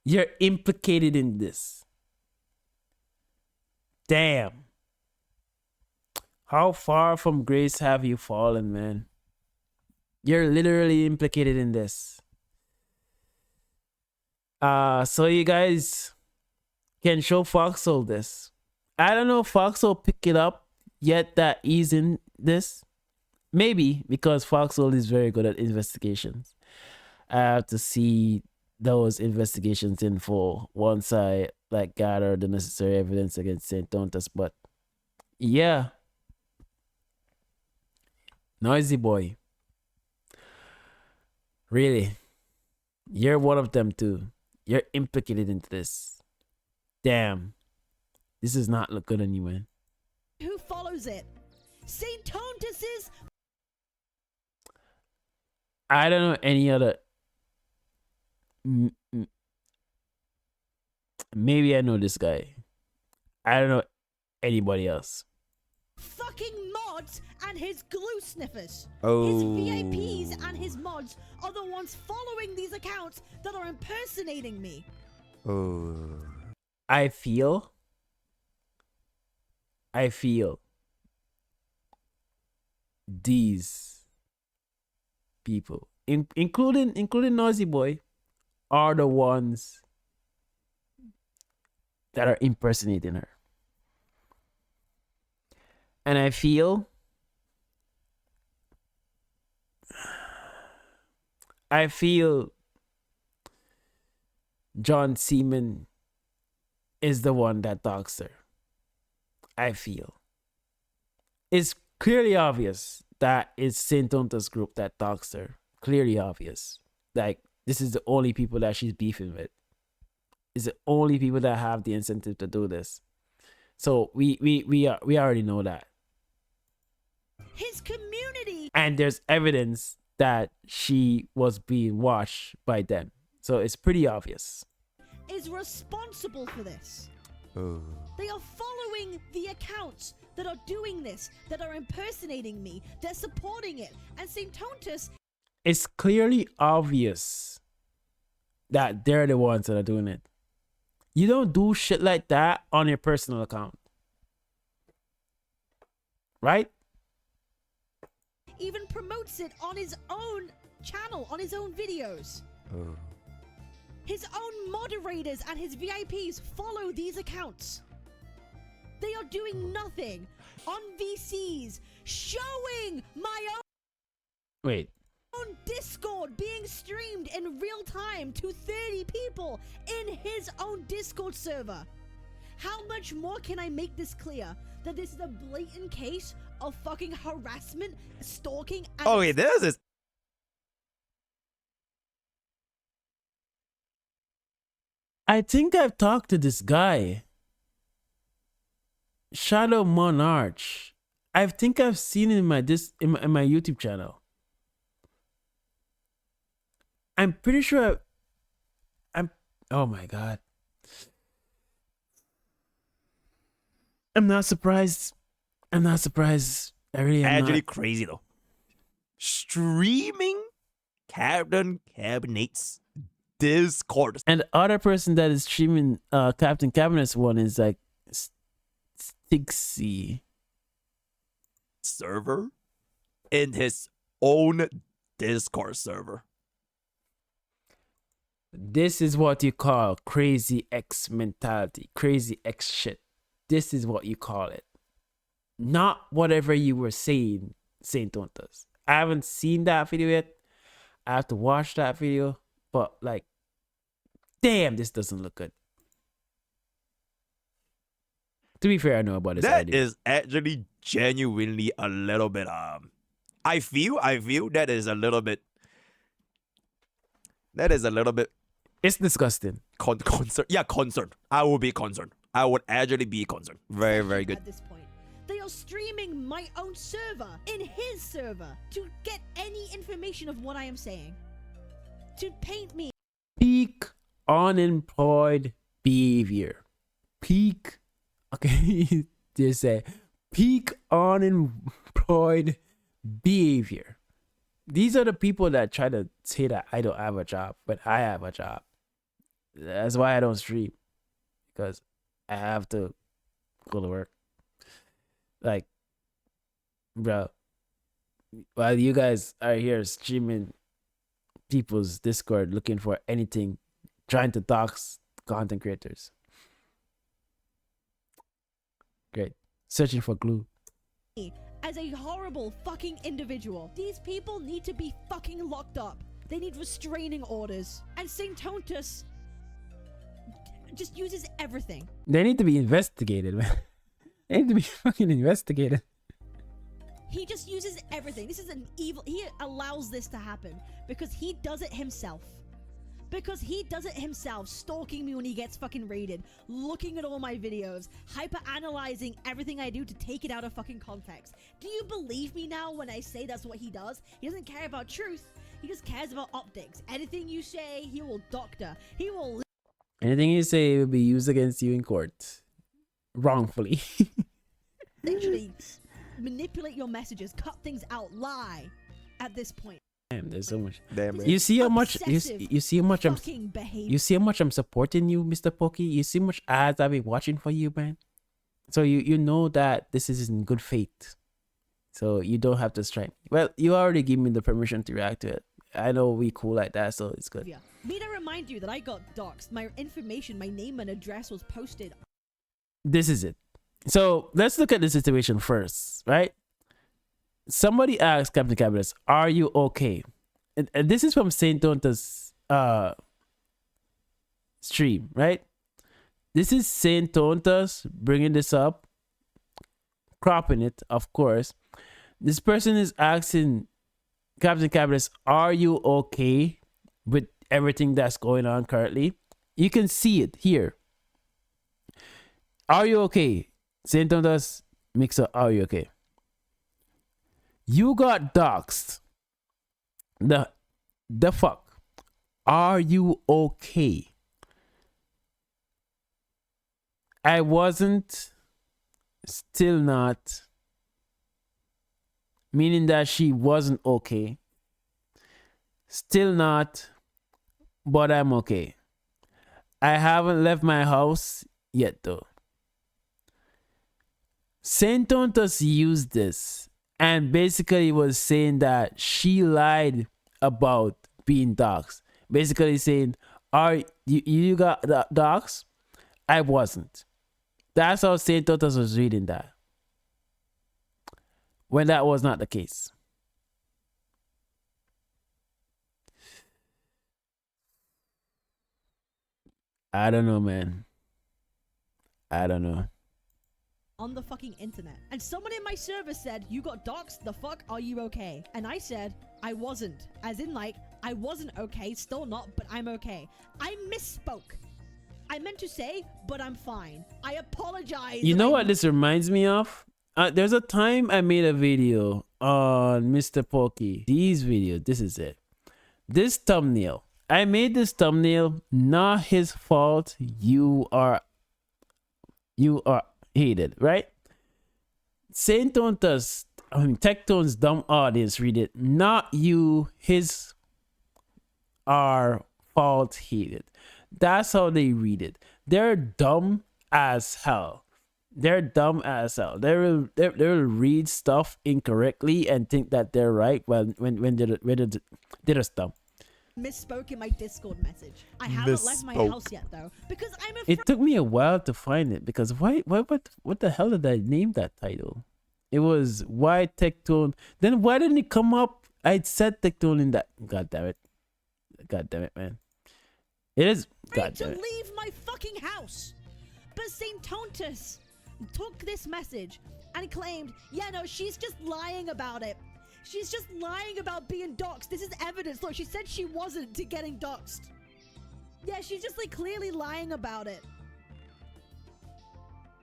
you're implicated in this. Damn. How far from grace have you fallen, man? You're literally implicated in this. So you guys can show Foxhole this. I don't know if Foxhole pick it up yet that he's in this. Maybe because Foxhole is very good at investigations. I have to see those investigations in full once I like gather the necessary evidence against Saint Tontas. But yeah. Noisy boy. Really? You're one of them too. You're implicated into this. Damn. This does not look good on you, man. Who follows it? Saintontas' I don't know any other. Maybe I know this guy. I don't know anybody else. fucking mods and his glue sniffers. Oh. His VIPs and his mods are the ones following these accounts that are impersonating me. Oh. I feel these people, including Noisy Boy, are the ones that are impersonating her. And I feel John Seaman is the one that doxed her. I feel. It's clearly obvious that it's Saint Tontas group that doxed her. Clearly obvious. Like, this is the only people that she's beefing with. It's the only people that have the incentive to do this. So we already know that. His community And there's evidence that she was being watched by them. So it's pretty obvious. is responsible for this. Oh. They are following the accounts that are doing this, that are impersonating me. They're supporting it. And Saint Tontas It's clearly obvious that they're the ones that are doing it. You don't do shit like that on your personal account. Right? even promotes it on his own channel, on his own videos. Oh. His own moderators and his VIPs follow these accounts. They are doing nothing on VCs, showing my Wait. own Discord being streamed in real time to 30 people in his own Discord server. How much more can I make this clear that this is a blatant case of fucking harassment, stalking, and Okay, this is. I think I've talked to this guy. Shadow Monarch. I think I've seen it in my YouTube channel. I'm pretty sure oh my god. I'm not surprised. I really am Actually not. crazy though. Streaming Captain Cabinetz Discord And the other person that is streaming Captain Cabinet's one is like Stixie. server in his own Discord server. This is what you call crazy X mentality, crazy X shit. This is what you call it. Not whatever you were saying Saintontas. I haven't seen that video yet. I have to watch that video, but like, damn, this doesn't look good. To be fair, I know about this That idea. is actually genuinely a little bit I feel that is a little bit It's disgusting. concerned. Yeah, concerned. I will be concerned. I would actually be concerned. Very, very good. At this point, they are streaming my own server in his server to get any information of what I am saying, to paint me. Peak unemployed behavior. Peak. Okay, just say peak unemployed behavior. These are the people that try to say that I don't have a job, but I have a job. That's why I don't stream, because I have to go to work. Like, bro, while you guys are here streaming people's Discord looking for anything, trying to dox content creators. Great. Searching for glue. As a horrible fucking individual. These people need to be fucking locked up. They need restraining orders. And Saintontas just uses everything. They need to be investigated, man. They need to be fucking investigated. He just uses everything. This is an evil. He allows this to happen because he does it himself. Because he does it himself, stalking me when he gets fucking raided, looking at all my videos, hyper-analyzing everything I do to take it out of fucking context. Do you believe me now when I say that's what he does? He doesn't care about truth. He just cares about optics. Anything you say, he will doctor. He will... Anything you say will be used against you in court. Wrongfully. literally manipulate your messages, cut things out, lie at this point. Damn, there's so much. Damn, This You is see how much obsessive you see how much I'm fucking behavior. you see how much I'm supporting you, Mr. Pokey. You see how much ads I've been watching for you, man. So you know that this is in good faith. So you don't have to strike. Well, you already gave me the permission to react to it. I know we cool like that, so it's good. Yeah. Me to remind you that I got doxxed. My information, my name and address was posted. This is it. So let's look at the situation first, right? Somebody asked Captain Cabinetz, "Are you okay?" And this is from saintontas stream, right? This is saintontas bringing this up, cropping it, of course. This person is asking Captain Cabinetz, "Are you okay with everything that's going on currently?" You can see it here. Are you okay? Saintontas mixer, are you okay? You got doxxed. The fuck? Are you okay? I wasn't, still not, meaning that she wasn't okay. Still not, but I'm okay. I haven't left my house yet though. Saintontas used this and basically was saying that she lied about being doxxed. Basically saying, "Are you got doxxed? I wasn't." That's how Saintontas was reading that, when that was not the case. I don't know, man. I don't know. On the fucking internet. And someone in my server said, "You got doxxed, the fuck, are you okay?" And I said, I wasn't. As in like, I wasn't okay, still not, but I'm okay. I misspoke. I meant to say, but I'm fine. I apologize. You know what this reminds me of? There's a time I made a video on Mr. Pokey. These videos, this is it. This thumbnail. I made this thumbnail, not his fault. You are hated, right? Saintontas, Tecton's dumb audience read it, not you, his our fault hated. That's how they read it. They're dumb as hell. They're dumb as hell. They will read stuff incorrectly and think that they're right when they're just dumb. Misspoke in my Discord message. I haven't left my house yet though, because I'm It took me a while to find it because what the hell did I name that title? It was why Tectone. Then why didn't it come up? I said Tectone in that. God damn it. God damn it, man. It is. God To damn it. leave my fucking house. But saintontas took this message and claimed, yeah, no, she's just lying about it. She's just lying about being doxxed. This is evidence. Look, she said she wasn't to getting doxxed. Yeah, she's just like clearly lying about it.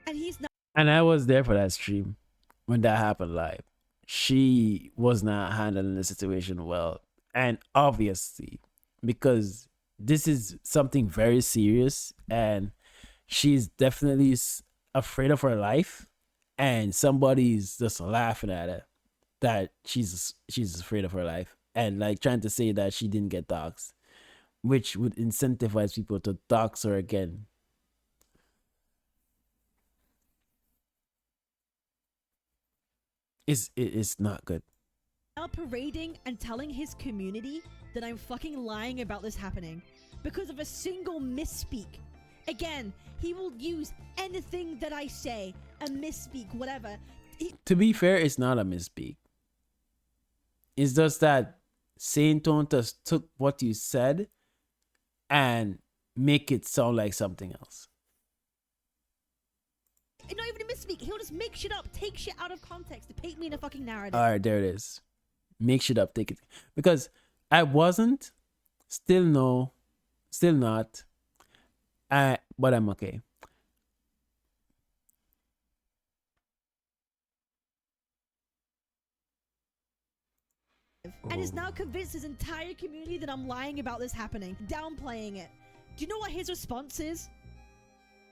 And he's not. And I was there for that stream when that happened live. She was not handling the situation well. And obviously, because this is something very serious and she's definitely afraid of her life, and somebody's just laughing at her that she's afraid of her life and like trying to say that she didn't get doxxed, which would incentivize people to dox her again. It's not good. Now parading and telling his community that I'm fucking lying about this happening because of a single misspeak. Again, he will use anything that I say, a misspeak, whatever. To be fair, it's not a misspeak. It's just that saintontas took what you said and make it sound like something else. Not even a misspeak. He'll just make shit up, take shit out of context to paint me in a fucking narrative. All right, there it is. Make shit up, take it. Because I wasn't, still no, still not. But I'm okay. And is now convinced his entire community that I'm lying about this happening, downplaying it. Do you know what his response is?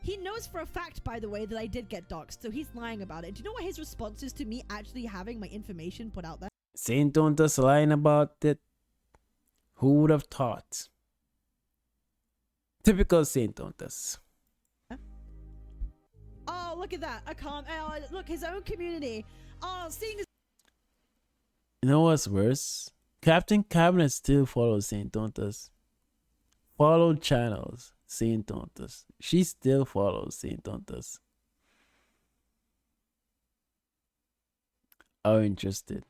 He knows for a fact, by the way, that I did get doxxed, so he's lying about it. Do you know what his response is to me actually having my information put out there? Saintontas lying about it. Who would have thought? Typical saintontas. Oh, look at that. I can't. Oh, look, his own community. Oh, seeing his. You know what's worse? Captain Cabinet still follows saintontas. Followed channels. Saintontas. She still follows saintontas. Are interested.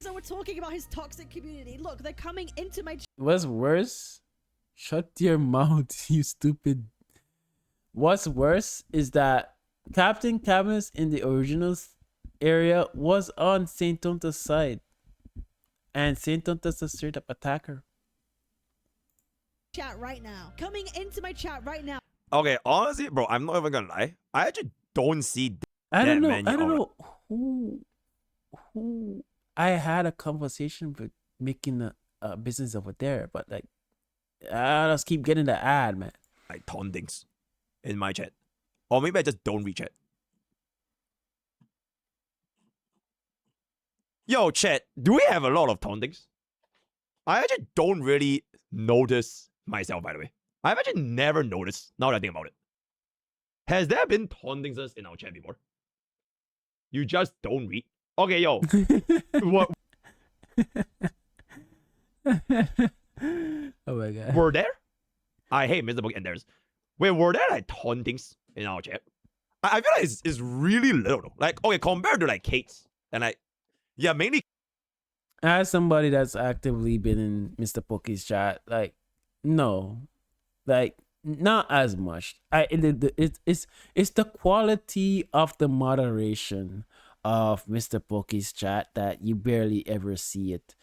So we're talking about his toxic community. Look, they're coming into my. What's worse? Shut your mouth, you stupid. What's worse is that Captain Cabinet in the original area was on saintontas' side. And saintontas a straight up attacker. Chat right now. Coming into my chat right now. Okay, honestly, bro, I'm not even gonna lie. I actually don't see I don't that know. many I don't on- know who I had a conversation with making a business over there, but like I just keep getting the ad, man. like tauntings in my chat. Or maybe I just don't read chat. Yo, chat, do we have a lot of tauntings? I actually don't really notice myself, by the way. I've actually never noticed, now that I think about it. Has there been tauntings in our chat before? You just don't read? Okay, yo. What? Oh my god. Were there? I hate mrpokke and there's. Wait, were there like tauntings in our chat? I feel like it's really little though. Like, okay, compared to like Kate's and like, yeah, mainly. As somebody that's actively been in Mr. Pokke's chat, like, no, like not as much. It's the quality of the moderation of Mr. Pokke's chat that you barely ever see it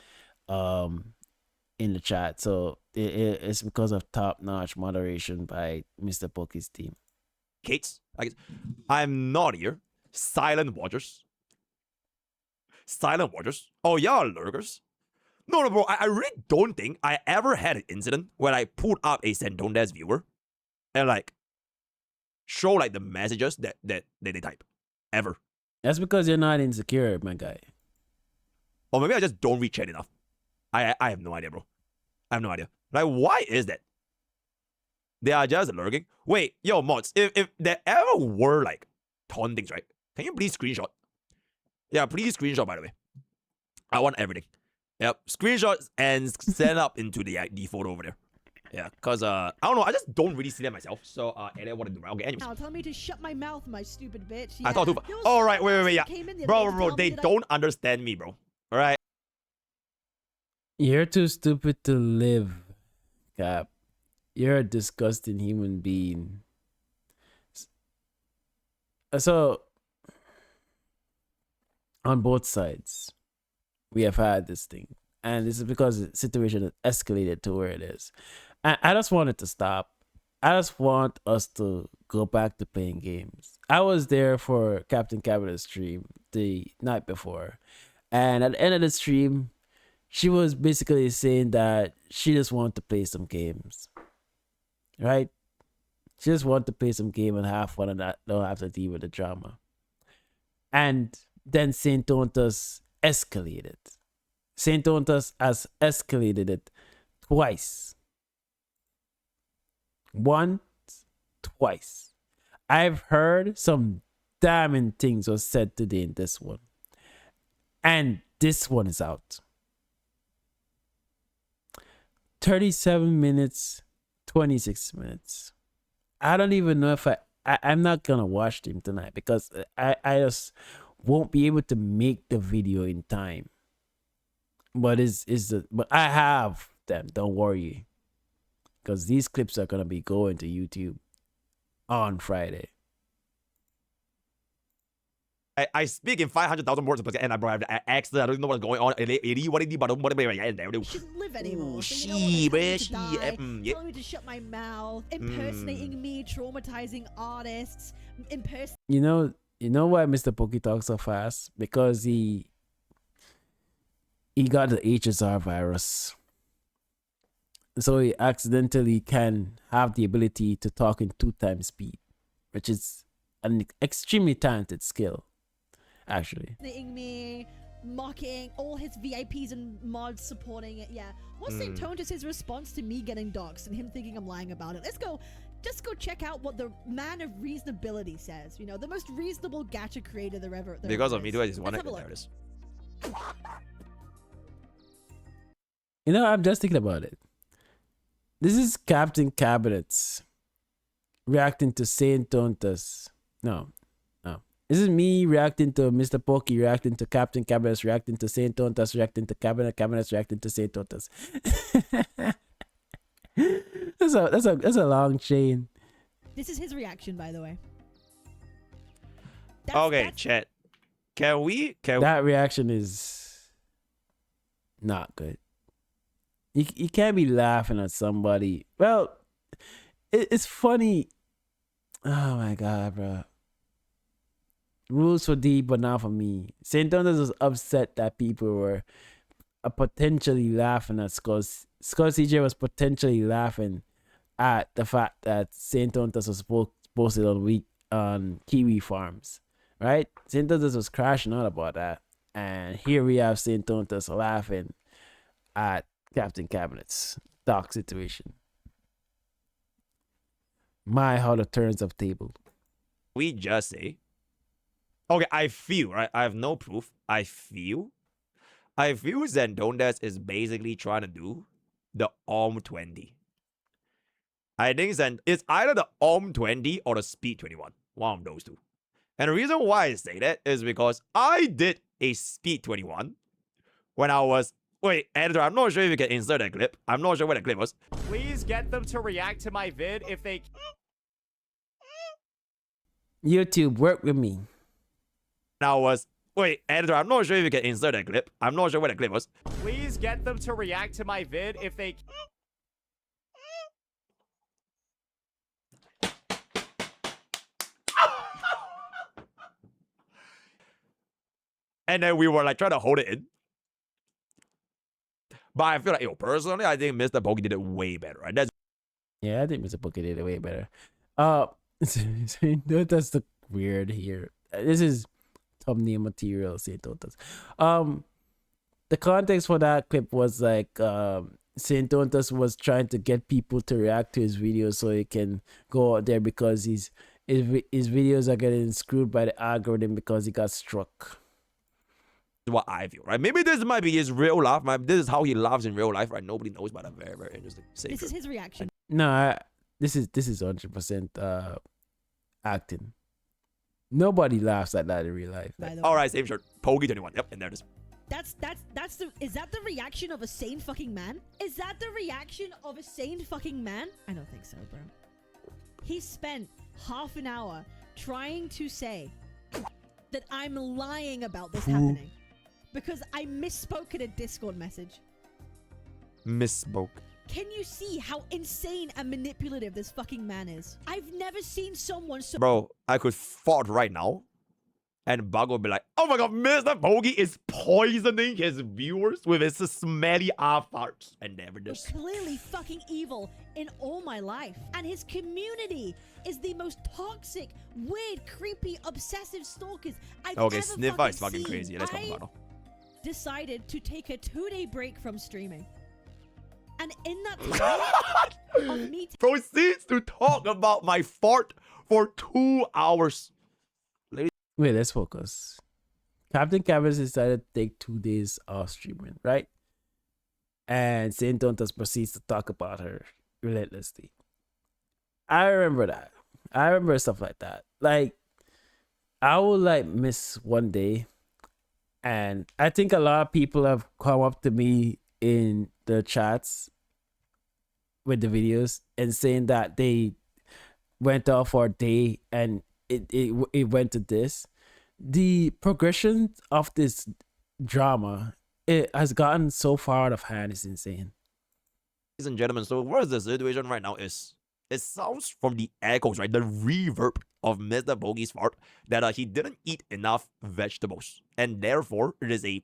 in the chat. So it's because of top-notch moderation by Mr. Pokke's team. Kate's. I'm not here. Silent watchers. Silent watchers. Oh, y'all are lurkers. No, bro. I really don't think I ever had an incident where I pulled up a saintontas viewer and like show like the messages that they type. Ever. That's because you're not insecure, my guy. Or maybe I just don't read chat enough. I have no idea, bro. I have no idea. Like, why is that? They are just lurking. Wait, yo, mods, if there ever were like tauntings, right? Can you please screenshot? Yeah, please screenshot, by the way. I want everything. Yep, screenshots and send up into the photo over there. Yeah, cause I don't know, I just don't really see that myself. So edit what I do. Okay, anyways. Now tell me to shut my mouth, my stupid bitch. I thought too. There was All right, someone else wait, that yeah, came in the other bro, day to bro, tell they me that don't understand me, bro. All right. You're too stupid to live, Cap. You're a disgusting human being. So, on both sides, we have had this thing. And this is because the situation has escalated to where it is. I just want it to stop. I just want us to go back to playing games. I was there for Captain Cabinet's stream the night before. And at the end of the stream, she was basically saying that she just wanted to play some games. Right? She just wanted to play some game and have fun and not don't have to deal with the drama. And then Saintontas escalated. Saintontas has escalated it twice. Once, twice. I've heard some damning things was said today in this one. And this one is out. 37 minutes, 26 minutes. I don't even know if I'm not gonna watch them tonight because I just won't be able to make the video in time. But but I have them, don't worry. Because these clips are gonna be going to YouTube on Friday. I speak in 500,000 words per second, and I accent. I don't know what's going on. I shouldn't live anymore. So you know what? Telling yeah. me to shut my mouth, impersonating me, traumatizing artists, You know why Mr. Pokke talks so fast? Because he got the HSR virus. So he accidentally can have the ability to talk in 2 times speed, which is an extremely talented skill, actually. impersonating me, mocking all his VIPs and mods supporting it. Yeah. What's Saintontas' response to me getting doxxed and him thinking I'm lying about it? Just go check out what the man of reasonability says. You know, the most reasonable gacha creator there ever. Because of me, do I just Let's want have a to look. there it is. You know, I'm just thinking about it. This is Captain Cabinetz reacting to Saintontas. No. This is me reacting to Mr. Pokke, reacting to Captain Cabinetz, reacting to Saintontas, reacting to Cabinetz, reacting to Saintontas. that's a long chain. This is his reaction, by the way. Okay, chat. That reaction is not good. You can't be laughing at somebody. Well, it's funny. Oh my god, bro. Rules for D, but not for me. Saintontas was upset that people were potentially laughing at Skull CJ was potentially laughing at the fact that Saintontas was posted on Kiwi Farms. Right? Saintontas was crashing out about that. And here we have Saintontas laughing at Captain Cabinet's dark situation. How the turns of table. We just say, okay, I feel, right? I have no proof. I feel Saintontas is basically trying to do the OM 20. I think it's either the OM 20 or the Speed 21. One of those two. And the reason why I say that is because I did a Speed 21 when I was... Wait, editor, I'm not sure if you can insert that clip. I'm not sure where the clip was. Please get them to react to my vid if they... YouTube, work with me. Wait, editor, I'm not sure if you can insert that clip. I'm not sure where the clip was. Please get them to react to my vid if they... And then we were like trying to hold it in. But I feel like, personally, I think Mr. Pokke did it way better, right? Yeah, I think Mr. Pokke did it way better. That's the weird here. This is thumbnail material, Saintontas. The context for that clip was like Saintontas was trying to get people to react to his videos so he can go out there because his videos are getting screwed by the algorithm because he got struck. what I feel, right? Maybe this might be his real life. This is how he loves in real life, right? Nobody knows, but a very, very interesting. This is his reaction. No, this is 100% acting. Nobody laughs at that in real life. All right, same shirt. Pokey 21. Yep, and there it is. Is that the reaction of a sane fucking man? Is that the reaction of a sane fucking man? I don't think so, bro. He spent half an hour trying to say that I'm lying about this happening because I misspoke in a Discord message. Misspoke. Can you see how insane and manipulative this fucking man is? I've never seen someone so— Bro, I could fart right now and Bug will be like, oh my god, Mr. Pokey is poisoning his viewers with his smelly farts. And never does. clearly fucking evil in all my life. And his community is the most toxic, weird, creepy, obsessive stalkers I've Okay, ever Sniffer is fucking seen. crazy. Let's talk about it. Decided to take a 2-day break from streaming. And in that time of me Proceeds to talk about my fart for 2 hours. Wait, let's focus. Captain Cabinetz decided to take 2 days off streaming, right? And Saintontas proceeds to talk about her relentlessly. I remember that. I remember stuff like that. Like, I would like miss one day. And I think a lot of people have come up to me in the chats with the videos and saying that they went off for a day and it went to this. The progression of this drama, it has gotten so far out of hand, it's insane. Ladies and gentlemen, so what is the situation right now is, it sounds from the echoes, right? The reverb of Mr. Pokey's fart that he didn't eat enough vegetables. And therefore, it is a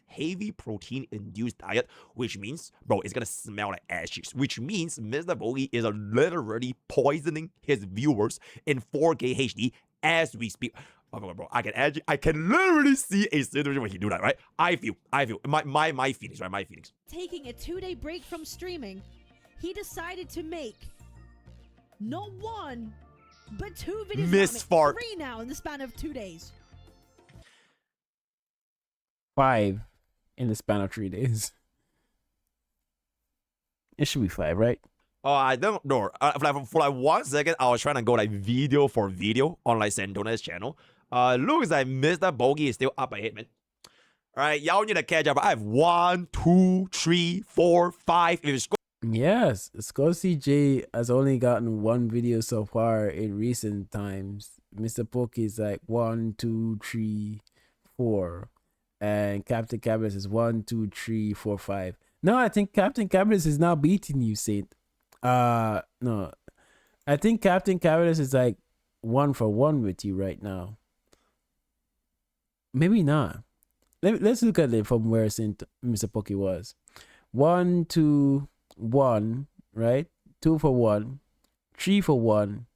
heavy protein-induced diet, which means, bro, it's gonna smell like ass cheeks. Which means Mr. Pokey is literally poisoning his viewers in 4K HD as we speak. Oh my god, bro, I can literally see a situation where he do that, right? I feel my feelings, right? My feelings. taking a 2-day break from streaming, he decided to make not one, but 2 videos. Miss fart. 3 now in the span of 2 days. 5 in the span of 3 days. It should be 5, right? Oh, I don't know. For like 1 second, I was trying to go like video for video on like Santona's channel. Looks like Mr. Pokey is still up ahead, man. Alright, y'all need to catch up. I have 1, 2, 3, 4, 5. If it's Yes, Skull CJ has only gotten 1 video so far in recent times. Mr. Poke is like 1, 2, 3, 4. And Captain Cabinetz is 1, 2, 3, 4, 5. No, I think Captain Cabinetz is now beating you, Saint. No. I think Captain Cabinetz is like 1 for 1 with you right now. Maybe not. Let's look at it from where Mr. Poke was. 1, 2, 1, right? 2 for 1, 3 for 1,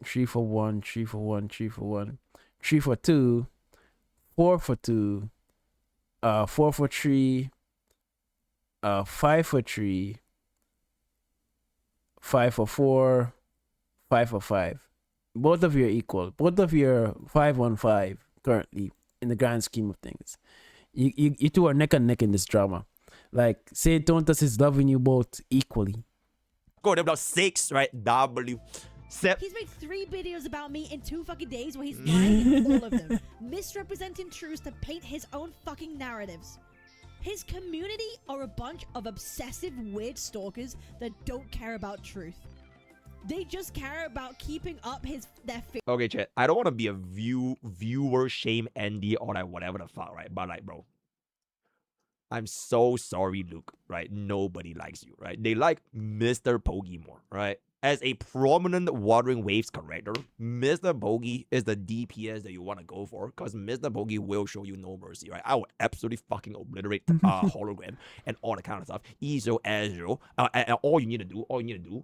3 for 1, 3 for 1, 3 for 1, 3 for 2, 4 for 2, 4 for 3, 5 for 3, 5 for 4, 5 for 5. Both of you are equal. Both of you are 5 on 5 currently in the grand scheme of things. You two are neck and neck in this drama. Like, saintontas is loving you both equally. go about 6, right? W. He's made 3 videos about me in 2 fucking days where he's lying in all of them, misrepresenting truths to paint his own fucking narratives. His community are a bunch of obsessive, weird stalkers that don't care about truth. They just care about keeping up their Okay, chat. I don't want to be a viewer shame Andy or like whatever the fuck, right? But like, bro, I'm so sorry, Luke, right? Nobody likes you, right? They like Mr. Pokey more, right? As a prominent Wuthering Waves character, Mr. Pokey is the DPS that you want to go for, because Mr. Pokey will show you no mercy, right? I will absolutely fucking obliterate hologram and all that kind of stuff. ESO, Azure, and all you need to do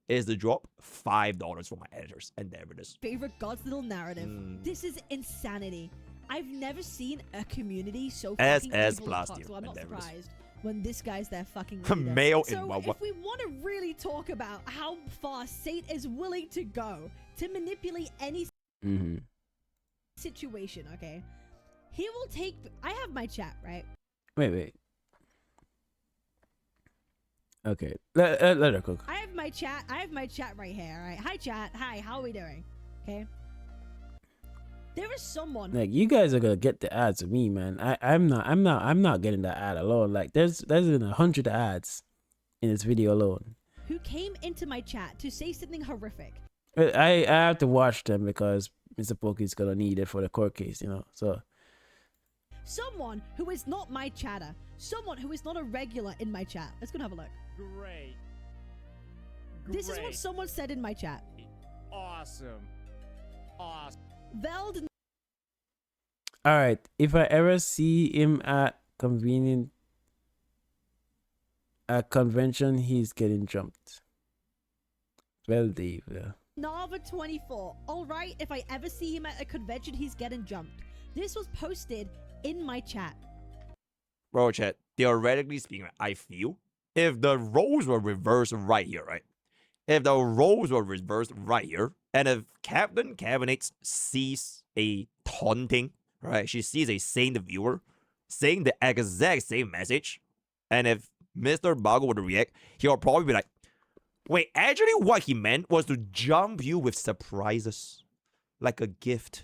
is to drop $5 for my editors, and there it is. favorite God's little narrative. This is insanity. I've never seen a community so fucking evil as fuck, so I'm not surprised when this guy's their fucking leader. Male so in Wawa. if we want to really talk about how far Saint is willing to go to manipulate any situation, okay? He will take. I have my chat, right? Wait. Okay, let her cook. I have my chat. I have my chat right here. All right. Hi, chat. Hi. How are we doing? Okay. There is someone. Like, you guys are gonna get the ads of me, man. I'm not getting that ad alone. Like, there's been 100 ads in this video alone. Who came into my chat to say something horrific. I have to watch them because Mr. Pokke is gonna need it for the court case, you know. So Someone who is not my chatter. Someone who is not a regular in my chat. Let's go and have a look. Great. This is what someone said in my chat. Awesome. Awesome. Veld. all right, if I ever see him at convention, he's getting jumped. Well, Dave, yeah. Nava 24. Alright, if I ever see him at a convention, he's getting jumped. This was posted in my chat. Bro, chat, theoretically speaking, I feel if the roles were reversed right here, right? If the roles were reversed right here, and if Captain Cabinetz sees a taunting, right? She sees a saint viewer saying the exact same message, and if Mr. Bago were to react, he'll probably be like, wait, actually what he meant was to jump you with surprises. Like a gift.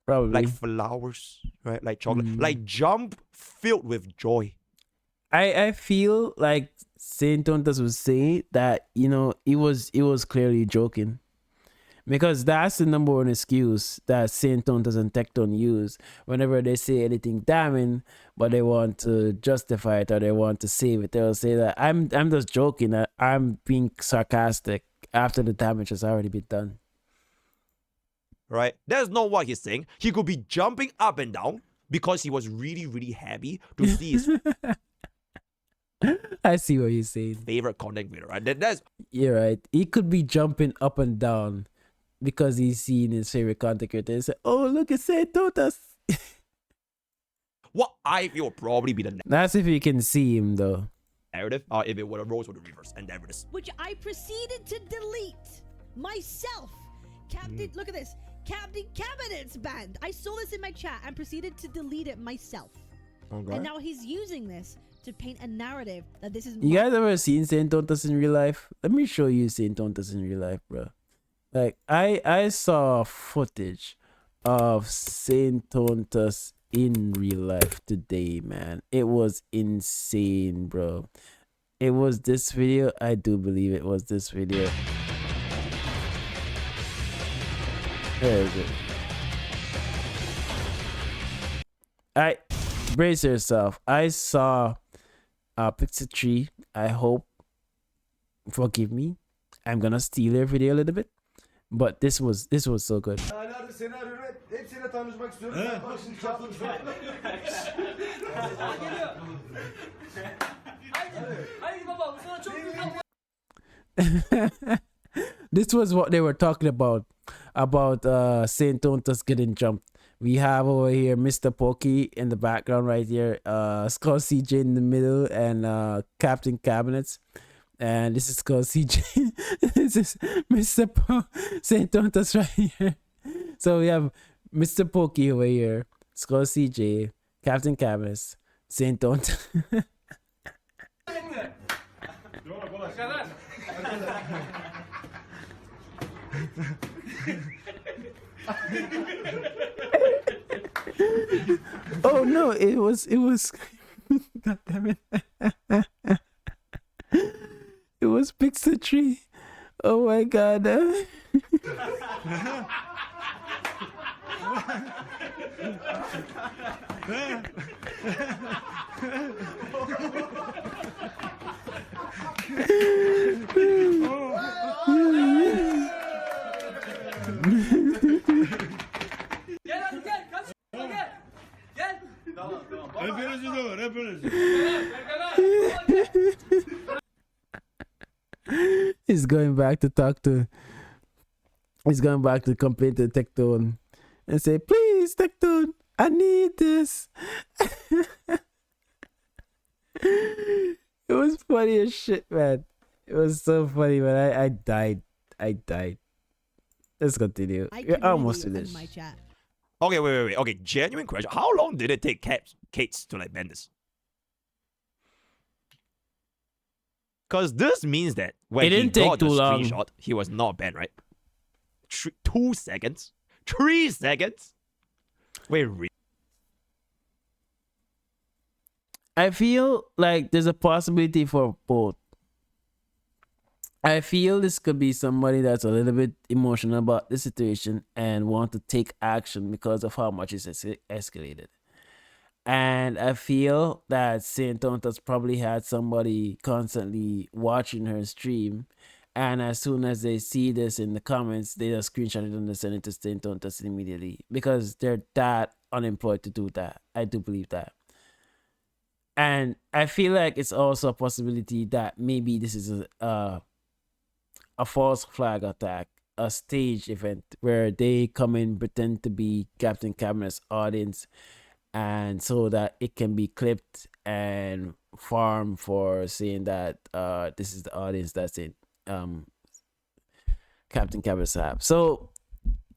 Probably. Like flowers, right? Like chocolate. Like jump filled with joy. I feel like Saintontas was saying that, you know, it was clearly joking. Because that's the number one excuse that Saintontas and Tecton use whenever they say anything damning, but they want to justify it or they want to save it. They'll say that I'm just joking, that I'm being sarcastic after the damage has already been done. Right? That's not what he's saying. He could be jumping up and down because he was really, really happy to see his I see what you're saying. favorite content creator, right? That's You're right. He could be jumping up and down because he's seen his favorite content creator and say, oh, look at Saintontas. what I feel would probably be the That's if you can see him, though. narrative, if it were the roles were the reverse, and there it is. Which I proceeded to delete myself. Captain, look at this. Captain Cabinetz banned. I saw this in my chat and proceeded to delete it myself. Okay. And now he's using this to paint a narrative that this is. You guys ever seen Saintontas in real life? Let me show you Saintontas in real life, bro. Like, I saw footage of Saintontas in real life today, man. It was insane, bro. It was this video. I do believe it was this video. Where is it? Brace yourself. I saw a picture tree. I hope, forgive me, I'm gonna steal your video a little bit, but this was so good. This was what they were talking about Saintontas getting jumped. We have over here Mr. Pokke in the background right here, Skull CJ in the middle, and Captain Cabinetz. And this is Skull CJ. This is Mr. Saintontas right here. So we have Mr. Pokke over here, Skull CJ, Captain Cabinetz, Saintontas. Oh no, it was God damn it. It was Pixel Tree. Oh my god. He's going back to complain to Tecton and say, please, Tecton, I need this. It was funny as shit, man. It was so funny, man. I died. Let's continue. We're almost finished. My chat. Okay, wait. Okay, genuine question. How long did it take Kate's to like ban this? Because this means that when It he didn't take got the too long. screenshot, he was not banned, right? 2 seconds? 3 seconds? Wait, I feel like there's a possibility for both. I feel this could be somebody that's a little bit emotional about the situation and want to take action because of how much it's escalated. And I feel that saintontas probably had somebody constantly watching her stream. And as soon as they see this in the comments, they just screenshot it and they send it to saintontas immediately because they're that unemployed to do that. I do believe that. And I feel like it's also a possibility that maybe this is a false flag attack, a stage event where they come in, pretend to be Captain Cabinet's audience, and so that it can be clipped and farmed for saying that this is the audience that's in Captain Cabinet's app. So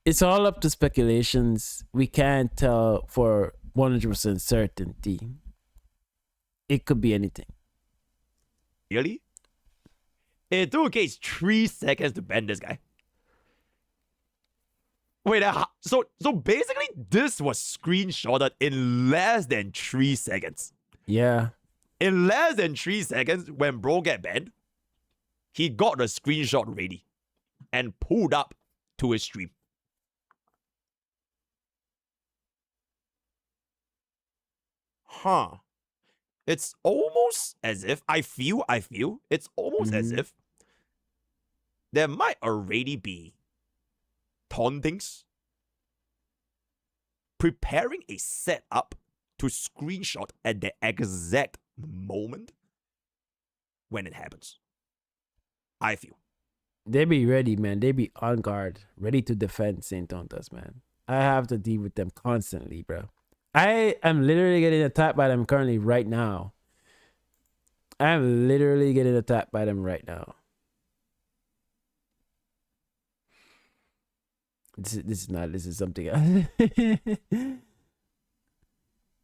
it's all up to speculations. We can't tell for 100% certainty. It could be anything. really? It took Kate's 3 seconds to ban this guy. Wait, so basically this was screenshotted in less than 3 seconds. Yeah. In less than 3 seconds, when bro get banned, he got the screenshot ready and pulled up to his stream. Huh. It's almost as if I feel it's almost as if there might already be tauntings preparing a setup to screenshot at the exact moment when it happens. I feel. They be ready, man. They be on guard, ready to defend saintontas, man. I have to deal with them constantly, bro. I am literally getting attacked by them currently right now. I'm literally getting attacked by them right now. This is something else.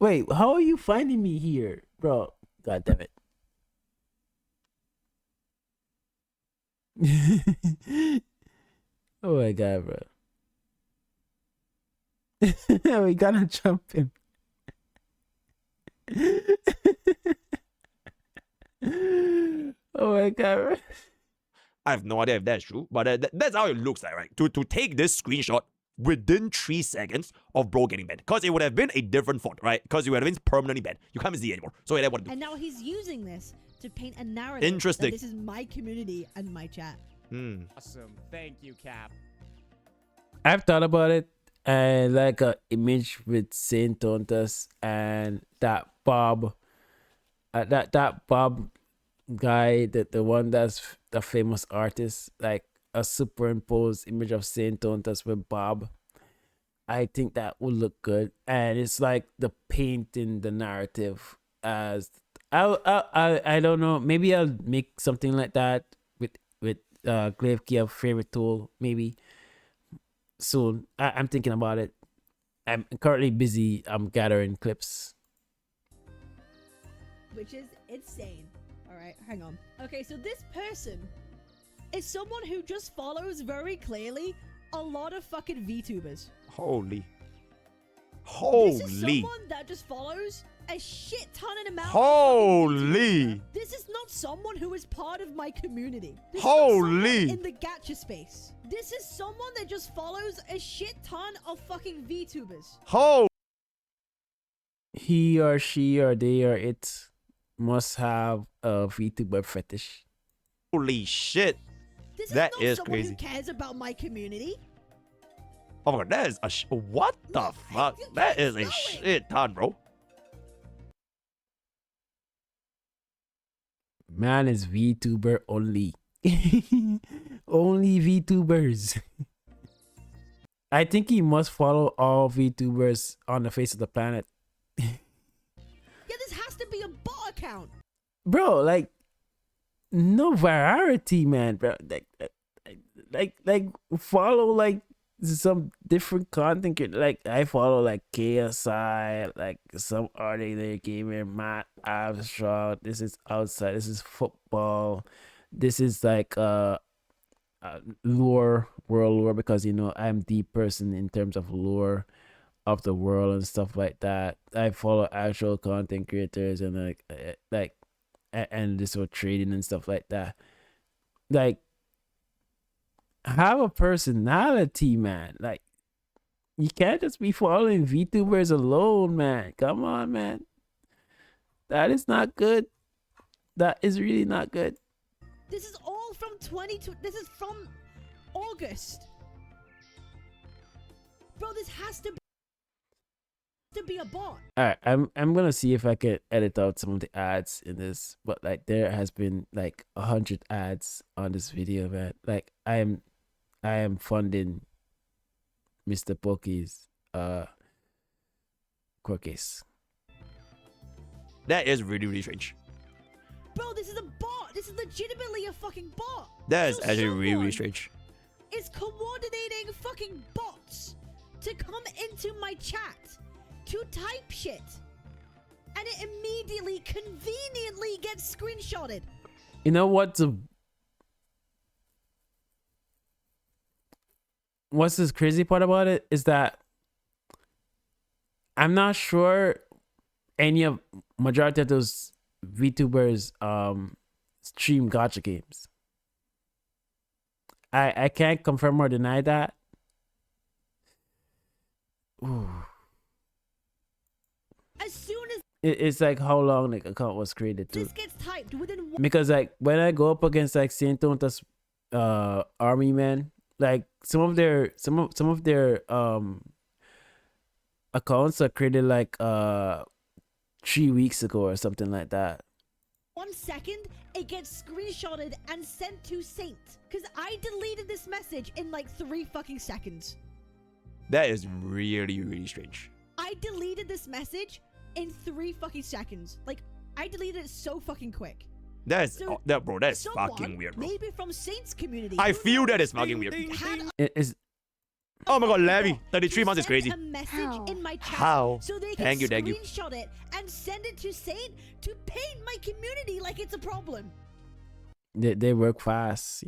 Wait, how are you finding me here? Bro, god damn it. Oh my god, bro. We gotta jump him. Oh my god, bro. I have no idea if that's true, but that's how it looks like, right? To take this screenshot within 3 seconds of bro getting banned. Because it would have been a different font, right? Because you would have been permanently banned. You can't see it anymore. So that's what it do. And now he's using this to paint a narrative. Interesting. That this is my community and my chat. Awesome. Thank you, Cap. I've thought about it, and like a image with saintontas and that Bob, that Bob guy, the one that's the famous artist, like a superimposed image of saintontas with Bob. I think that would look good, and it's like the painting the narrative as I don't know. Maybe I'll make something like that with Glaive Key, favorite tool, maybe soon. I'm thinking about it. I'm currently busy. I'm gathering clips. Which is insane. Alright, hang on. Okay, so this person is someone who just follows very clearly a lot of fucking VTubers. Holy. This is someone that just follows a shit ton of amount. Holy. This is not someone who is part of my community. This Holy. is not someone in the gacha space. This is someone that just follows a shit ton of fucking VTubers. Holy. He or she or they or it must have a VTuber fetish. Holy shit. This That is not is someone crazy. who cares about my community. Oh my god, that is a what the fuck? That is a shit ton, bro. Man is VTuber only. Only VTubers. I think he must follow all VTubers on the face of the planet. Yeah, this has to be a bot account. Bro, like, no variety, man, bro. Like follow like some different content like I follow like KSI, like some ordinary gamer, Matt Abstract. This is outside. This is football. This is like lore, world lore, because I'm the person in terms of lore of the world and stuff like that. I follow actual content creators and and this whole trading and stuff like that. Like, have a personality, man. Like, you can't just be following VTubers alone, man. Come on, man. That is not good. That is really not good. This is all from 2020. This is from August. Bro, this has to be a bot. All right, I'm gonna see if I can edit out some of the ads in this, but like there has been like 100 ads on this video, man. Like I am funding mrpokke's court case. That is really, really strange. Bro, this is a bot. This is legitimately a fucking bot. That is So actually really, really someone strange. is coordinating fucking bots to come into my chat to type shit, and it immediately, conveniently gets screenshotted. You know what's this crazy part about it is that I'm not sure majority of those VTubers stream gacha games. I can't confirm or deny that. Ooh. As soon as It's like how long the account was created too. this gets typed within one Because like when I go up against like saintontas army men, like some of their accounts are created like 3 weeks ago or something like that. 1 second, it gets screenshotted and sent to Saint. Because I deleted this message in like 3 fucking seconds. That is really, really strange. I deleted this message in 3 fucking seconds. Like, I deleted it so fucking quick. That is So, bro. That is Someone, fucking weird, bro. maybe from Saint's community. I who feel knows, that is fucking weird. had It is Oh my god, Larry, 33 to months is send crazy. a message How? in my chat How? so they can Thank you, thank you. screenshot it and send it to Saint to paint my community like it's a problem. they work fast,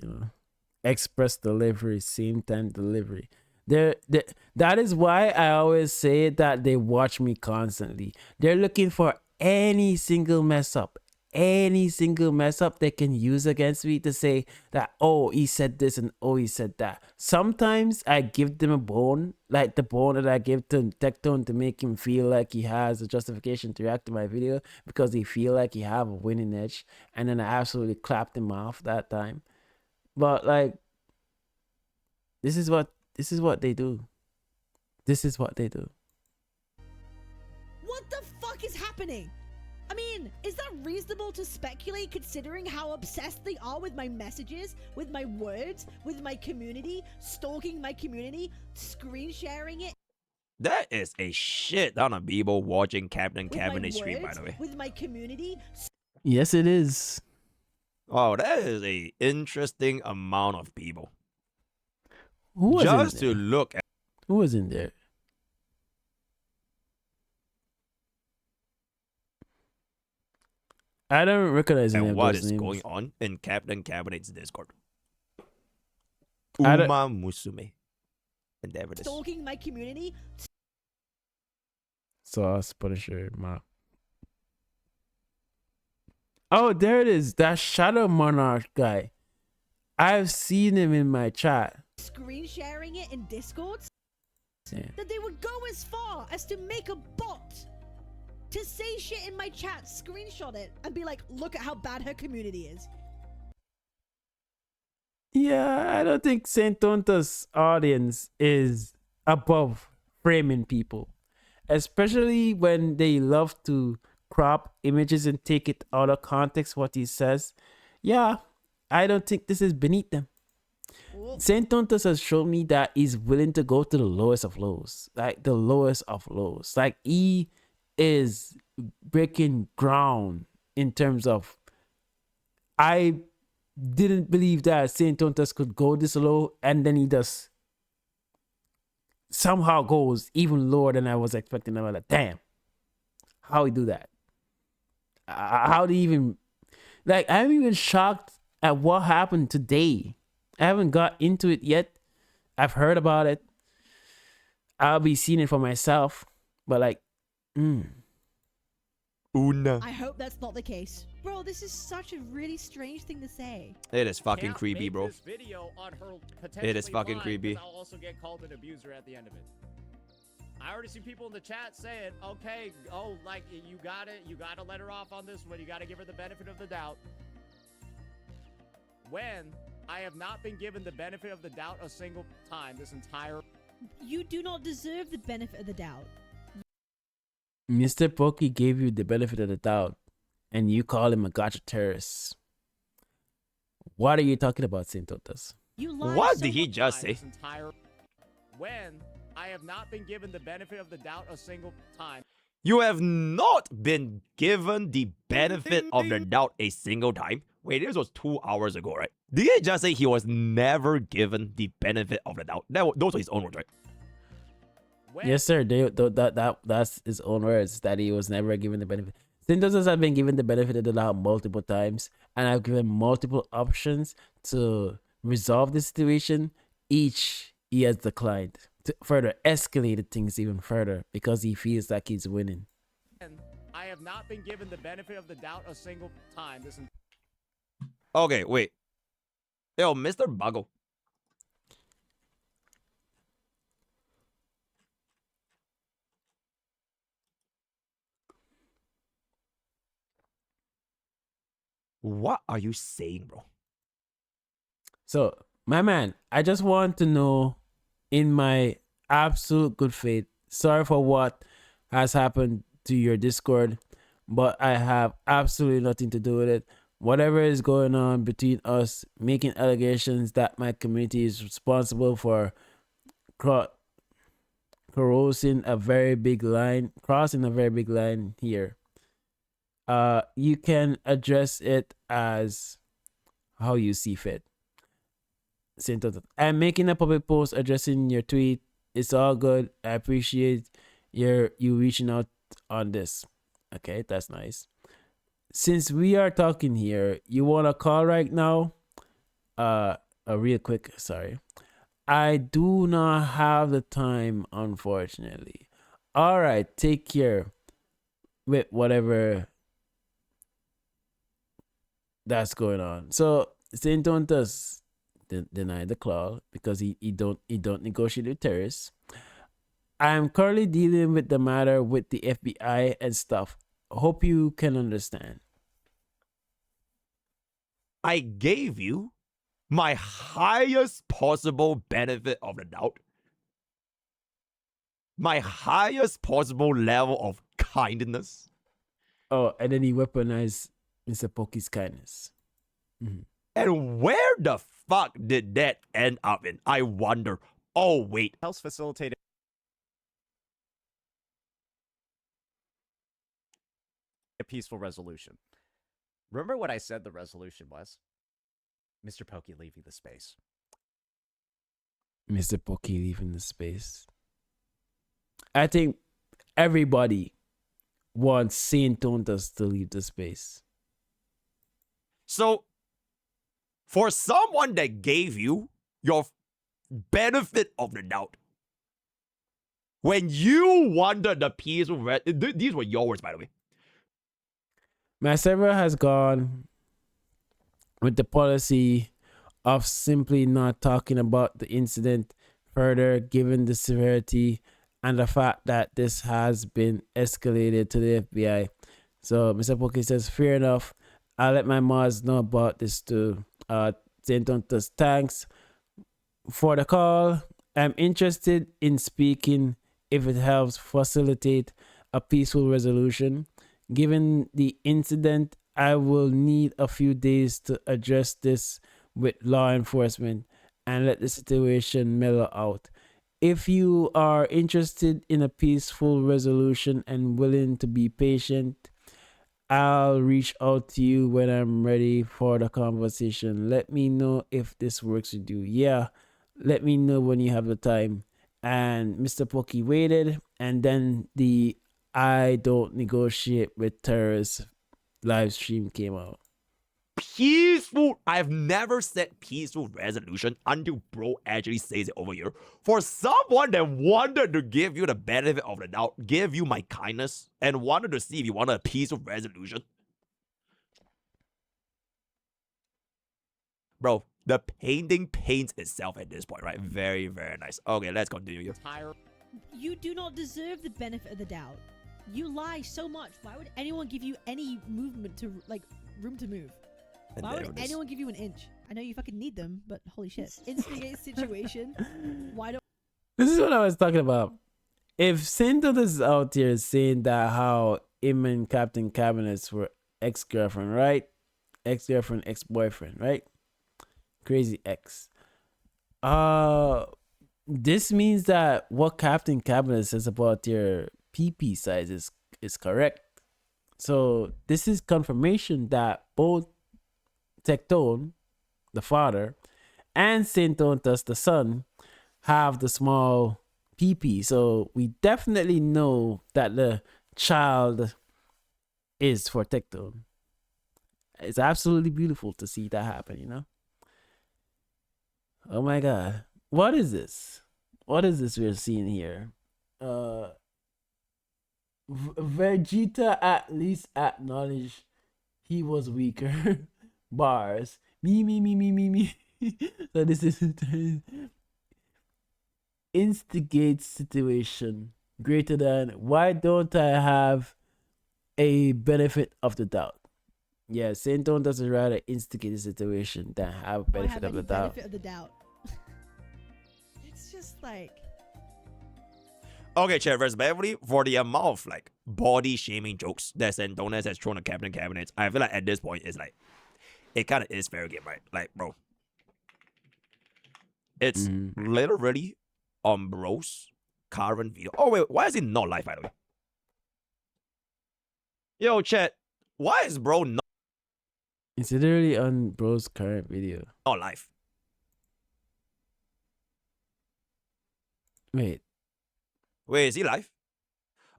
express delivery, same time delivery. That is why I always say that they watch me constantly. They're looking for any single mess up they can use against me to say that, oh, he said this and oh, he said that. Sometimes I give them a bone, like the bone that I give to Tectone to make him feel like he has a justification to react to my video because they feel like he have a winning edge, and then I absolutely clapped him off that time. But like, this is what they do. This is what they do. What the fuck is happening? I mean, is that reasonable to speculate considering how obsessed they are with my messages, with my words, with my community, stalking my community, screen sharing it? That is a shit ton of people watching Captain With my Cabinet stream, by words, the way. with my community, Yes, it is. Oh, that is a interesting amount of people. Who was Just in to there? look at. Who was in there? I don't recognize any And of what those is names. going on in Captain Cabinet's Discord. I don't- Uma Musume. And there it is. stalking my community, Sauce, Punisher, Mop. Oh, there it is. That Shadow Monarch guy. I've seen him in my chat. screen sharing it in Discord, Yeah. that they would go as far as to make a bot to say shit in my chat, screenshot it, and be like, look at how bad her community is. Yeah, I don't think saintontas audience is above framing people, especially when they love to crop images and take it out of context what he says. Yeah, I don't think this is beneath them. Well, Saintontas has shown me that he's willing to go to the lowest of lows, like the lowest of lows. Like he is breaking ground in terms of, I didn't believe that Saintontas could go this low, and then he does. somehow goes even lower than I was expecting. I'm like, damn, how we do that? How do you even, like, I'm even shocked at what happened today. I haven't got into it yet. I've heard about it. I'll be seeing it for myself. But like, Una. I hope that's not the case. Bro, this is such a really strange thing to say. It is fucking Can't creepy, make bro. this video on her It is potentially fucking lying, creepy. 'cause I'll also get called an abuser at the end of it. I already see people in the chat saying, okay, oh, like, you gotta let her off on this one, you gotta give her the benefit of the doubt. When I have not been given the benefit of the doubt a single time this entire... You do not deserve the benefit of the doubt. Mr. Pokke gave you the benefit of the doubt, and you call him a gotcha terrorist. What are you talking about, saintontas? You lied What so did he much. just say? This entire... When I have not been given the benefit of the doubt a single time. You have not been given the benefit of the doubt a single time. Wait, this was 2 hours ago, right? Did he just say he was never given the benefit of the doubt? Those were his own words, right? When Yes, sir. That's his own words, that he was never given the benefit. Saintontas have been given the benefit of the doubt multiple times, and I've given multiple options to resolve the situation. Each he has declined to further escalate things even further because he feels like he's winning. I have not been given the benefit of the doubt a single time this entire... Okay, wait. Yo, Mr. Buggle. What are you saying, bro? So, my man, I just want to know, in my absolute good faith, sorry for what has happened to your Discord, but I have absolutely nothing to do with it. Whatever is going on between us, making allegations that my community is responsible for crossing a very big line here. You can address it as how you see fit. I'm making a public post addressing your tweet. It's all good. I appreciate you reaching out on this. Okay, that's nice. Since we are talking here, you want to call right now? Real quick, sorry. I do not have the time, unfortunately. All right, take care with whatever that's going on. So saintontas deny the call because he don't negotiate with terrorists. I'm currently dealing with the matter with the FBI and stuff. Hope you can understand. I gave you my highest possible benefit of the doubt. My highest possible level of kindness. Oh, and then he weaponized Mr. Pokke's kindness. And where the fuck did that end up in? I wonder. Oh, wait. Helps facilitate a peaceful resolution. Remember what I said the resolution was? Mr. Pokke leaving the space. Mr. Pokke leaving the space. I think everybody wants saintontas to leave the space. So, for someone that gave you your benefit of the doubt, when you wanted the peaceful, these were your words, by the way. My server has gone with the policy of simply not talking about the incident further, given the severity and the fact that this has been escalated to the FBI. So Mr. Pokke says, fair enough. I'll let my mods know about this too. Saintontas, thanks for the call. I'm interested in speaking if it helps facilitate a peaceful resolution. Given the incident, I will need a few days to address this with law enforcement and let the situation mellow out. If you are interested in a peaceful resolution and willing to be patient, I'll reach out to you when I'm ready for the conversation. Let me know if this works with you. Yeah, let me know when you have the time. and Mr. Pokey waited, and then the I don't negotiate with terrorists live stream came out. Peaceful. I've never said peaceful resolution until bro actually says it over here. For someone that wanted to give you the benefit of the doubt, give you my kindness, and wanted to see if you wanted a peaceful resolution. Bro, the painting paints itself at this point, right? Very, very nice. Okay, let's continue. You do not deserve the benefit of the doubt. You lie so much. Why would anyone give you any movement to, like, room to move? Why would anyone give you an inch? I know you fucking need them, but holy shit. Instigate situation. Why don't... This is what I was talking about. If saintontas is out here saying that how him and Captain Cabinetz were ex-girlfriend, right? Ex-girlfriend, ex-boyfriend, right? Crazy ex. This means that what Captain Cabinetz says about your PP size is correct. So this is confirmation that both Tectone, the father, and saintontas, the son, have the small PP. So we definitely know that the child is for Tectone. It's absolutely beautiful to see that happen, you know? Oh my god. What is this? What is this we're seeing here? Vegeta at least acknowledged he was weaker. Bars. Me. So this is instigate situation greater than why don't I have a benefit of the doubt? Yeah, saintontas doesn't rather instigate the situation than have benefit of the doubt. Benefit of the doubt. It's just like... Okay, chat, respectfully, for the amount of like body shaming jokes that saintontas has thrown at Captain Cabinetz, I feel like at this point it's like it kind of is fair game, right? Like, bro, it's literally on bro's current video. Oh wait, why is it not live, by the way? Yo, chat, why is bro not It's literally on bro's current video. live? Wait, Is he live?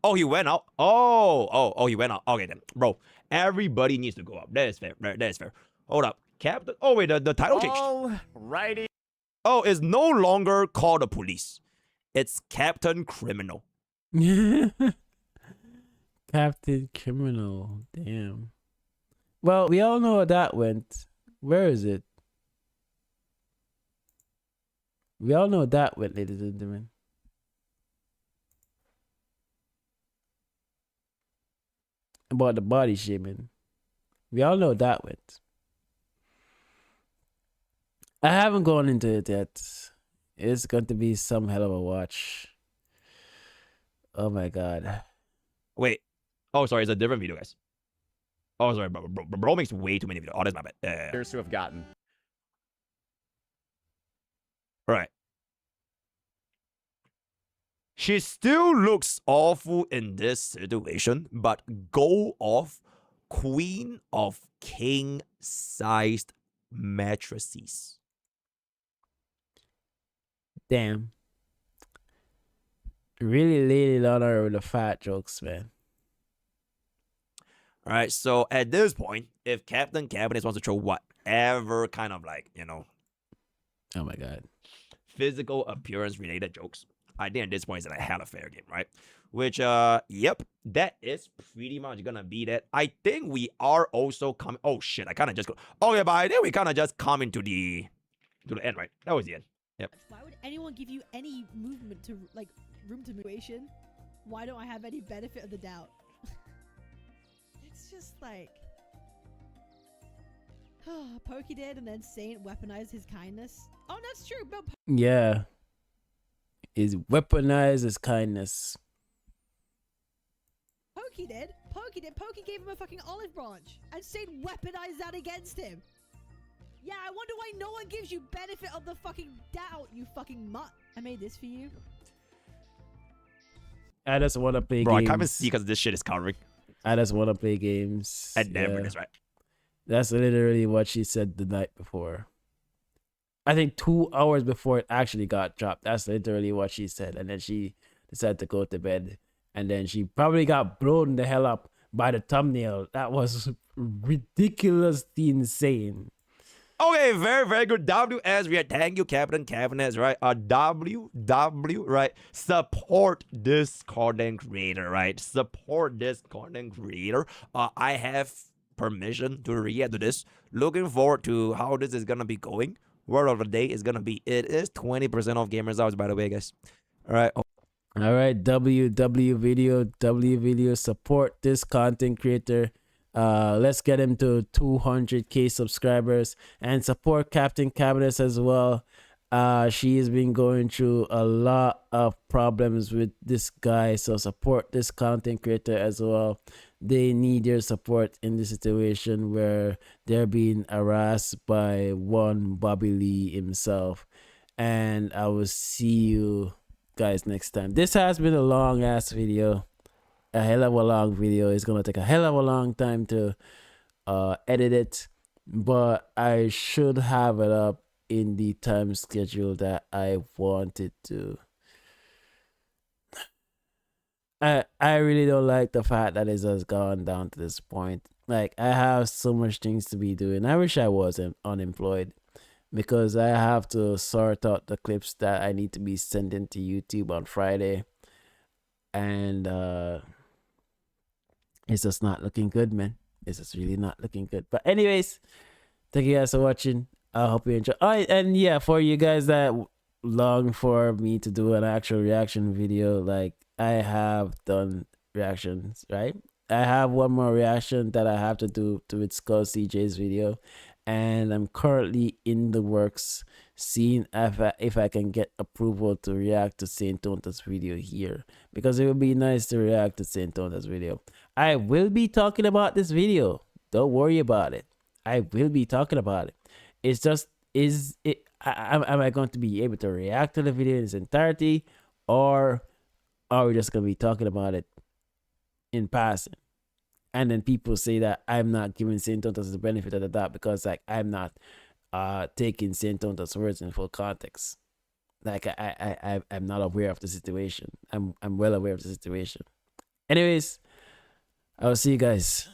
Oh, he went out. Oh, he went out. Okay then, bro. Everybody needs to go up. That is fair. That is fair. Hold up, Captain. Oh wait, the title changed. Alrighty. Oh, it's no longer called the police. It's Captain Criminal. Captain Criminal. Damn. Well, we all know how that went. Where is it? We all know that went, ladies and gentlemen. About the body shaming. We all know that went. I haven't gone into it yet. It's going to be some hell of a watch. Oh my god. Wait. Oh, sorry. It's a different video, guys. Oh, sorry, bro makes way too many videos. Oh, that's my bad. Appears to have gotten. Right. She still looks awful in this situation, but go off queen of king-sized mattresses. Damn. Really laid it on her with the fat jokes, man. All right, so at this point, if Captain Cabinetz wants to throw whatever kind of like, you know, Oh my god. physical appearance related jokes, I think at this point it's like hella fair game, right? Which, yep, that is pretty much gonna be that. I think we are also coming. Oh shit, I kind of just go. Oh yeah, but I think we kind of just coming to the end, right? That was the end. Yep. Why would anyone give you any movement to, like, room to situation? Why don't I have any benefit of the doubt? It's just like... Pokey did, and then Saint weaponized his kindness. Oh, that's true. No, Yeah. Is weaponized his kindness. Pokey did. Pokey gave him a fucking olive branch, and Saint weaponized that against him. Yeah, I wonder why no one gives you benefit of the fucking doubt, you fucking mutt. I made this for you. I just want to play Bro, games. I can't even see because this shit is covering. I just want to play games. And never Yeah. is right. That's literally what she said the night before. I think 2 hours before it actually got dropped. That's literally what she said. And then she decided to go to bed. And then she probably got blown the hell up by the thumbnail. That was ridiculously insane. Okay, very, very good. WS, right? Thank you, Captain Cabinetz, right? W, right? Support this content creator, right? Support this content creator. I have permission to react to this. Looking forward to how this is gonna be going. Word of the day is gonna be, it is 20% off Gamers Hours, by the way, guys. All right. All right, W video, support this content creator. Let's get him to 200k subscribers, and support Captain Cabinetz as well. She has been going through a lot of problems with this guy, so support this content creator as well. They need your support in this situation where they're being harassed by one Bobby Lee himself. And I will see you guys next time. This has been a long ass video, a hell of a long video. It's gonna take a hell of a long time to edit it, but I should have it up in the time schedule that I wanted to. I really don't like the fact that it has gone down to this point. Like, I have so much things to be doing. I wish I wasn't unemployed, because I have to sort out the clips that I need to be sending to YouTube on Friday. And it's just not looking good, man. It's just really not looking good. But anyways, thank you guys for watching. I hope you enjoy. Oh, and yeah, for you guys that long for me to do an actual reaction video, like, I have done reactions, right? I have one more reaction that I have to do to its Skull CJ's video, and I'm currently in the works seeing if I can get approval to react to saintontas video here, because it would be nice to react to saintontas video. I will be talking about this video. Don't worry about it. I will be talking about it. It's just, am I going to be able to react to the video in its entirety, or are we just going to be talking about it in passing? And then people say that I'm not giving saintontas the benefit of the doubt because, like, I'm not taking saintontas words in full context. Like, I'm not aware of the situation. I'm well aware of the situation. Anyways, I will see you guys.